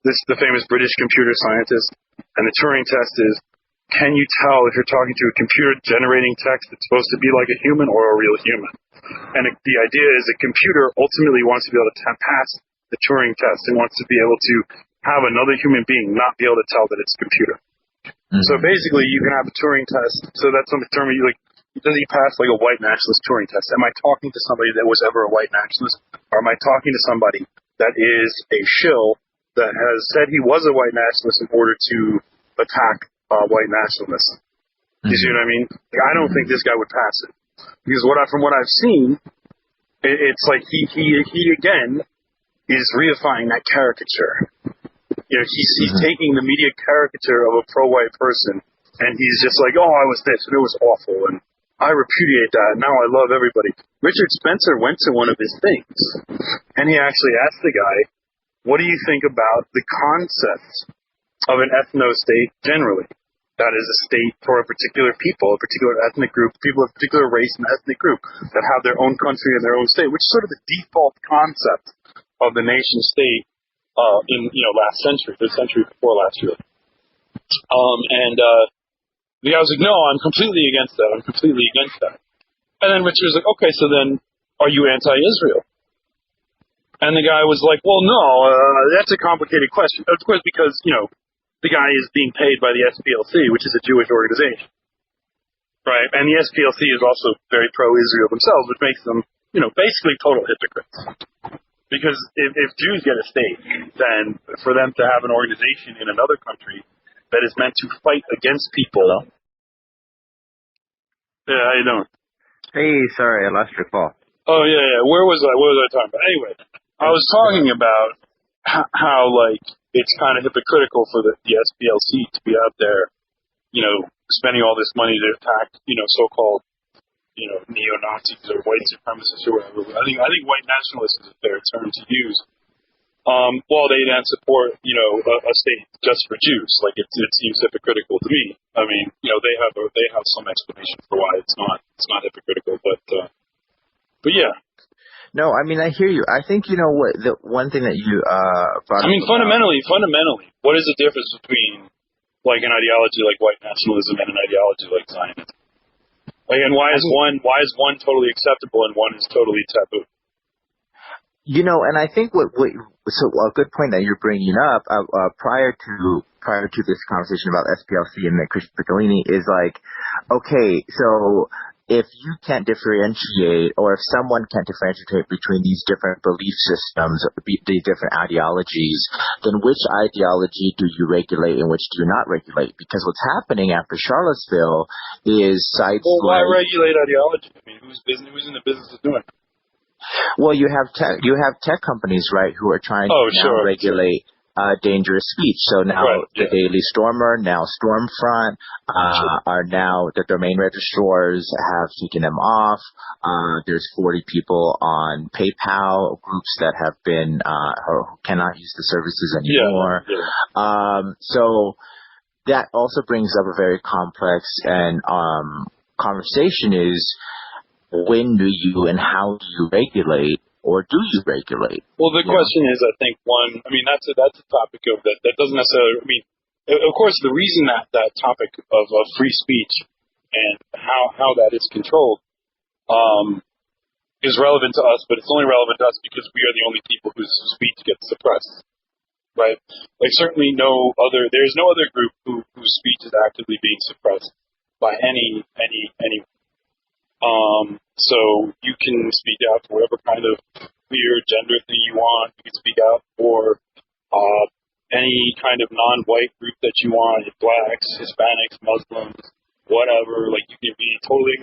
the famous British computer scientist. And the Turing test is, can you tell if you're talking to a computer generating text that's supposed to be like a human or a real human? And the idea is a computer ultimately wants to be able to pass the Turing test and wants to be able to have another human being not be able to tell that it's a computer. Mm-hmm. So basically, you can have a Turing test. So that's some term you like. Does he pass like a white nationalist Turing test? Am I talking to somebody that was ever a white nationalist? Or am I talking to somebody that is a shill that has said he was a white nationalist in order to attack white nationalists? You see what I mean? I don't think this guy would pass it. Because from what I've seen, it's like he again is reifying that caricature. He's taking the media caricature of a pro-white person, and he's just like, oh, I was this, and it was awful, and I repudiate that. Now I love everybody. Richard Spencer went to one of his things, and he actually asked the guy, what do you think about the concept of an ethno-state generally? That is a state for a particular people, a particular ethnic group, people of a particular race and ethnic group that have their own country and their own state, which is sort of the default concept of the nation state in last century, the century before last year. The guy was like, no, I'm completely against that. And then Richard was like, okay, so then are you anti-Israel? And the guy was like, well, no, that's a complicated question. Of course, because, the guy is being paid by the SPLC, which is a Jewish organization. Right? And the SPLC is also very pro-Israel themselves, which makes them, basically total hypocrites. Because if Jews get a state, then for them to have an organization in another country that is meant to fight against people. Hello? Yeah, how you doing? Hey, sorry, I lost your call. Oh, yeah. Where was I talking about? Anyway, I was talking about how, it's kind of hypocritical for the SPLC to be out there, spending all this money to attack, so-called, neo-Nazis or white supremacists or whatever. I think white nationalists is a fair term to use. While they then support, a state just for Jews, it seems hypocritical to me. I mean, they have some explanation for why it's not hypocritical, but yeah. No, I hear you. I think what the one thing that you brought. Fundamentally, what is the difference between an ideology like white nationalism and an ideology like Zionism? And why is one totally acceptable and one is totally taboo? And I think so a good point that you're bringing up prior to this conversation about SPLC and Christian Piccolini is okay, so if you can't differentiate, or if someone can't differentiate between these different belief systems, these different ideologies, then which ideology do you regulate and which do you not regulate? Because what's happening after Charlottesville is sites. Well, why regulate ideology? Who's in the business of doing it? Well, you have tech companies, right, who are trying to regulate dangerous speech. So now the Daily Stormer, now Stormfront, are now the domain registrars have taken them off. There's 40 people on PayPal groups that have been who cannot use the services anymore. So that also brings up a very complex and conversation is, when do you and how do you regulate, or do you regulate? Well, the question is, I think, one, I mean, that's a topic of that doesn't necessarily, I mean, of course, the reason that topic of free speech and how that is controlled is relevant to us, but it's only relevant to us because we are the only people whose speech gets suppressed, right? Like, certainly there's no other group whose speech is actively being suppressed by anyone. So you can speak out for whatever kind of queer gender thing you want. You can speak out for any kind of non-white group that you want, blacks, Hispanics, Muslims, whatever. Like, you can be totally,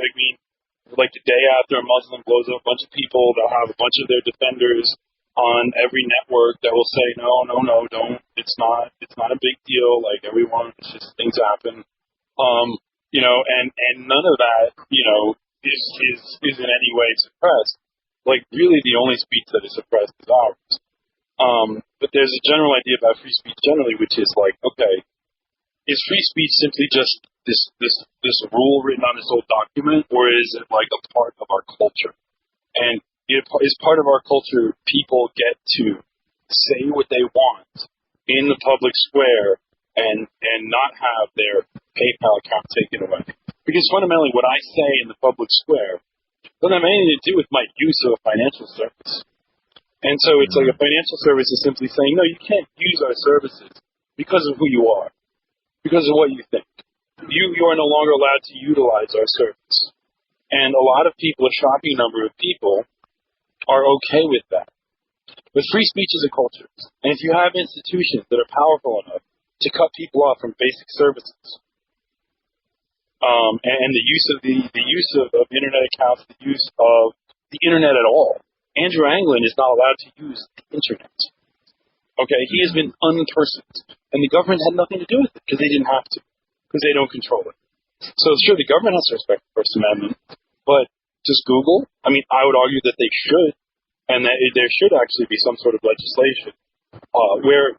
like the day after a Muslim blows up a bunch of people, they'll have a bunch of their defenders on every network that will say, no, don't. It's not a big deal. Like, everyone, it's just things happen. And none of that, is in any way suppressed. Like, really, the only speech that is suppressed is ours. But there's a general idea about free speech generally, which is like, okay, is free speech simply just this rule written on this old document, or is it like a part of our culture? And is part of our culture people get to say what they want in the public square and not have their PayPal account taken away? Because fundamentally, what I say in the public square doesn't have anything to do with my use of a financial service. And so it's like a financial service is simply saying, no, you can't use our services because of who you are, because of what you think. You are no longer allowed to utilize our service. And a lot of people, a shocking number of people, are okay with that. But free speech is a culture. And if you have institutions that are powerful enough to cut people off from basic services, and the use of internet accounts, the use of the internet at all. Andrew Anglin is not allowed to use the internet. Okay, he has been unpersoned, and the government had nothing to do with it because they didn't have to, because they don't control it. So sure, the government has to respect the First Amendment, but just Google. I mean, I would argue that they should, and that there should actually be some sort of legislation where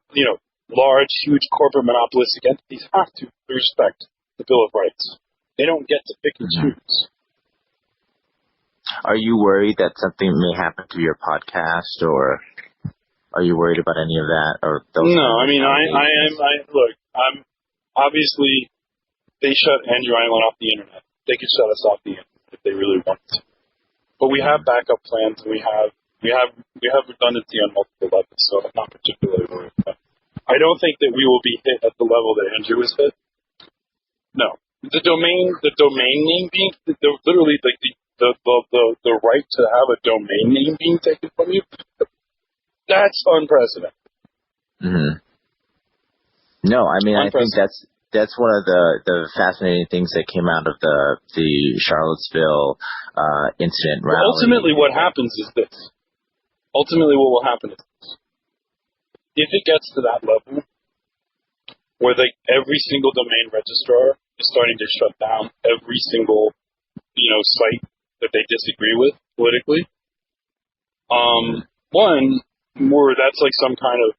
large, huge corporate monopolistic entities have to respect the Bill of Rights. They don't get to pick and choose. Are you worried that something may happen to your podcast, or are you worried about any of that? Or no, I mean, I'm obviously, they shut Andrew Anglin off the internet. They could shut us off the internet if they really wanted to. But we have backup plans, and we have redundancy on multiple levels, so I'm not particularly worried about it. I don't think that we will be hit at the level that Andrew was hit. No. The domain name being literally like the right to have a domain name being taken from you, that's unprecedented. Mm-hmm. No, I mean, I think that's one of the fascinating things that came out of the Charlottesville incident rally. Well, ultimately, what happens is this. Ultimately, what will happen is this. If it gets to that level, where every single domain registrar is starting to shut down every single, site that they disagree with politically. That's like some kind of,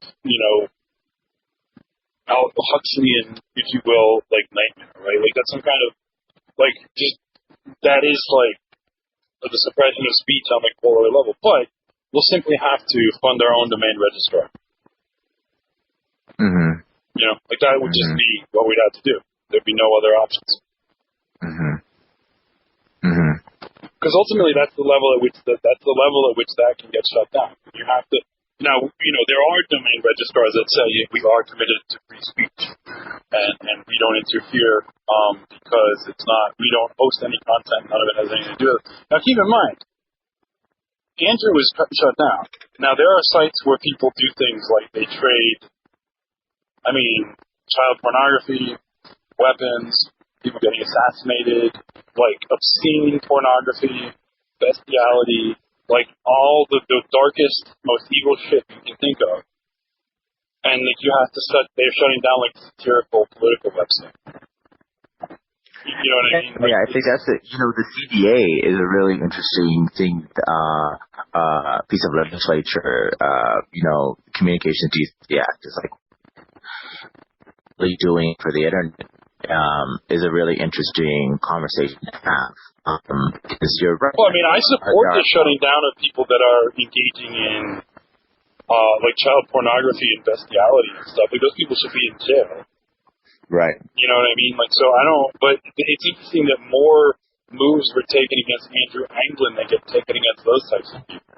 Huxleyan, if you will, like nightmare, right? Like that's some kind of, that is like the suppression of speech on like polar level. But we'll simply have to fund our own domain registrar. Mm-hmm. That would just be what we'd have to do. There'd be no other options. Because ultimately, that's the level at which that can get shut down. You have to now. There are domain registrars that say we are committed to free speech, and we don't interfere because it's not. We don't post any content. None of it has anything to do with it. Now, keep in mind, Andrew was shut down. Now, there are sites where people do things like they trade. Child pornography, weapons, people getting assassinated, like obscene pornography, bestiality, like all the darkest, most evil shit you can think of. and like, you have to they're shutting down like satirical political website. You know what I mean? Like, yeah, I think that's it. You know, the CDA is a really interesting thing, piece of legislature. You know, Communications Decency Act is like really doing for the internet is a really interesting conversation to have. Because you're right. Well, I mean, I support the shutting down of people that are engaging in like child pornography and bestiality and stuff. Like, those people should be in jail. Right. You know what I mean? Like, so I don't, but it's interesting that more moves were taken against Andrew Anglin than get taken against those types of people.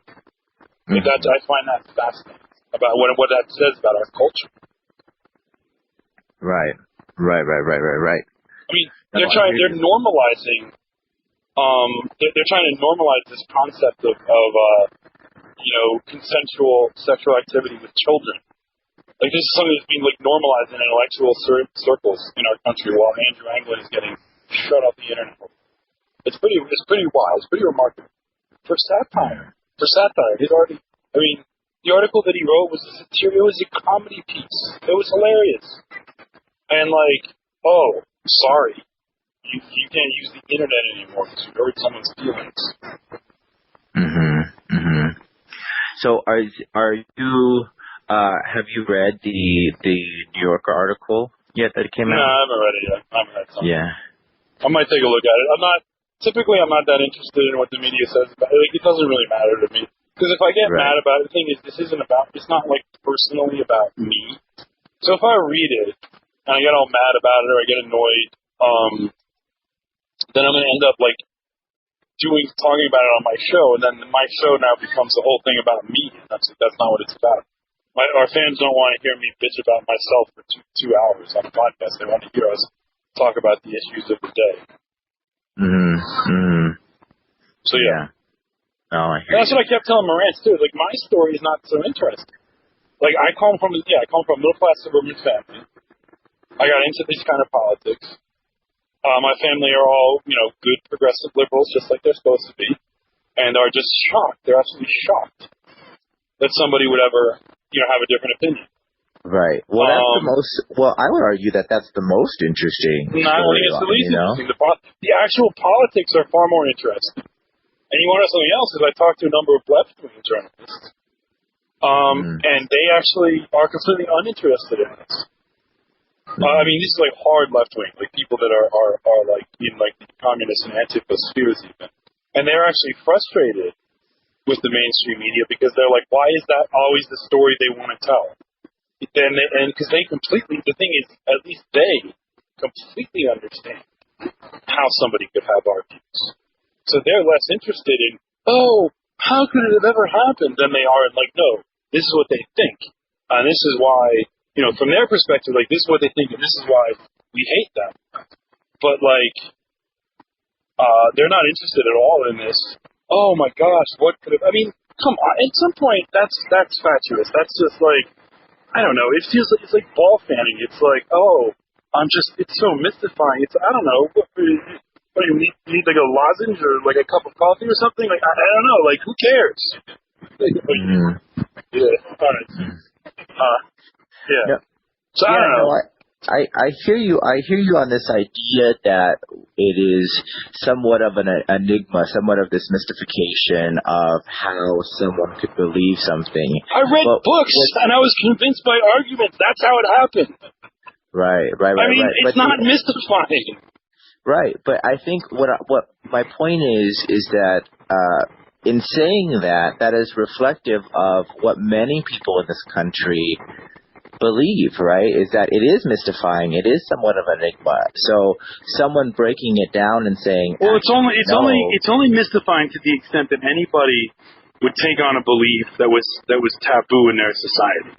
Like, I find that fascinating about what that says about our culture. Right. I mean, they're normalizing, they're trying to normalize this concept of you know, consensual sexual activity with children. Like, this is something that's being like normalized in intellectual circles in our country, while Andrew Anglin is getting shut off the internet. It's pretty wild. It's pretty remarkable for satire. He's already. I mean, the article that he wrote was it was a comedy piece. It was hilarious. And like, oh, sorry, you can't use the internet anymore because you hurt someone's feelings. So are you? Have you read the New Yorker article yet that came out? No, I haven't read it yet. I haven't read something. Yeah. I might take a look at it. I'm not that interested in what the media says about it. Like, it doesn't really matter to me. Because if I get mad about it, the thing is, it's not like personally about me. So if I read it and I get all mad about it or I get annoyed, then I'm going to end up like talking about it on my show, and then my show now becomes the whole thing about me. That's not what it's about. Our fans don't want to hear me bitch about myself for two hours on a podcast. They want to hear us talk about the issues of the day. So yeah. Oh, that's what I kept telling Marantz too. Like, my story is not so interesting. Like, I come from a middle class suburban family. I got into this kind of politics. My family are all, you know, good progressive liberals, just like they're supposed to be, and are just shocked. They're absolutely shocked that somebody would ever, you know, have a different opinion. Right. Well, that's the most. Well, I would argue that that's the most interesting. No, I don't think it's the least interesting. The actual politics are far more interesting. And you want to know something else? Is I talked to a number of left-wing journalists, and they actually are completely uninterested in this. I mean, this is like hard left-wing, like people that are like in like the communist and Antifa spheres even, and they're actually frustrated with the mainstream media because they're like, why is that always the story they want to tell? And because the thing is, at least they completely understand how somebody could have our views. So they're less interested in, oh, how could it have ever happened, than they are in like, no, this is what they think. And this is why, you know, from their perspective, like, this is what they think, and this is why we hate them. But like, they're not interested at all in this. Oh my gosh, what could have, I mean, come on, at some point, that's fatuous. That's just like, I don't know, it feels like, it's like ball fanning. It's like, oh, it's so mystifying. It's, I don't know, what do you need like a lozenge or like a cup of coffee or something? Like, I don't know, like, who cares? Yeah, all right. Yeah. So I don't know. No, I hear you. I hear you on this idea that it is somewhat of an enigma, somewhat of this mystification of how someone could believe something. I read books and I was convinced by arguments. That's how it happened. Right. I mean, it's not mystifying. Right, but I think what my point is that in saying that is reflective of what many people in this country believe, right? Is that it is mystifying. It is somewhat of an enigma. So someone breaking it down and saying, well, it's only mystifying to the extent that anybody would take on a belief that was taboo in their society.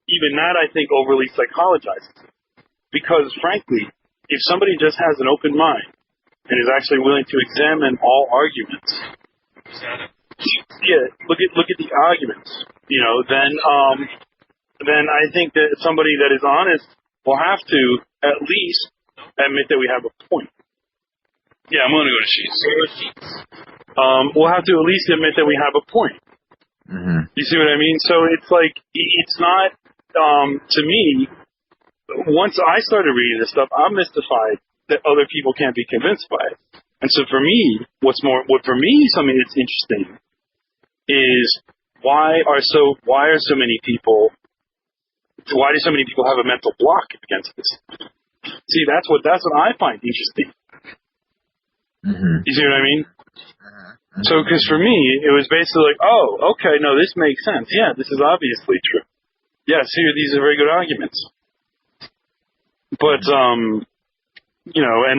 Even that, I think, overly psychologizes it. Because frankly, if somebody just has an open mind and is actually willing to examine all arguments, look at the arguments, you know, then I think that somebody that is honest will have to at least admit that we have a point. Yeah, I'm going to go to Sheets. We'll have to at least admit that we have a point. Mm-hmm. You see what I mean? So it's like, it's not to me, once I started reading this stuff, I'm mystified that other people can't be convinced by it. And so for me, something that's interesting is why do so many people have a mental block against this? See, that's what I find interesting. Mm-hmm. You see what I mean? So, because for me, it was basically like, oh, okay, no, this makes sense. Yeah, this is obviously true. Yes, these are very good arguments. But, and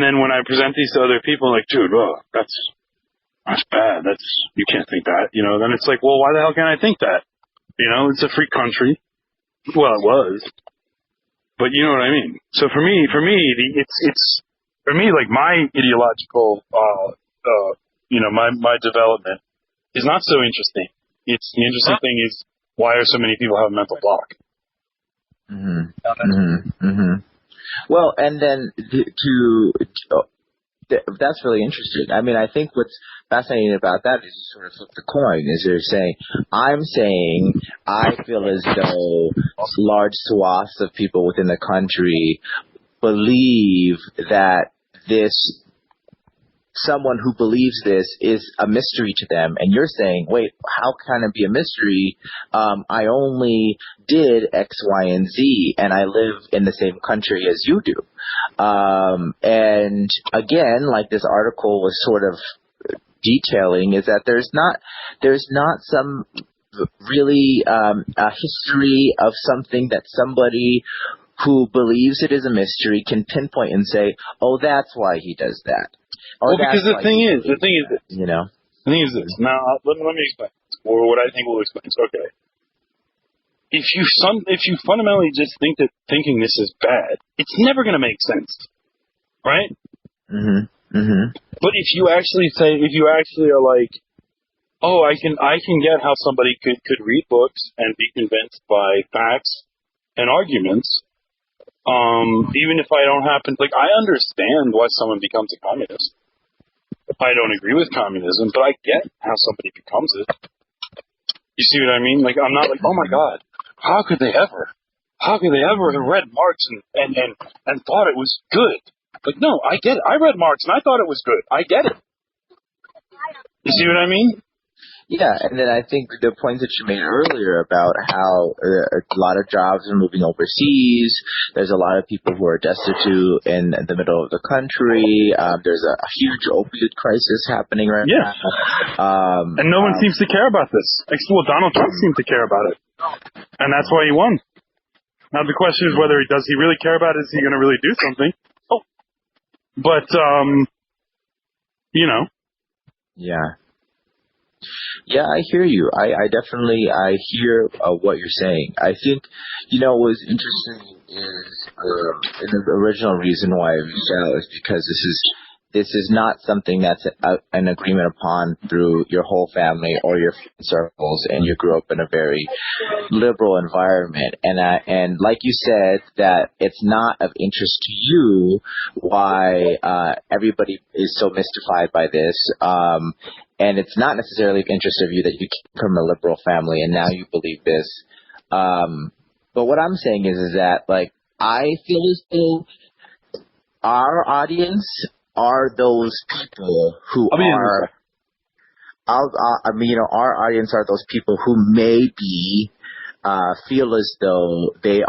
then when I present these to other people, like, dude, that's bad. You can't think that. Then it's like, well, why the hell can't I think that? It's a free country. Well, it was. But you know what I mean? So for me, it's like my ideological, my development is not so interesting. The interesting thing is, why are so many people have a mental block? Mm-hmm. Mm-hmm. Mm-hmm. Well, and then that's really interesting. I mean, I think what's fascinating about that is you sort of flip the coin. Is you're saying, I feel as though large swaths of people within the country believe that someone who believes this is a mystery to them, and you're saying, wait, how can it be a mystery? I only did X, Y, and Z, and I live in the same country as you do. And again, like this article was sort of detailing, is that there's not some really a history of something that somebody who believes it is a mystery can pinpoint and say, oh, that's why he does that. Because the thing is this. The thing is this. Now, let me explain. Or what I think will explain. Okay. If you fundamentally just think that thinking this is bad, it's never going to make sense, right? Mm-hmm. Mm-hmm. But if you actually are like, oh, I can get how somebody could read books and be convinced by facts and arguments, even if I don't I understand why someone becomes a communist. I don't agree with communism, but I get how somebody becomes it. You see what I mean? Like, I'm not like, oh my God, how could they ever have read Marx and thought it was good? Like, no, I get it. I read Marx and I thought it was good. I get it. You see what I mean? Yeah, and then I think the points that you made earlier about how a lot of jobs are moving overseas, there's a lot of people who are destitute in the middle of the country, there's a huge opioid crisis happening right now. And no one seems to care about this. Well, Donald Trump seemed to care about it, and that's why he won. Now the question is whether does he really care about it? Is he going to really do something? Oh, but Yeah. Yeah, I hear you. I definitely hear what you're saying. I think, what was interesting is, and the original reason why I reached out is because this is not something that's an agreement upon through your whole family or your circles, and you grew up in a very liberal environment. And like you said, that it's not of interest to you why everybody is so mystified by this. And it's not necessarily of interest of you that you came from a liberal family and now you believe this. But what I'm saying is that, like, I feel as though our audience are those people who our audience are those people who maybe feel as though they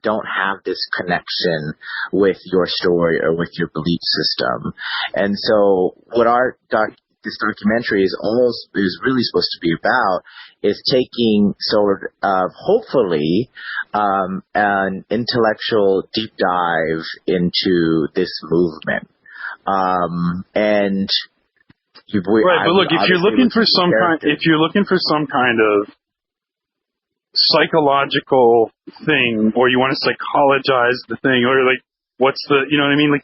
don't have this connection with your story or with your belief system. And so what this documentary is really supposed to be about is taking sort of hopefully an intellectual deep dive into this movement. But look, if you're looking for some kind of psychological thing, or you want to psychologize the thing, or like, what's the, you know what I mean? Like,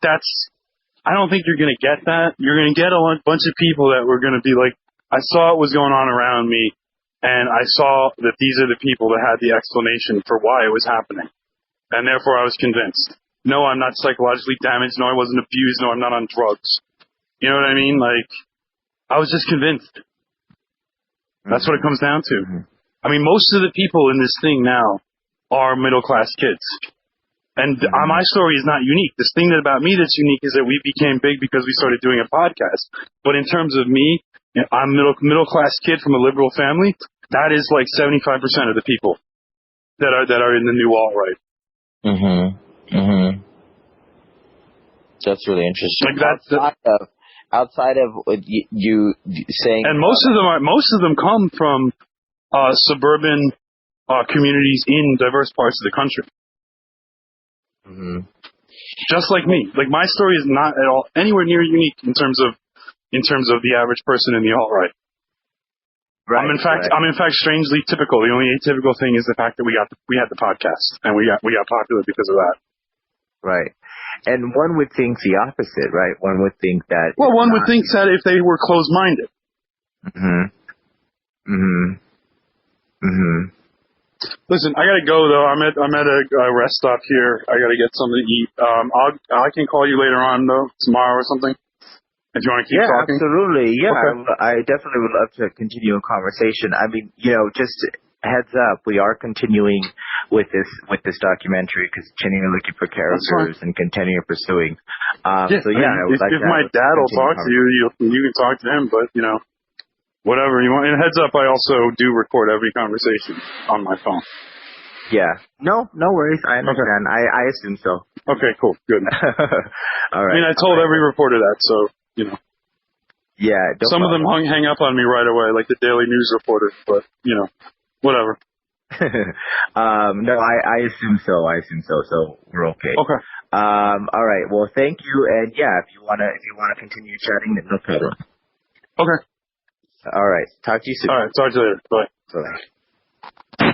I don't think you're going to get that. You're going to get a bunch of people that were going to be like, I saw what was going on around me, and I saw that these are the people that had the explanation for why it was happening. And therefore I was convinced. No, I'm not psychologically damaged. No, I wasn't abused. No, I'm not on drugs. You know what I mean? Like, I was just convinced. That's what it comes down to. I mean, most of the people in this thing now are middle-class kids. And my story is not unique. This thing about me that's unique is that we became big because we started doing a podcast. But in terms of me, I'm middle-class kid from a liberal family. That is like 75% of the people that are in the new alt-right. That's really interesting. Like outside of you saying, and most of them come from suburban communities in diverse parts of the country. Just like me. Like, my story is not at all anywhere near unique in terms of the average person in the alt-right. Right, I'm in fact strangely typical. The only atypical thing is the fact that we had the podcast and we got popular because of that. Right. And one would think the opposite, right? One would think that. Well, one would think that if they were closed-minded. Listen, I gotta go though. I'm at a rest stop here. I gotta get something to eat. I can call you later on though, tomorrow or something. If you want to keep talking. Yeah, absolutely. Yeah, okay. I definitely would love to continue a conversation. I mean, just heads up, we are continuing with this documentary, continuing looking for characters and continuing pursuing. I would like if my dad will talk to you, you can talk to him. But whatever you want. And heads up, I also do record every conversation on my phone. Yeah. No worries. I understand. Okay. I assume so. Okay, cool. Good. All right. I mean, I told every reporter that, so, Yeah. Some of them hang up on me right away, like the Daily News reporter, but, whatever. No, I assume so. So we're okay. Okay. All right. Well, thank you. And yeah, if you wanna continue chatting, then no problem. Okay. All right. Talk to you soon. All right. Talk to you later. Bye. Bye.